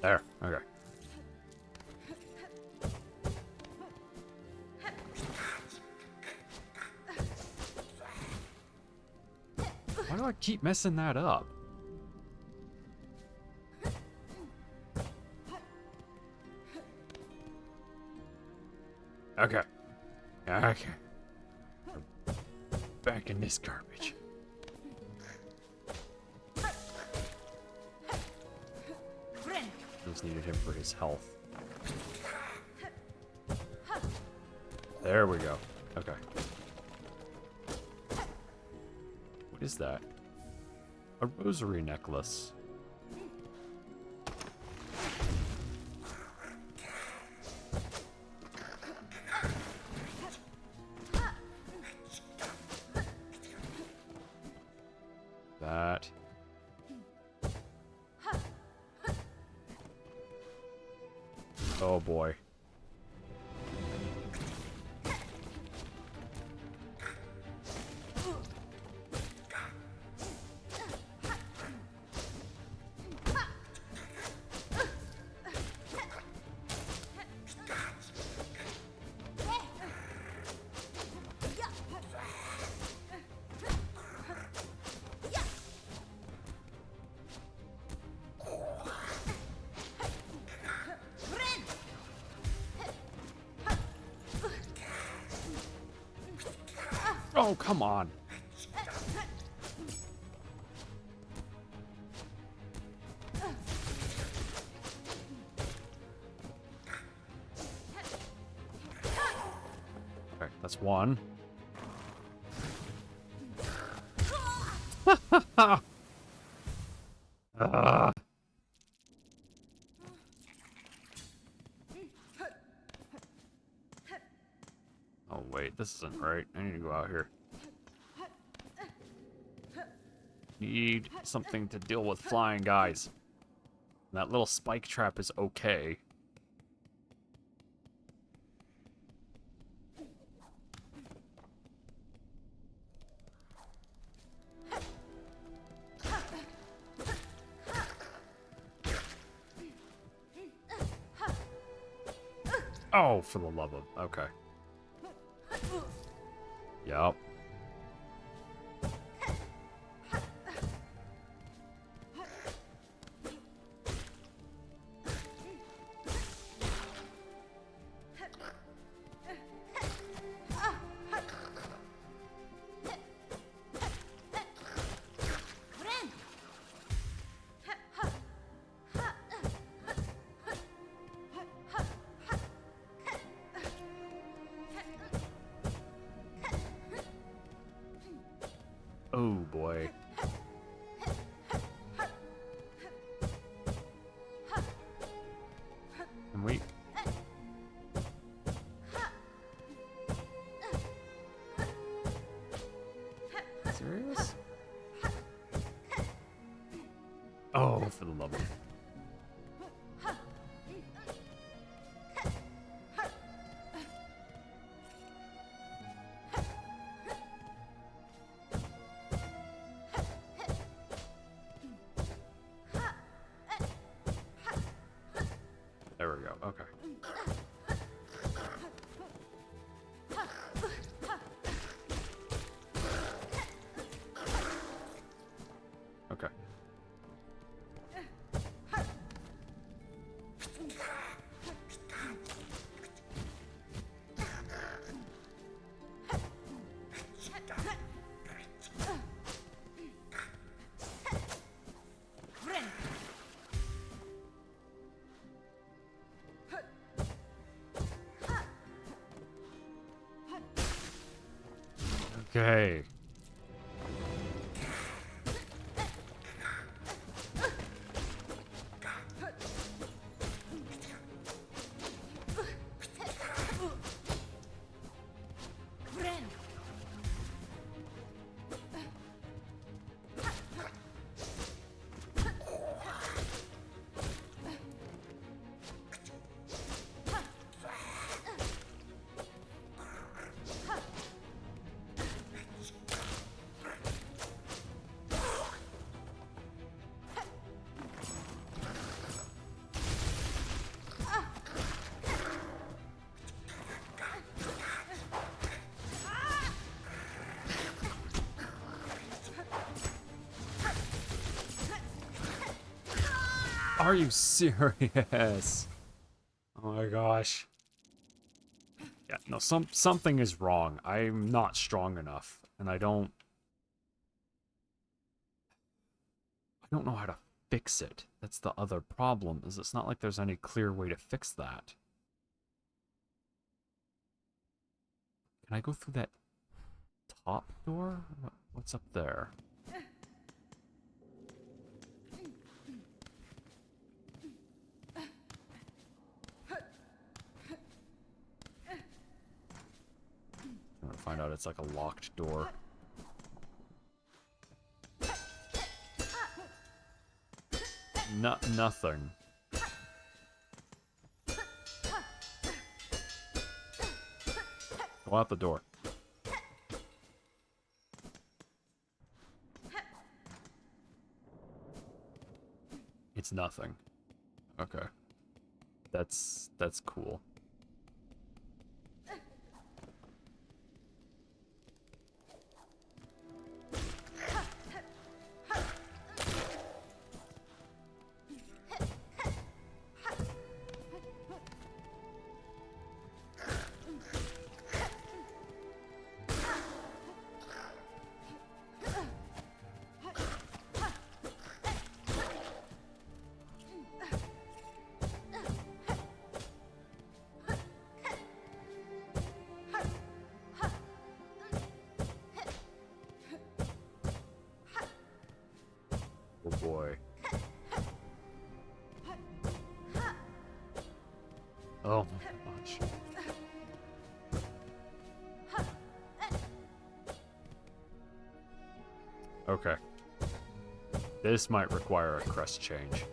There, okay. Why do I keep messing that up? Okay. Okay. Back in this garbage. Just needed him for his health. There we go. Okay. What is that? A rosary necklace. That. Oh boy. Oh, come on. Okay, that's one. Oh, wait, this isn't right. I need to go out here. Need something to deal with flying guys. That little spike trap is okay. Oh, for the love of... Okay. Yup. boy. Can we... Serious? Oh, for the love of... There we go, okay. Okay. Okay. Are you serious? Oh my gosh. Yeah, no, something is wrong. I'm not strong enough, and I don't know how to fix it. That's the other problem, is it's not like there's any clear way to fix that. Can I go through that top door? What's up there? I'm gonna find out it's like a locked door. Nothing. Go out the door. It's nothing. Okay. That's cool. Oh boy. Oh my gosh. Okay. This might require a crest change.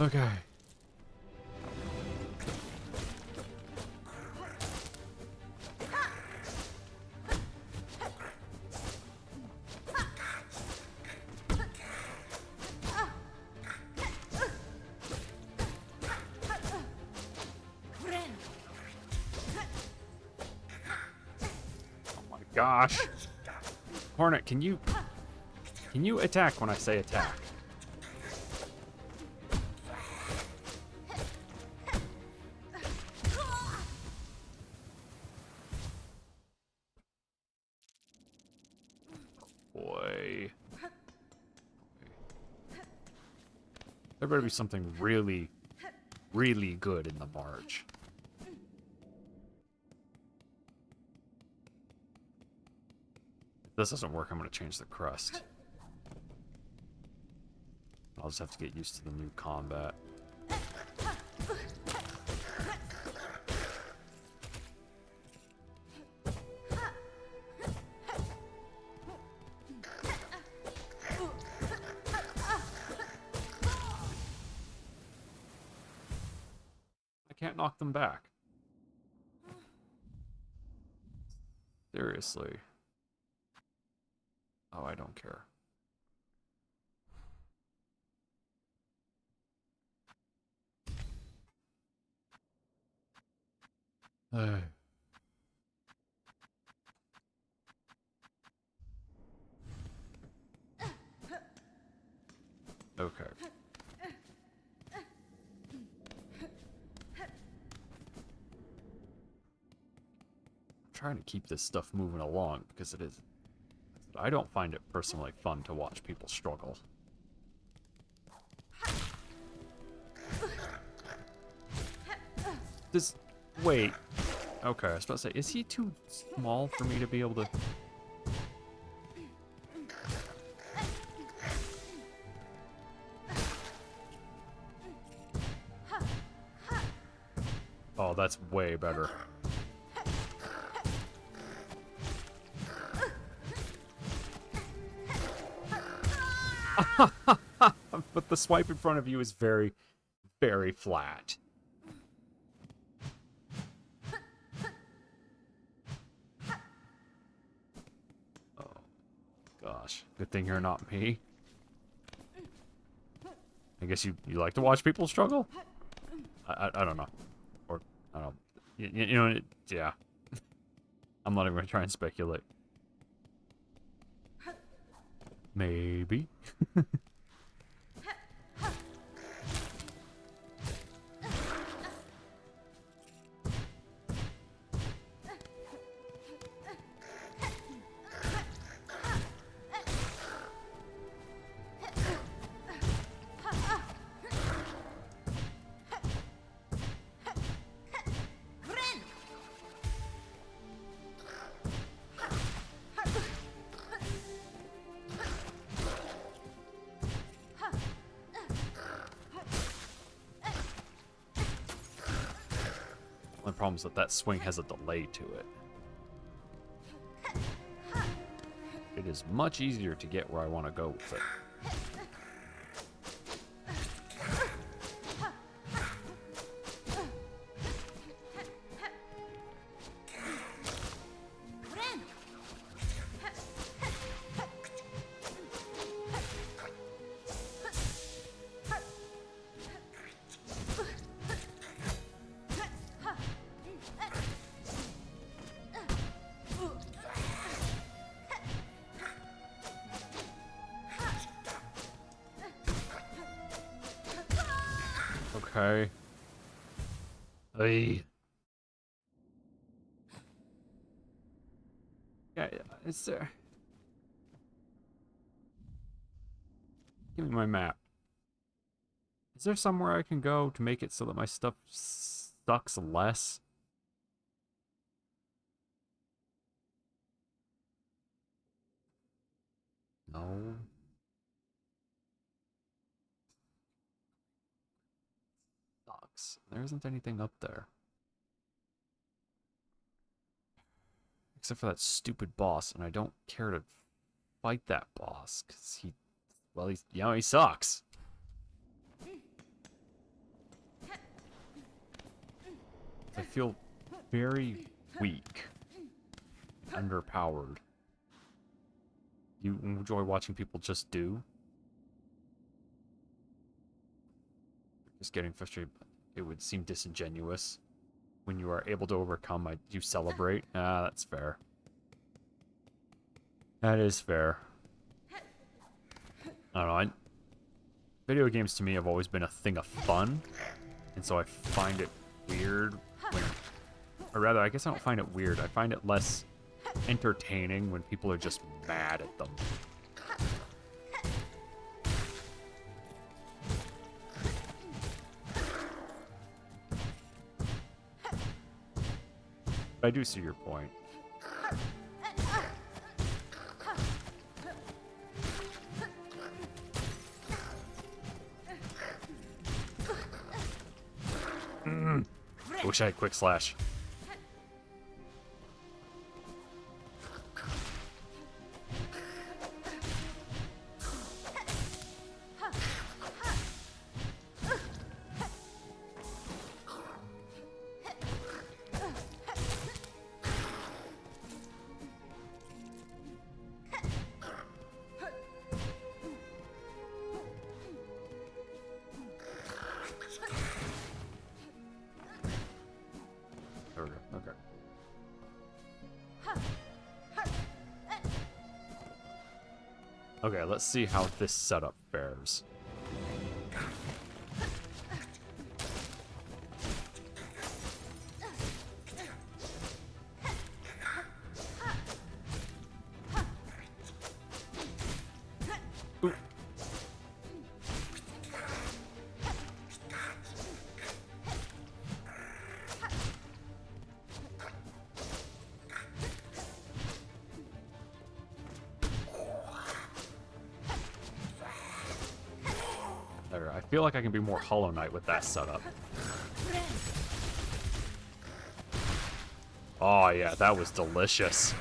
Okay. gosh. Hornet, can you attack when I say attack? Boy. There better be something really, really good in the march. If this doesn't work, I'm going to change the crust. I'll just have to get used to the new combat. I can't knock them back. Seriously. Oh, I don't care. Okay. I'm trying to keep this stuff moving along because it is. I don't find it personally fun to watch people struggle. Wait. Okay, I was about to say, is he too small for me to be able to... Oh, that's way better. But the swipe in front of you is very, very flat. Oh, gosh. Good thing you're not me. I guess you like to watch people struggle? I don't know. Or, I don't know. You know, yeah. I'm not even going to try and speculate. Maybe. The problem is that swing has a delay to it. It is much easier to get where I want to go with it. Okay. Ay. Yeah, is there... Give me my map. Is there somewhere I can go to make it so that my stuff sucks less? No. Sucks. There isn't anything up there. Except for that stupid boss, and I don't care to fight that boss, because he sucks. I feel very weak, underpowered. You enjoy watching people just do? Just getting frustrated. It would seem disingenuous. When you are able to overcome, you celebrate. Ah, that's fair. That is fair. I don't know. Video games to me have always been a thing of fun, and so I find it weird when, or rather, I guess I don't find it weird. I find it less entertaining when people are just mad at them. I do see your point. I wish I had quick slash. Okay. Okay, let's see how this setup fares. Ooh. There, I feel like I can be more Hollow Knight with that setup. Oh yeah, that was delicious.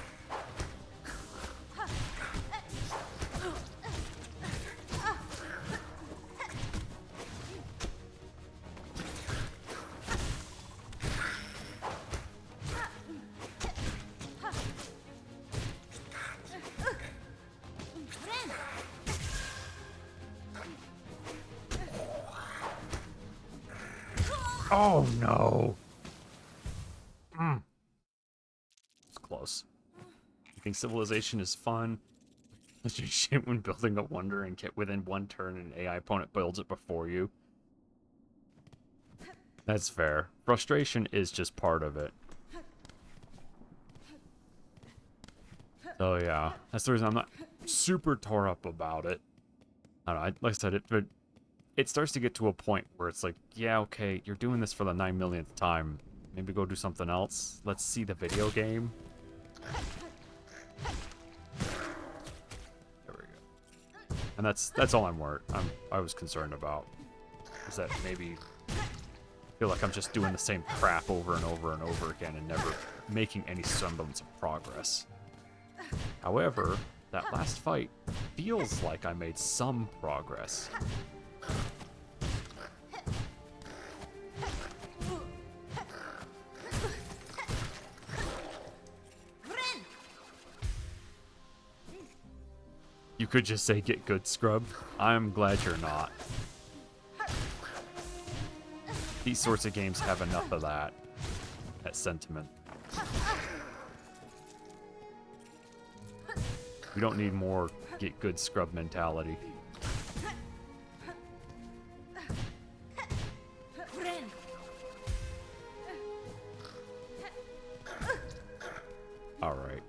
Oh no. It's close. You think Civilization is fun? It's just shit when building a wonder and get within one turn and an AI opponent builds it before you. That's fair. Frustration is just part of it. So yeah, that's the reason I'm not super tore up about it. I don't know, like I said, it starts to get to a point where it's like, yeah, okay, you're doing this for the 9 millionth time. Maybe go do something else. Let's see the video game. There we go. And that's all I was concerned about. Is that maybe I feel like I'm just doing the same crap over and over and over again and never making any semblance of progress. However, that last fight feels like I made some progress. You could just say get good, scrub. I'm glad you're not. These sorts of games have enough of that sentiment. We don't need more get good, scrub mentality. Alright.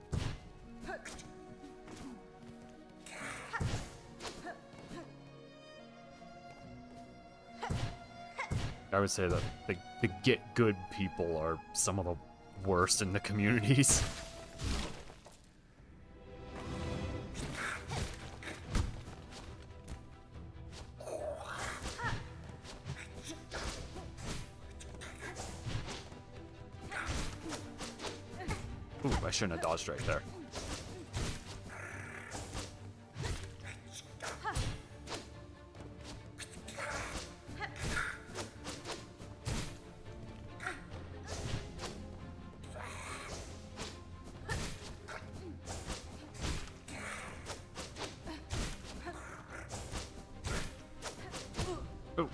I would say that the get good people are some of the worst in the communities. Ooh, I shouldn't have dodged right there. Ooh.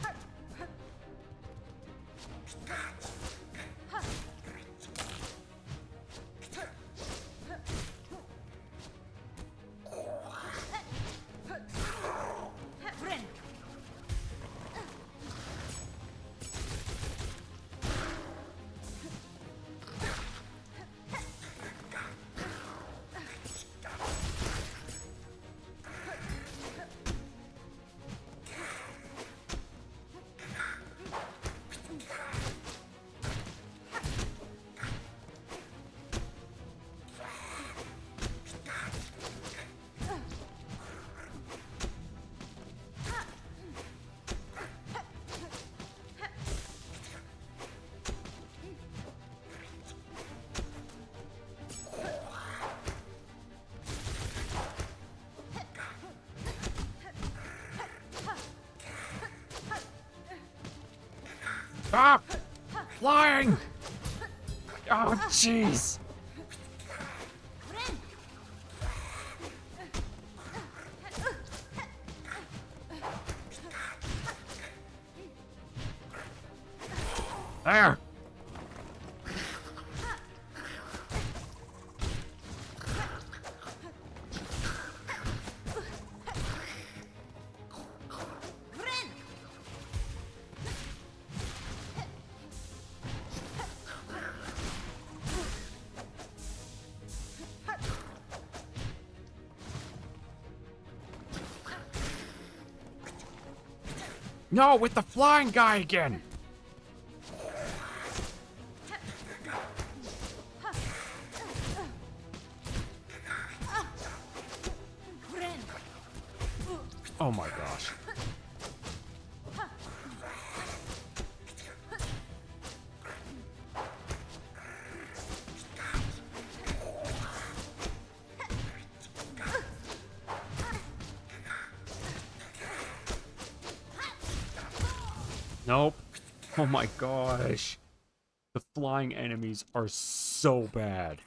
Ah! Flying! Oh, jeez! There! No, with the flying guy again! Oh my gosh. Nope. Oh my gosh. The flying enemies are so bad.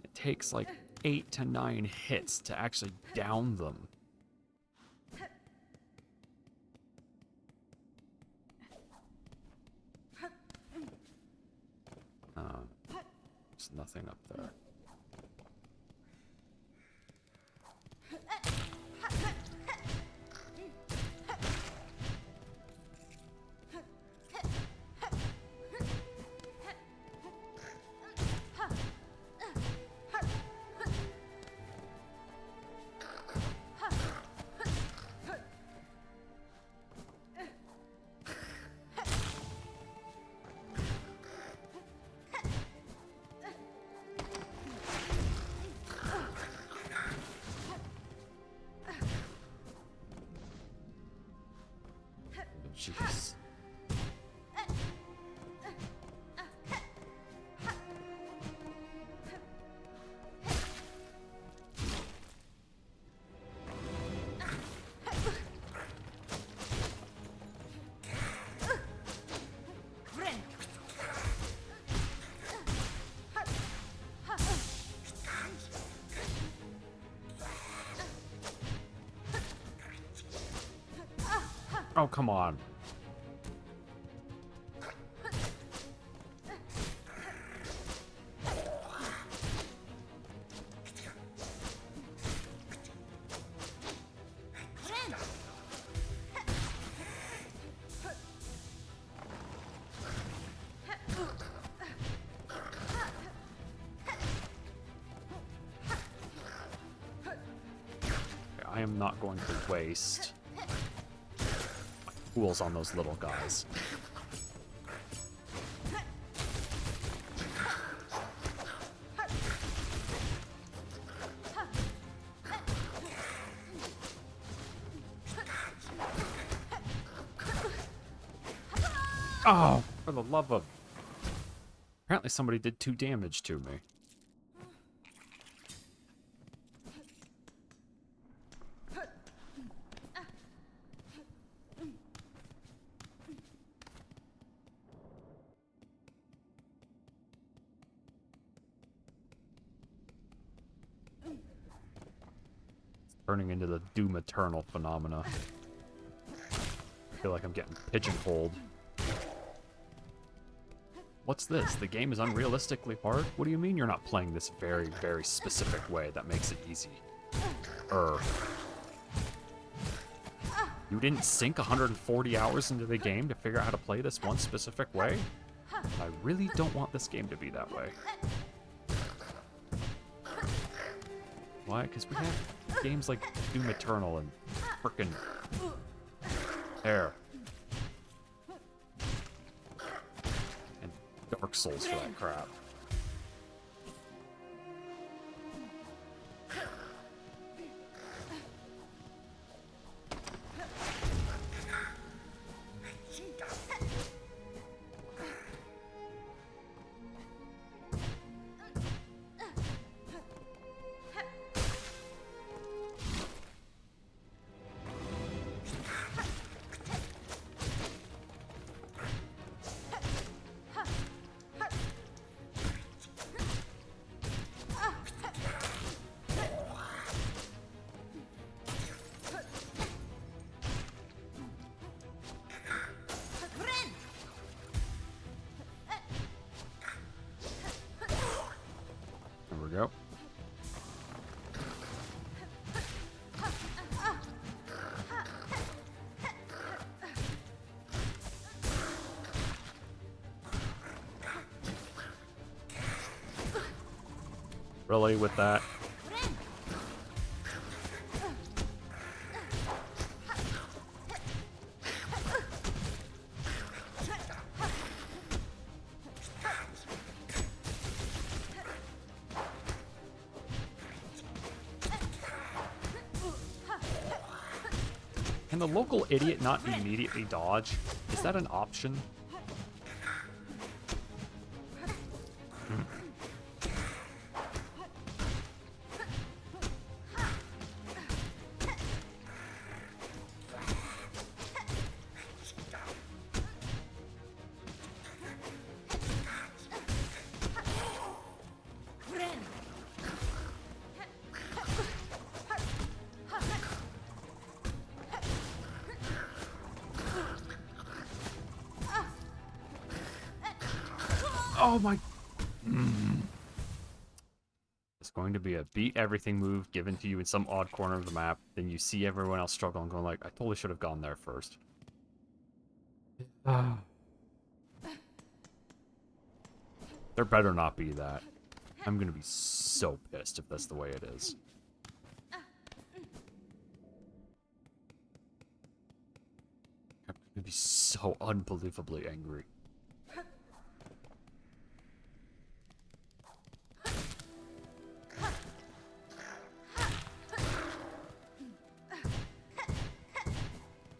It takes like 8 to 9 hits to actually down them. There's nothing up there. Jeez. Oh, come on. I am not going to waste fools on those little guys. Oh, for the love of... Apparently somebody did 2 damage to me. Turning into the Doom Eternal phenomena. I feel like I'm getting pigeonholed. What's this? The game is unrealistically hard? What do you mean you're not playing this very, very specific way that makes it easy? You didn't sink 140 hours into the game to figure out how to play this one specific way? I really don't want this game to be that way. Why? Because we have games like Doom Eternal and frickin' Air. And Dark Souls for that crap. Really, with that? Can the local idiot not immediately dodge? Is that an option? Oh my... It's going to be a beat everything move given to you in some odd corner of the map. Then you see everyone else struggle and going like, I totally should have gone there first. There better not be that. I'm going to be so pissed if that's the way it is. I'm going to be so unbelievably angry.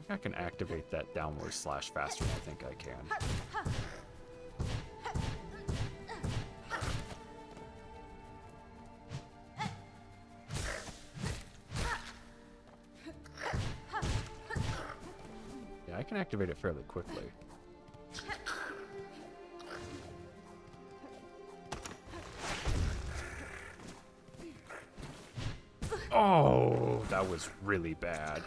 I can activate that downward slash faster than I think I can. Yeah, I can activate it fairly quickly. Oh, that was really bad.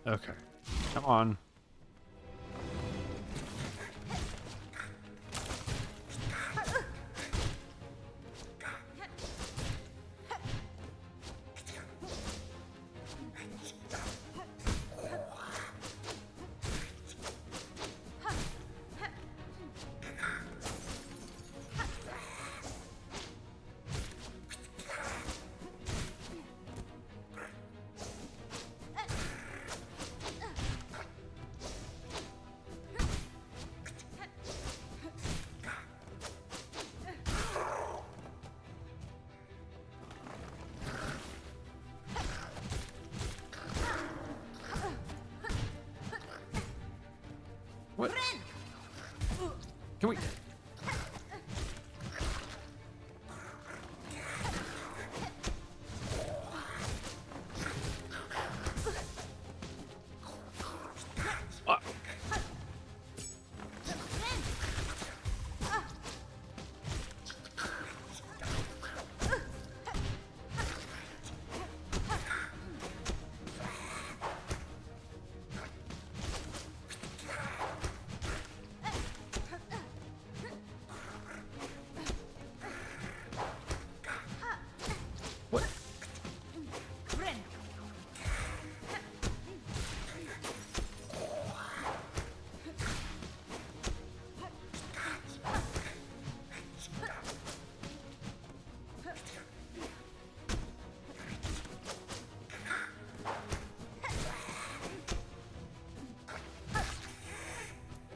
Okay, come on. What? Can we...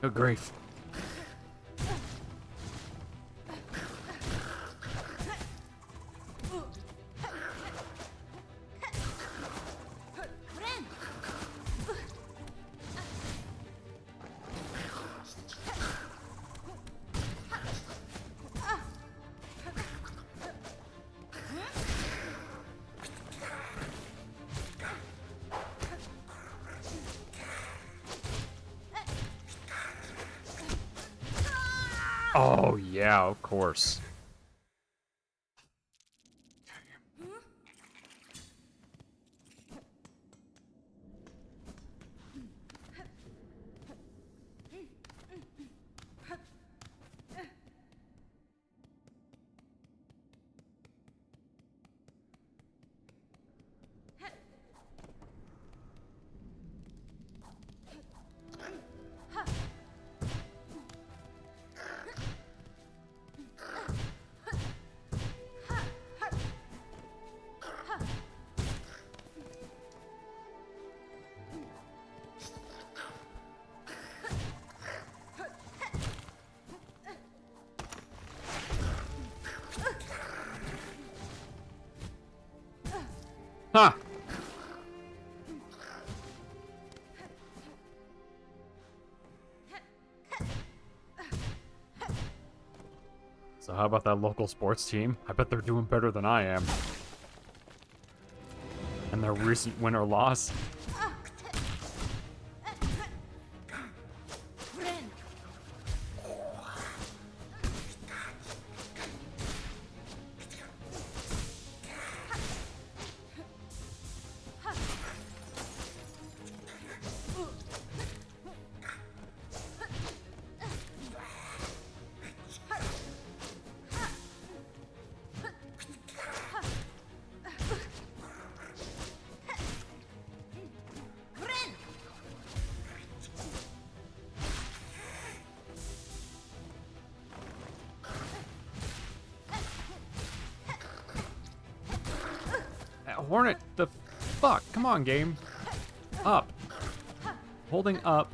Good grief. Oh, yeah, of course. Ha! So how about that local sports team? I bet they're doing better than I am. And their recent win or loss. Hornet, the fuck? Come on, game. Up. Holding up.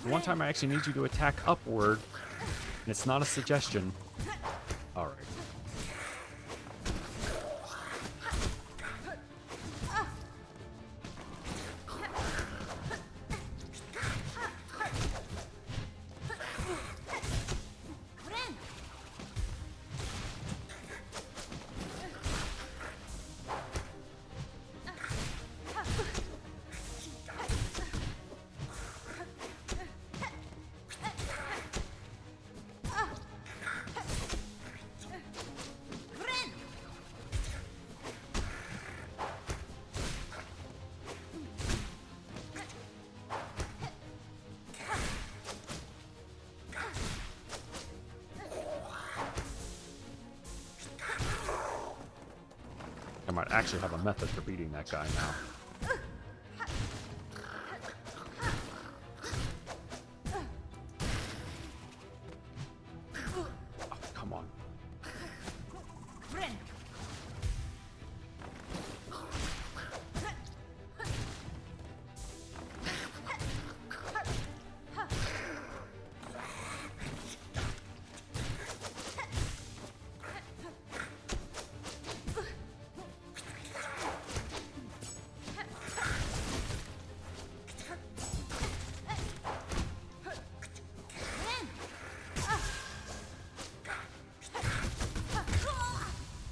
The one time I actually need you to attack upward, and it's not a suggestion. Alright. I might actually have a method for beating that guy now. Oh, come on.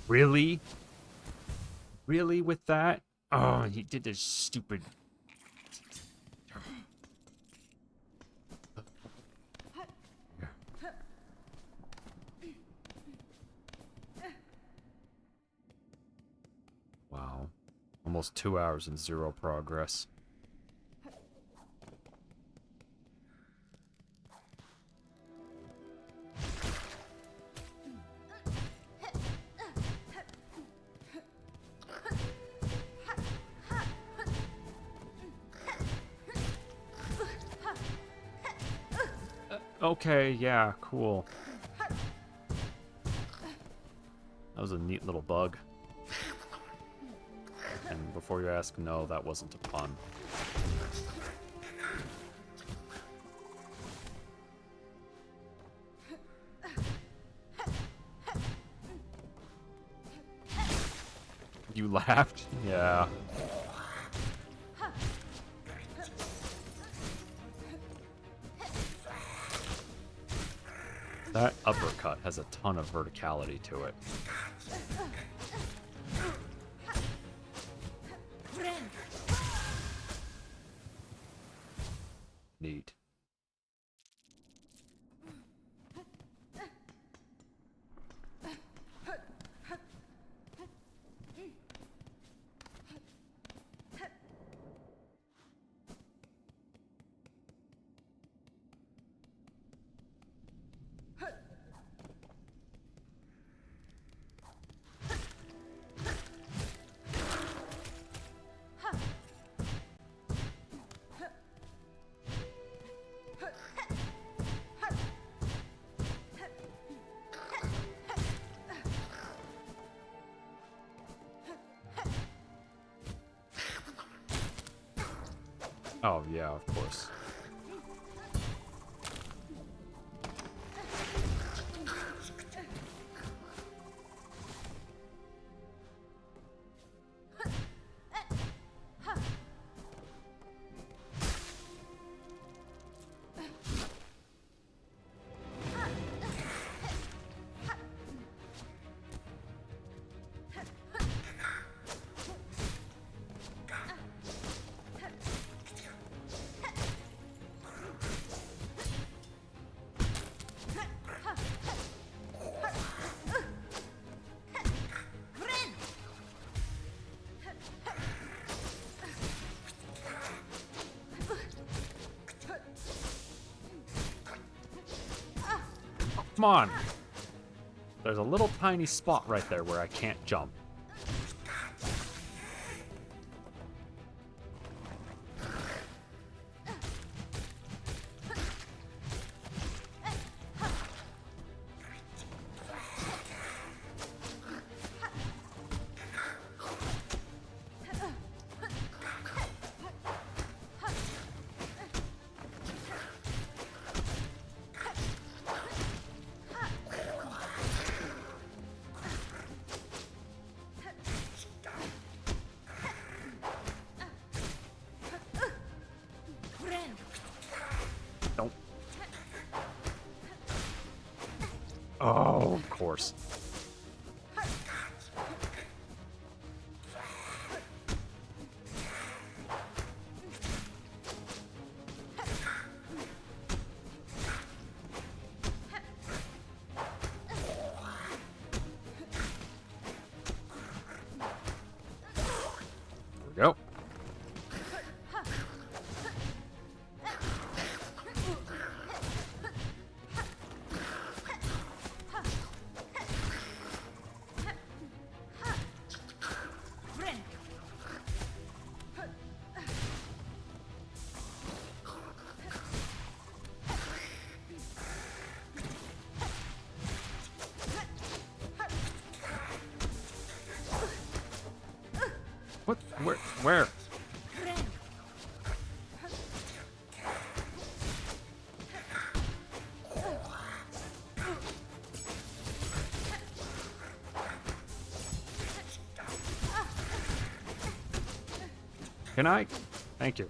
Really? Really with that? Oh, he did this stupid... Wow. Almost 2 hours and 0 progress. Okay, yeah, cool. That was a neat little bug. And before you ask, no, that wasn't a pun. You laughed? Yeah. That uppercut has a ton of verticality to it. Neat. Oh, yeah, of course. come on. There's a little tiny spot right there where I can't jump. Don't. Oh, of course. There we go. What? Where? Can I? Thank you.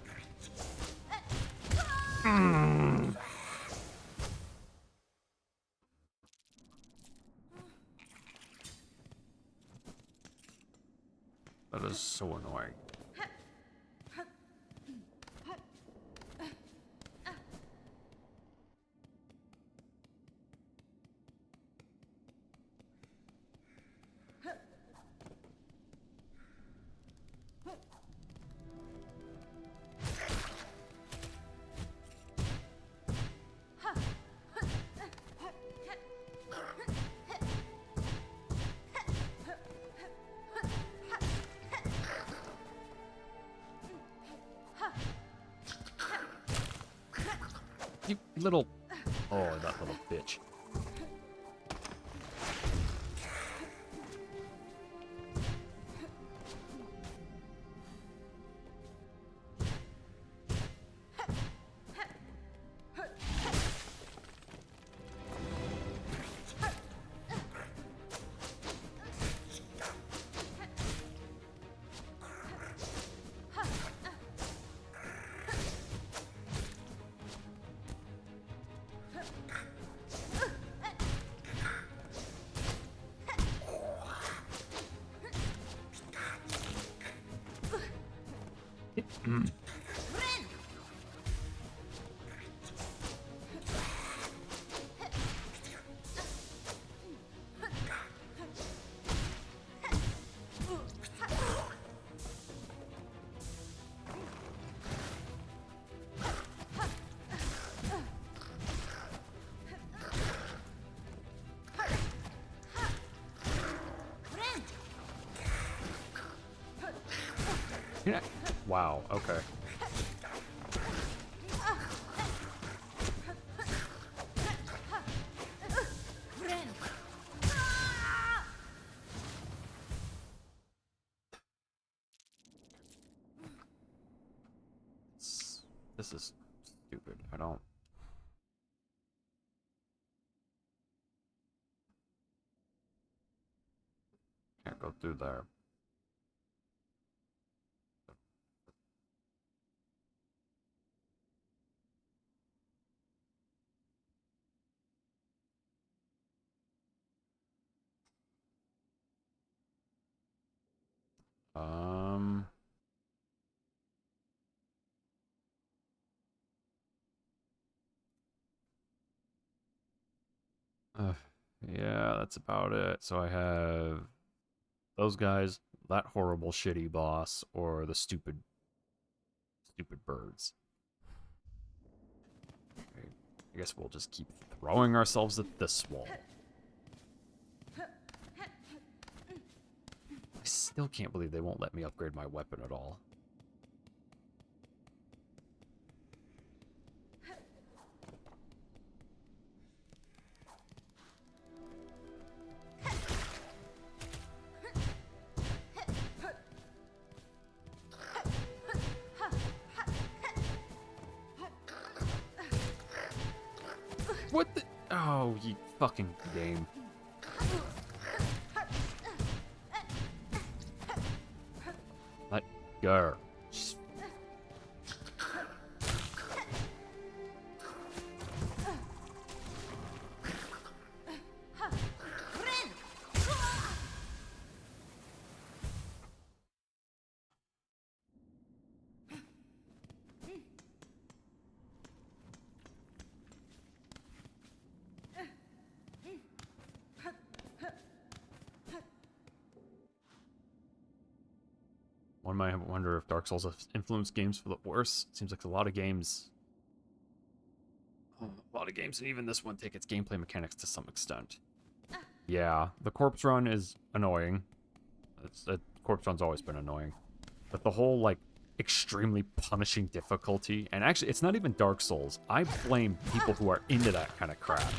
That is so annoying. You little... Oh, that little bitch. Yeah. Wow, okay. This is stupid. I don't... Can't go through there. Um... yeah, that's about it. So I have those guys, that horrible shitty boss, or the stupid birds. Okay. I guess we'll just keep throwing ourselves at this wall. I still can't believe they won't let me upgrade my weapon at all. What the? Oh, you fucking game. Let go. Just... One might wonder if Dark Souls has influenced games for the worse. It seems like a lot of games, and even this one, take its gameplay mechanics to some extent. Yeah, the corpse run is annoying. Corpse run's always been annoying. But the whole, like, extremely punishing difficulty, and actually, it's not even Dark Souls. I blame people who are into that kind of crap.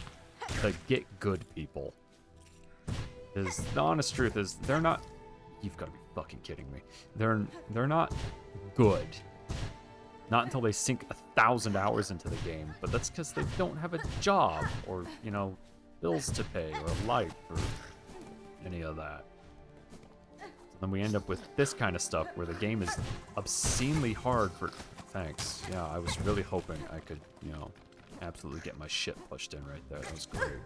The get good people. Because the honest truth is, they're not... You've got to be fucking kidding me. They're not good. Not until they sink 1,000 hours into the game. But that's because they don't have a job, or, you know, bills to pay, or life, or any of that. So then we end up with this kind of stuff, where the game is obscenely hard for... Thanks. Yeah, I was really hoping I could, you know, absolutely get my shit pushed in right there. That was great.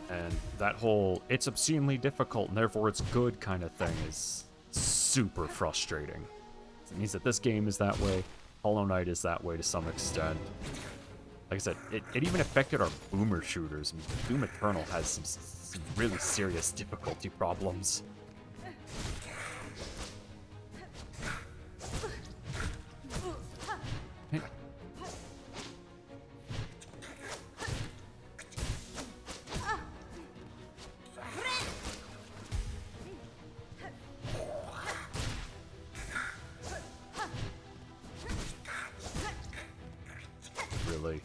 And that whole, it's obscenely difficult and therefore it's good kind of thing is super frustrating. It means that this game is that way, Hollow Knight is that way to some extent. Like I said, it even affected our boomer shooters. I mean, Doom Eternal has some really serious difficulty problems. Really.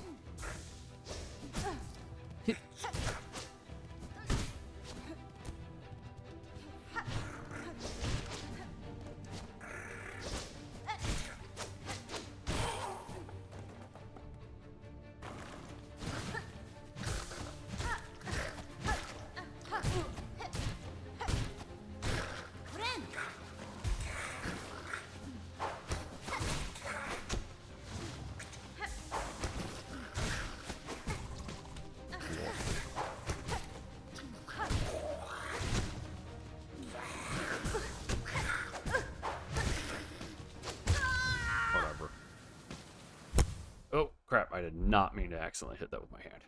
Oh, crap. I did not mean to accidentally hit that with my hand.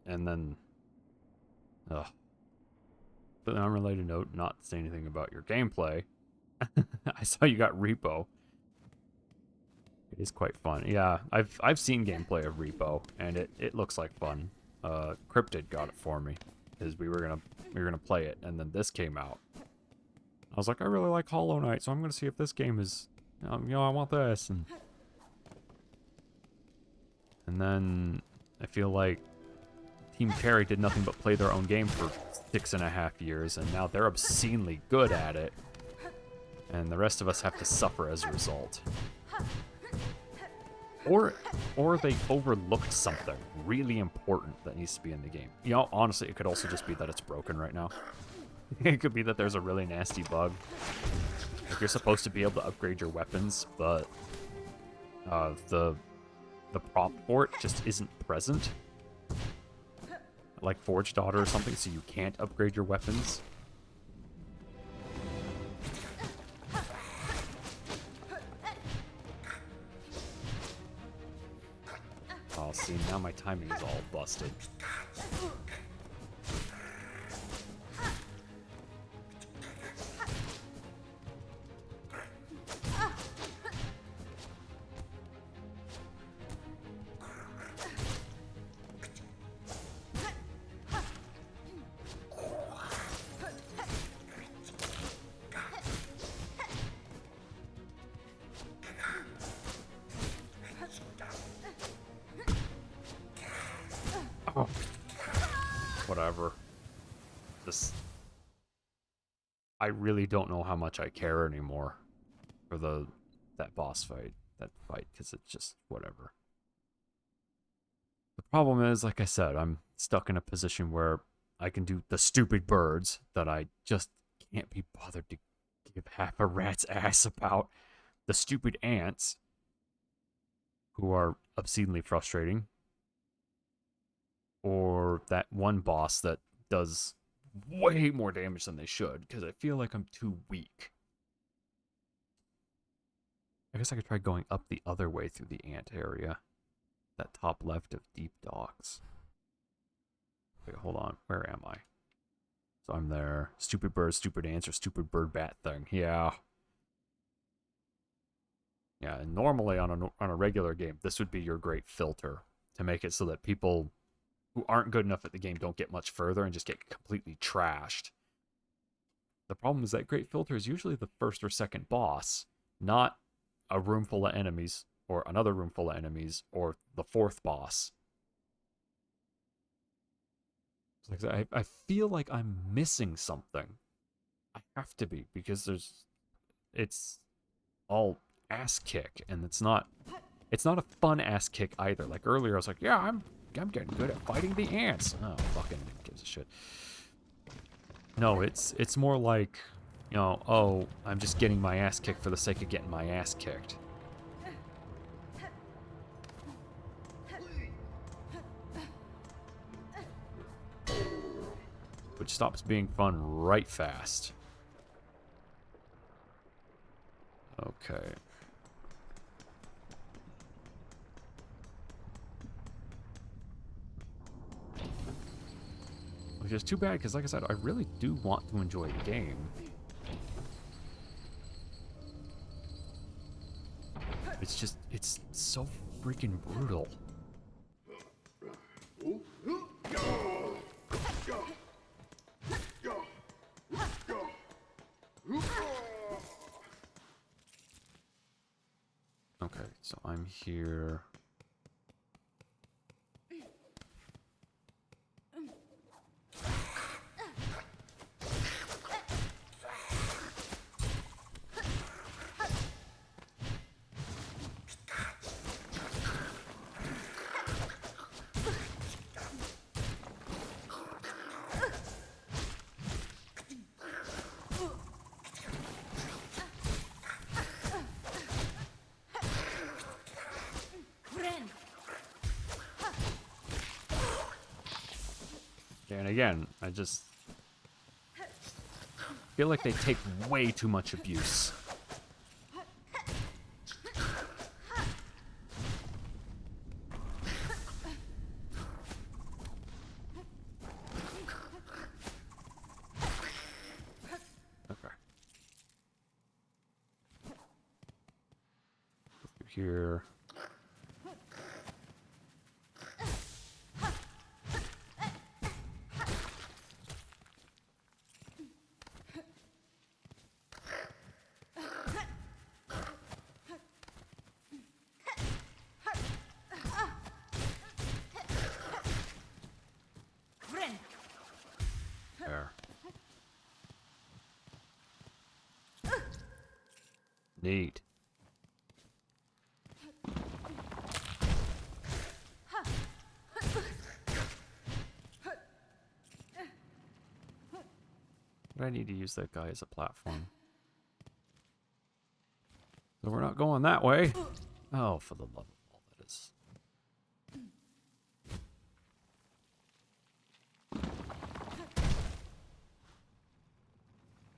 And then... But on an unrelated note, not to say anything about your gameplay. I saw you got Repo. It is quite fun. Yeah, I've seen gameplay of Repo, and it looks like fun. Cryptid got it for me, because we were gonna play it, and then this came out. I was like, I really like Hollow Knight, so I'm gonna see if this game is, you know, I want this, and then I feel like Team Cherry did nothing but play their own game for 6.5 years, and now they're obscenely good at it, and the rest of us have to suffer as a result. Or they overlooked something really important that needs to be in the game. You know, honestly, it could also just be that it's broken right now. It could be that there's a really nasty bug. Like, you're supposed to be able to upgrade your weapons, but the prop for it just isn't present. Like Forge Daughter or something, so you can't upgrade your weapons. Oh, see, now my timing is all busted. Oh. Whatever. This... I really don't know how much I care anymore for that boss fight. That fight, because it's just whatever. The problem is, like I said, I'm stuck in a position where I can do the stupid birds that I just can't be bothered to give half a rat's ass about. The stupid ants, who are obscenely frustrating. Or that one boss that does way more damage than they should, because I feel like I'm too weak. I guess I could try going up the other way through the ant area. That top left of Deep Docks. Wait, hold on. Where am I? So I'm there. Stupid bird, stupid ants, or stupid bird bat thing. Yeah. Yeah, and normally on a regular game, this would be your great filter to make it so that people who aren't good enough at the game don't get much further and just get completely trashed. The problem is that great filter is usually the first or second boss, not a room full of enemies, or another room full of enemies, or the fourth boss. I feel like I'm missing something. I have to be, because it's all ass kick, and it's not a fun ass kick either. Like earlier I was like, yeah, I'm getting good at fighting the ants. Oh, fucking gives a shit. No, it's more like, you know, oh, I'm just getting my ass kicked for the sake of getting my ass kicked. Which stops being fun right fast. Okay. Which is too bad, because like I said, I really do want to enjoy the game. It's just, it's so freaking brutal. Okay, so I'm here. And again, I just feel like they take way too much abuse. Okay. Here. There. Neat. But I need to use that guy as a platform. So we're not going that way. Oh, for the love of all that is.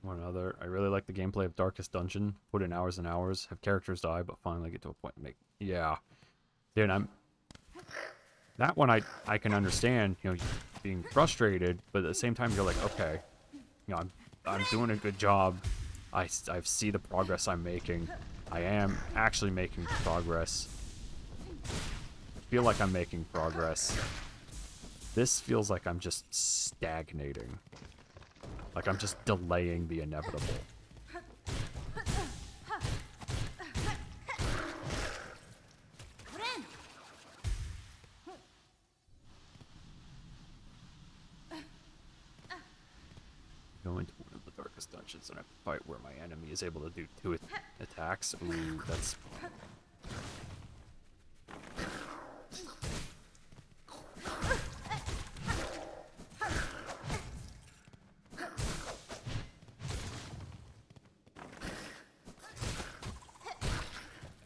One other. I really like the gameplay of Darkest Dungeon. Put in hours and hours. Have characters die, but finally get to a point and make... Yeah. Dude, that one I can understand, you know, being frustrated, but at the same time you're like, okay, you know, I'm doing a good job. I see the progress I'm making. I am actually making progress. I feel like I'm making progress. This feels like I'm just stagnating. Like I'm just delaying the inevitable. into one of the darkest dungeons and I fight where my enemy is able to do 2 attacks. Ooh, that's...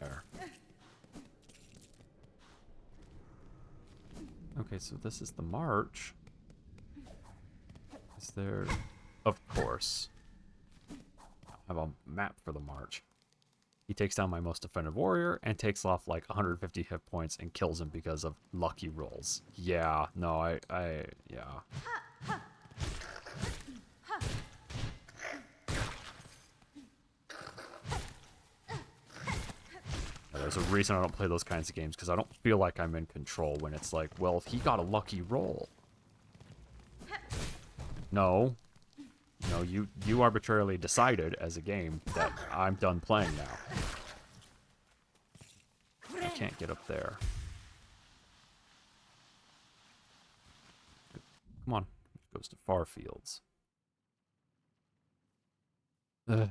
There. Okay, so this is the march. Is there... Of course. I have a map for the march. He takes down my most defended warrior and takes off like 150 hit points and kills him because of lucky rolls. Yeah, no, yeah. There's a reason I don't play those kinds of games, because I don't feel like I'm in control when it's like, well, if he got a lucky roll. No. No, you arbitrarily decided as a game that I'm done playing now. I can't get up there. Come on. It goes to far fields. Ugh.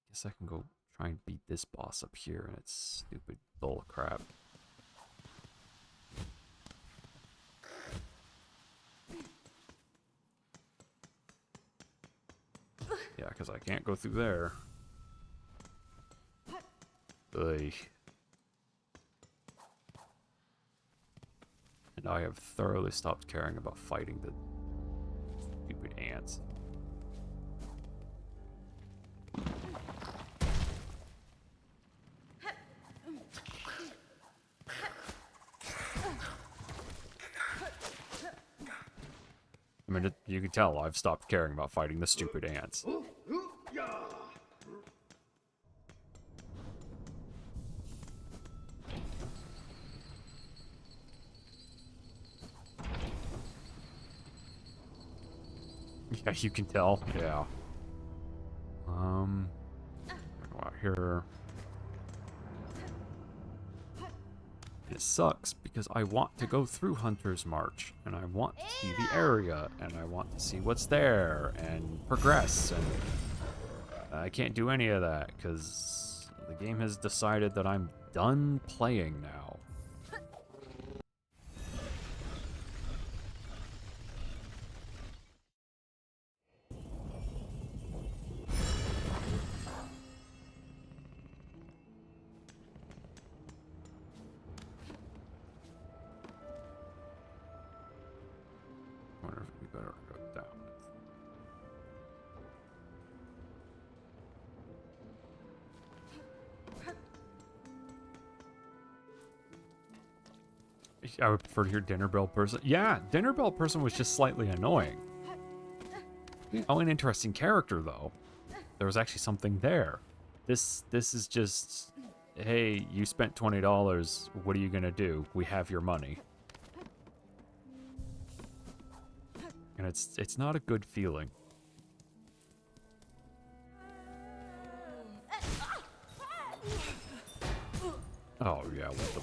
Guess I can go try and beat this boss up here, and it's stupid bull crap. Yeah, because I can't go through there. Ugh. And I have thoroughly stopped caring about fighting the stupid ants. I mean, you can tell I've stopped caring about fighting the stupid ants. Yeah, you can tell. Yeah. Go out here. It sucks because I want to go through Hunter's March, and I want to see the area, and I want to see what's there, and progress, and I can't do any of that because the game has decided that I'm done playing now. I would prefer to hear Dinner Bell Person. Yeah, Dinner Bell Person was just slightly annoying. Oh, an interesting character, though. There was actually something there. This is just, hey, you spent $20. What are you gonna do? We have your money. And it's not a good feeling. Oh, yeah, what the...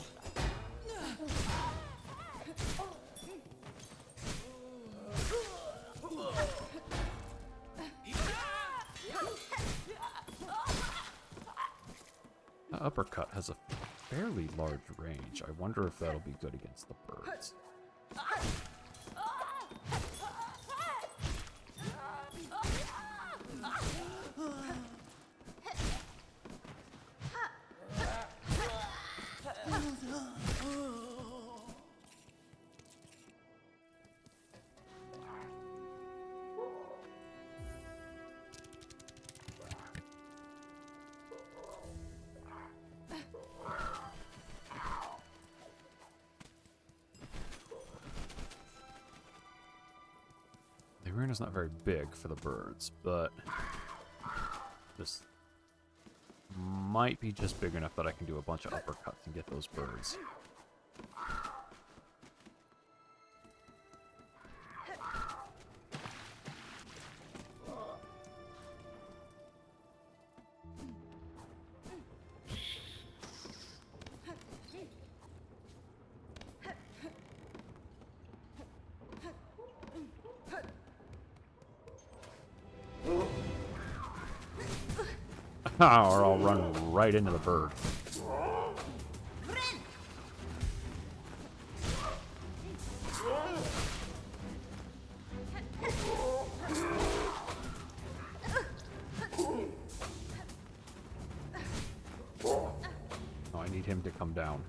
That uppercut has a fairly large range. I wonder if that'll be good against the birds. The arena's not very big for the birds, but this might be just big enough that I can do a bunch of uppercuts and get those birds. or I'll run right into the bird. Oh, I need him to come down.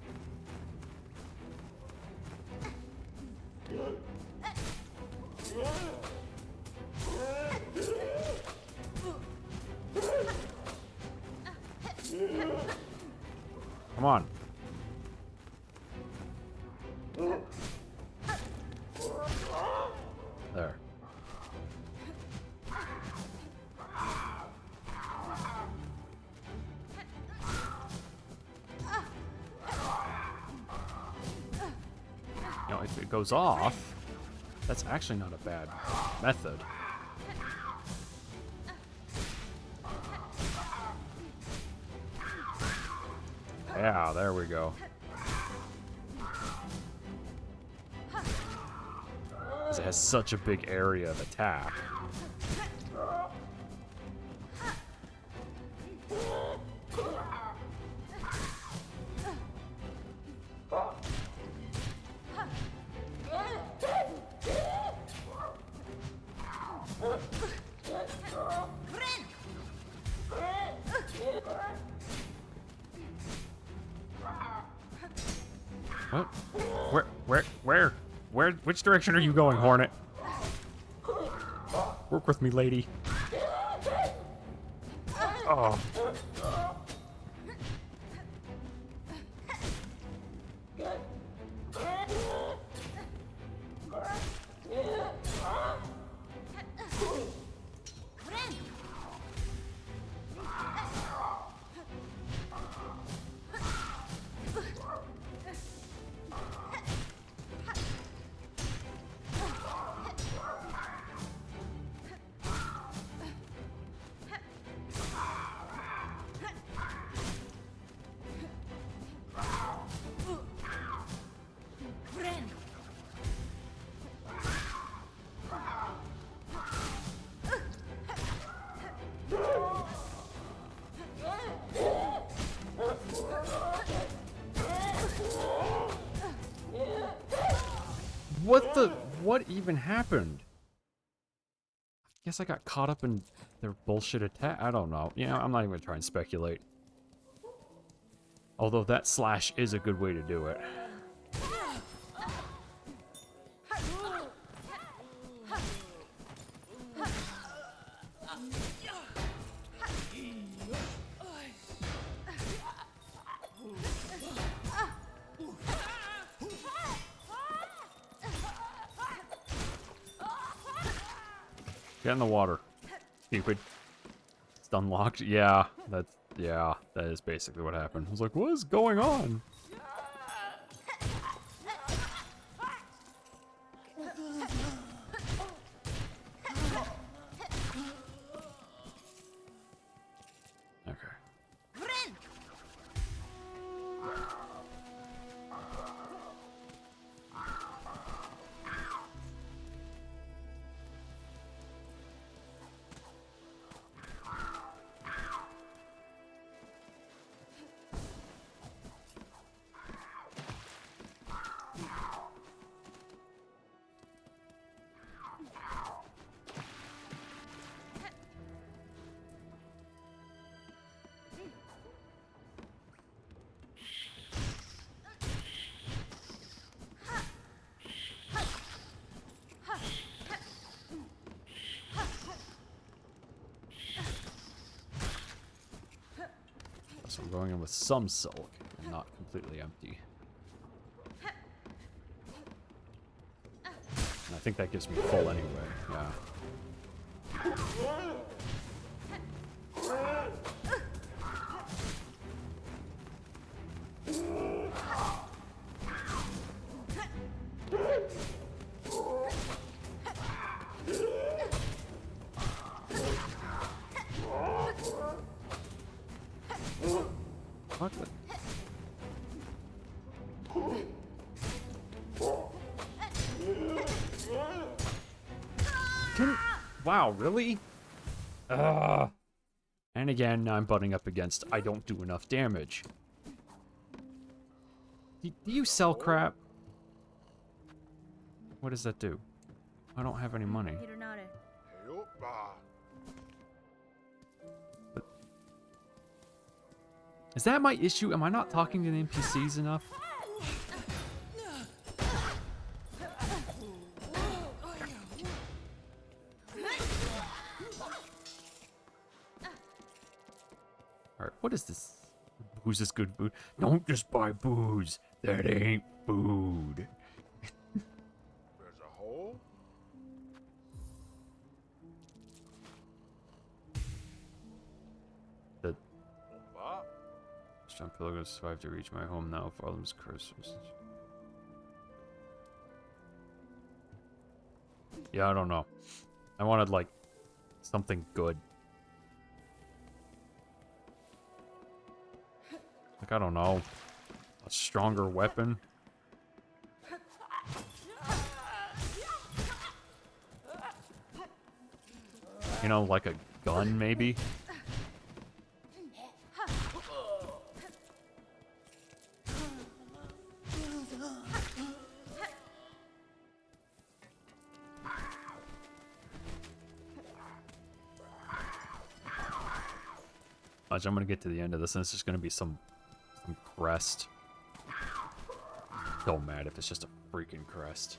Come on. There. You know, if it goes off, that's actually not a bad method. Yeah, there we go. 'Cause it has such a big area of attack. What? Where? Which direction are you going, Hornet? Work with me, lady. Oh. What even happened? I guess I got caught up in their bullshit attack. I don't know. Yeah, I'm not even gonna try and speculate. Although that slash is a good way to do it. Get in the water, stupid. It's unlocked. Yeah, that is basically what happened. I was like, what is going on? Okay. So I'm going in with some silk and not completely empty. And I think that gives me full anyway, yeah. What the? Wow, really? And again, I'm butting up against I don't do enough damage. Do you sell crap? What does that do? I don't have any money. But is that my issue? Am I not talking to the NPCs enough? Alright, what is this? Booze is good food. Don't just buy booze. That ain't food. There's a hole? The strong pilgrims survive to reach my home now. For all them's curse. Yeah, I don't know. I wanted like something good. Like, I don't know. A stronger weapon. You know, like a gun, maybe? I'm gonna get to the end of this, and it's just gonna be some crest. So mad if it's just a freaking crest.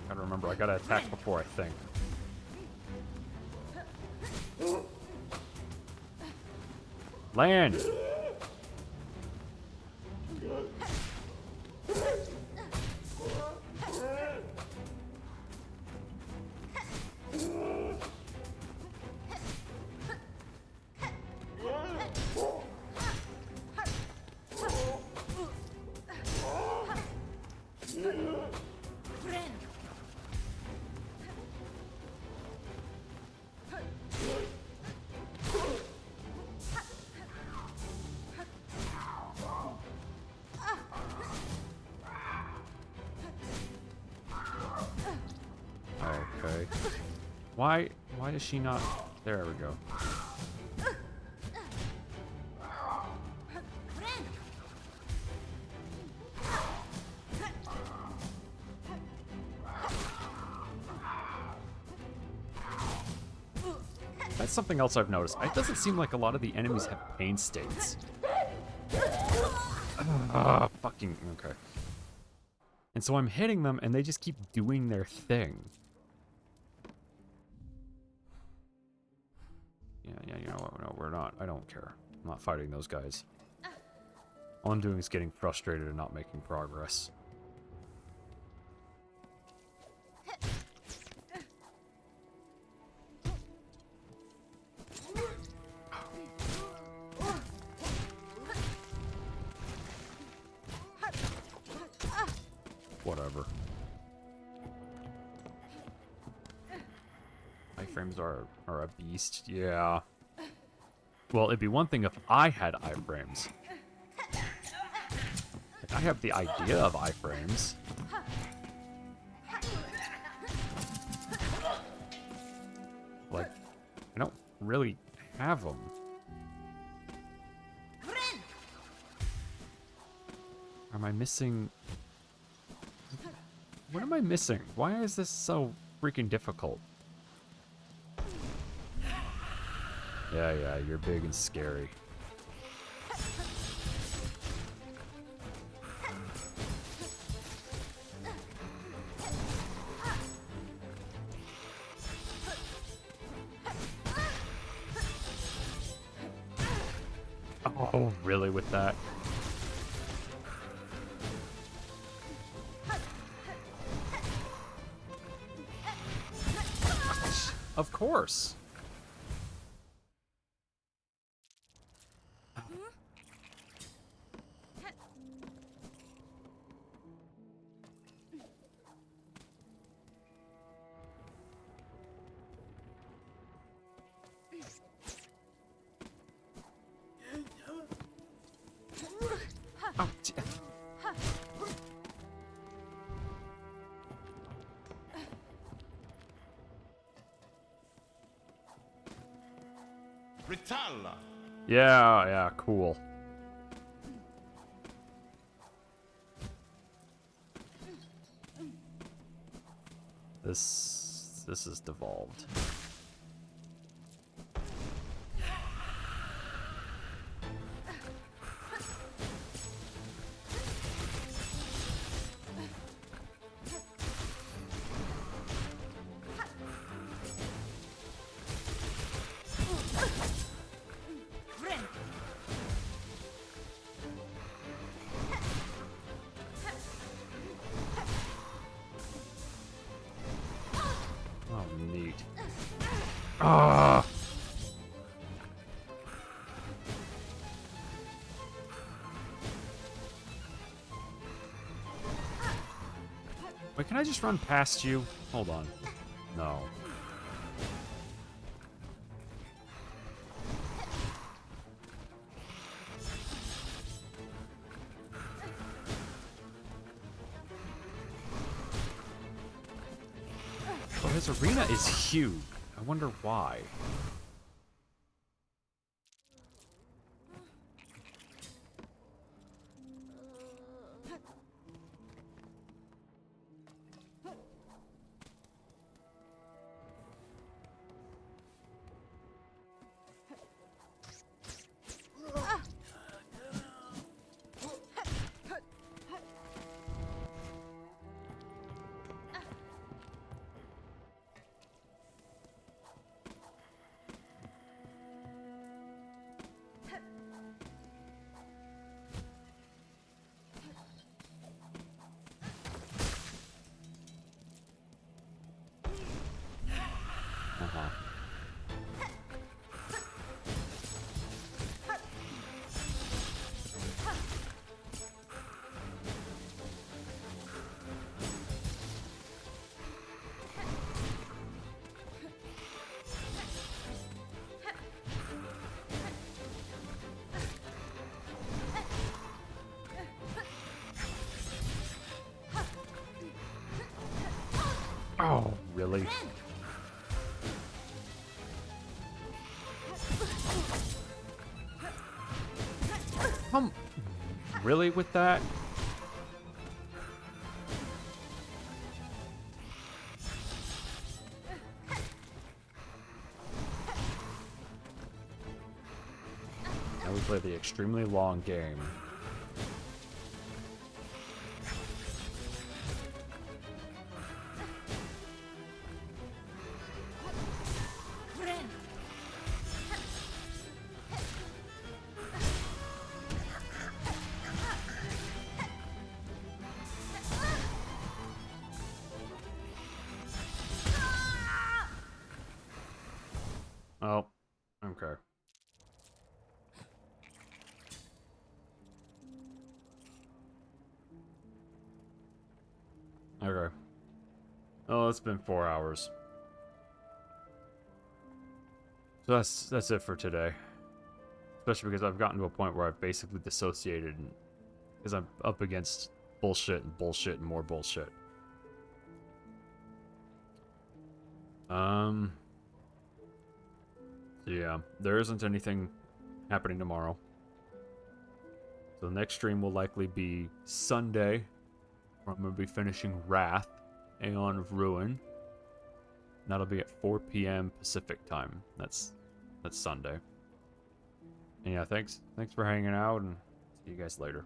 Gotta remember, I gotta attack before I think. Land! Okay. Why is she not... There we go. That's something else I've noticed. It doesn't seem like a lot of the enemies have pain states. Fucking... Okay. And so I'm hitting them, and they just keep doing their thing. Yeah, you know what? No, we're not. I don't care. I'm not fighting those guys. All I'm doing is getting frustrated and not making progress. Whatever. Iframes are a beast, yeah. Well, it'd be one thing if I had iframes. Like, I have the idea of iframes. Like, I don't really have them. Am I missing... What am I missing? Why is this so freaking difficult? Yeah, you're big and scary. Oh, really with that? Of course. Oh, Ritalla. yeah, cool. This is devolved. Oh, neat. Ah. Wait, can I just run past you? Hold on. No. Oh, his arena is huge. I wonder why. Uh-huh. Oh, really? Really with that? Now we play the extremely long game. Oh, okay. Okay. Oh, it's been 4 hours. So that's it for today. Especially because I've gotten to a point where I've basically dissociated because I'm up against bullshit and bullshit and more bullshit. So yeah, there isn't anything happening tomorrow. So the next stream will likely be Sunday, where I'm going to be finishing Wrath, Aeon of Ruin. And that'll be at 4 p.m. Pacific time. That's Sunday. And yeah, thanks for hanging out, and see you guys later.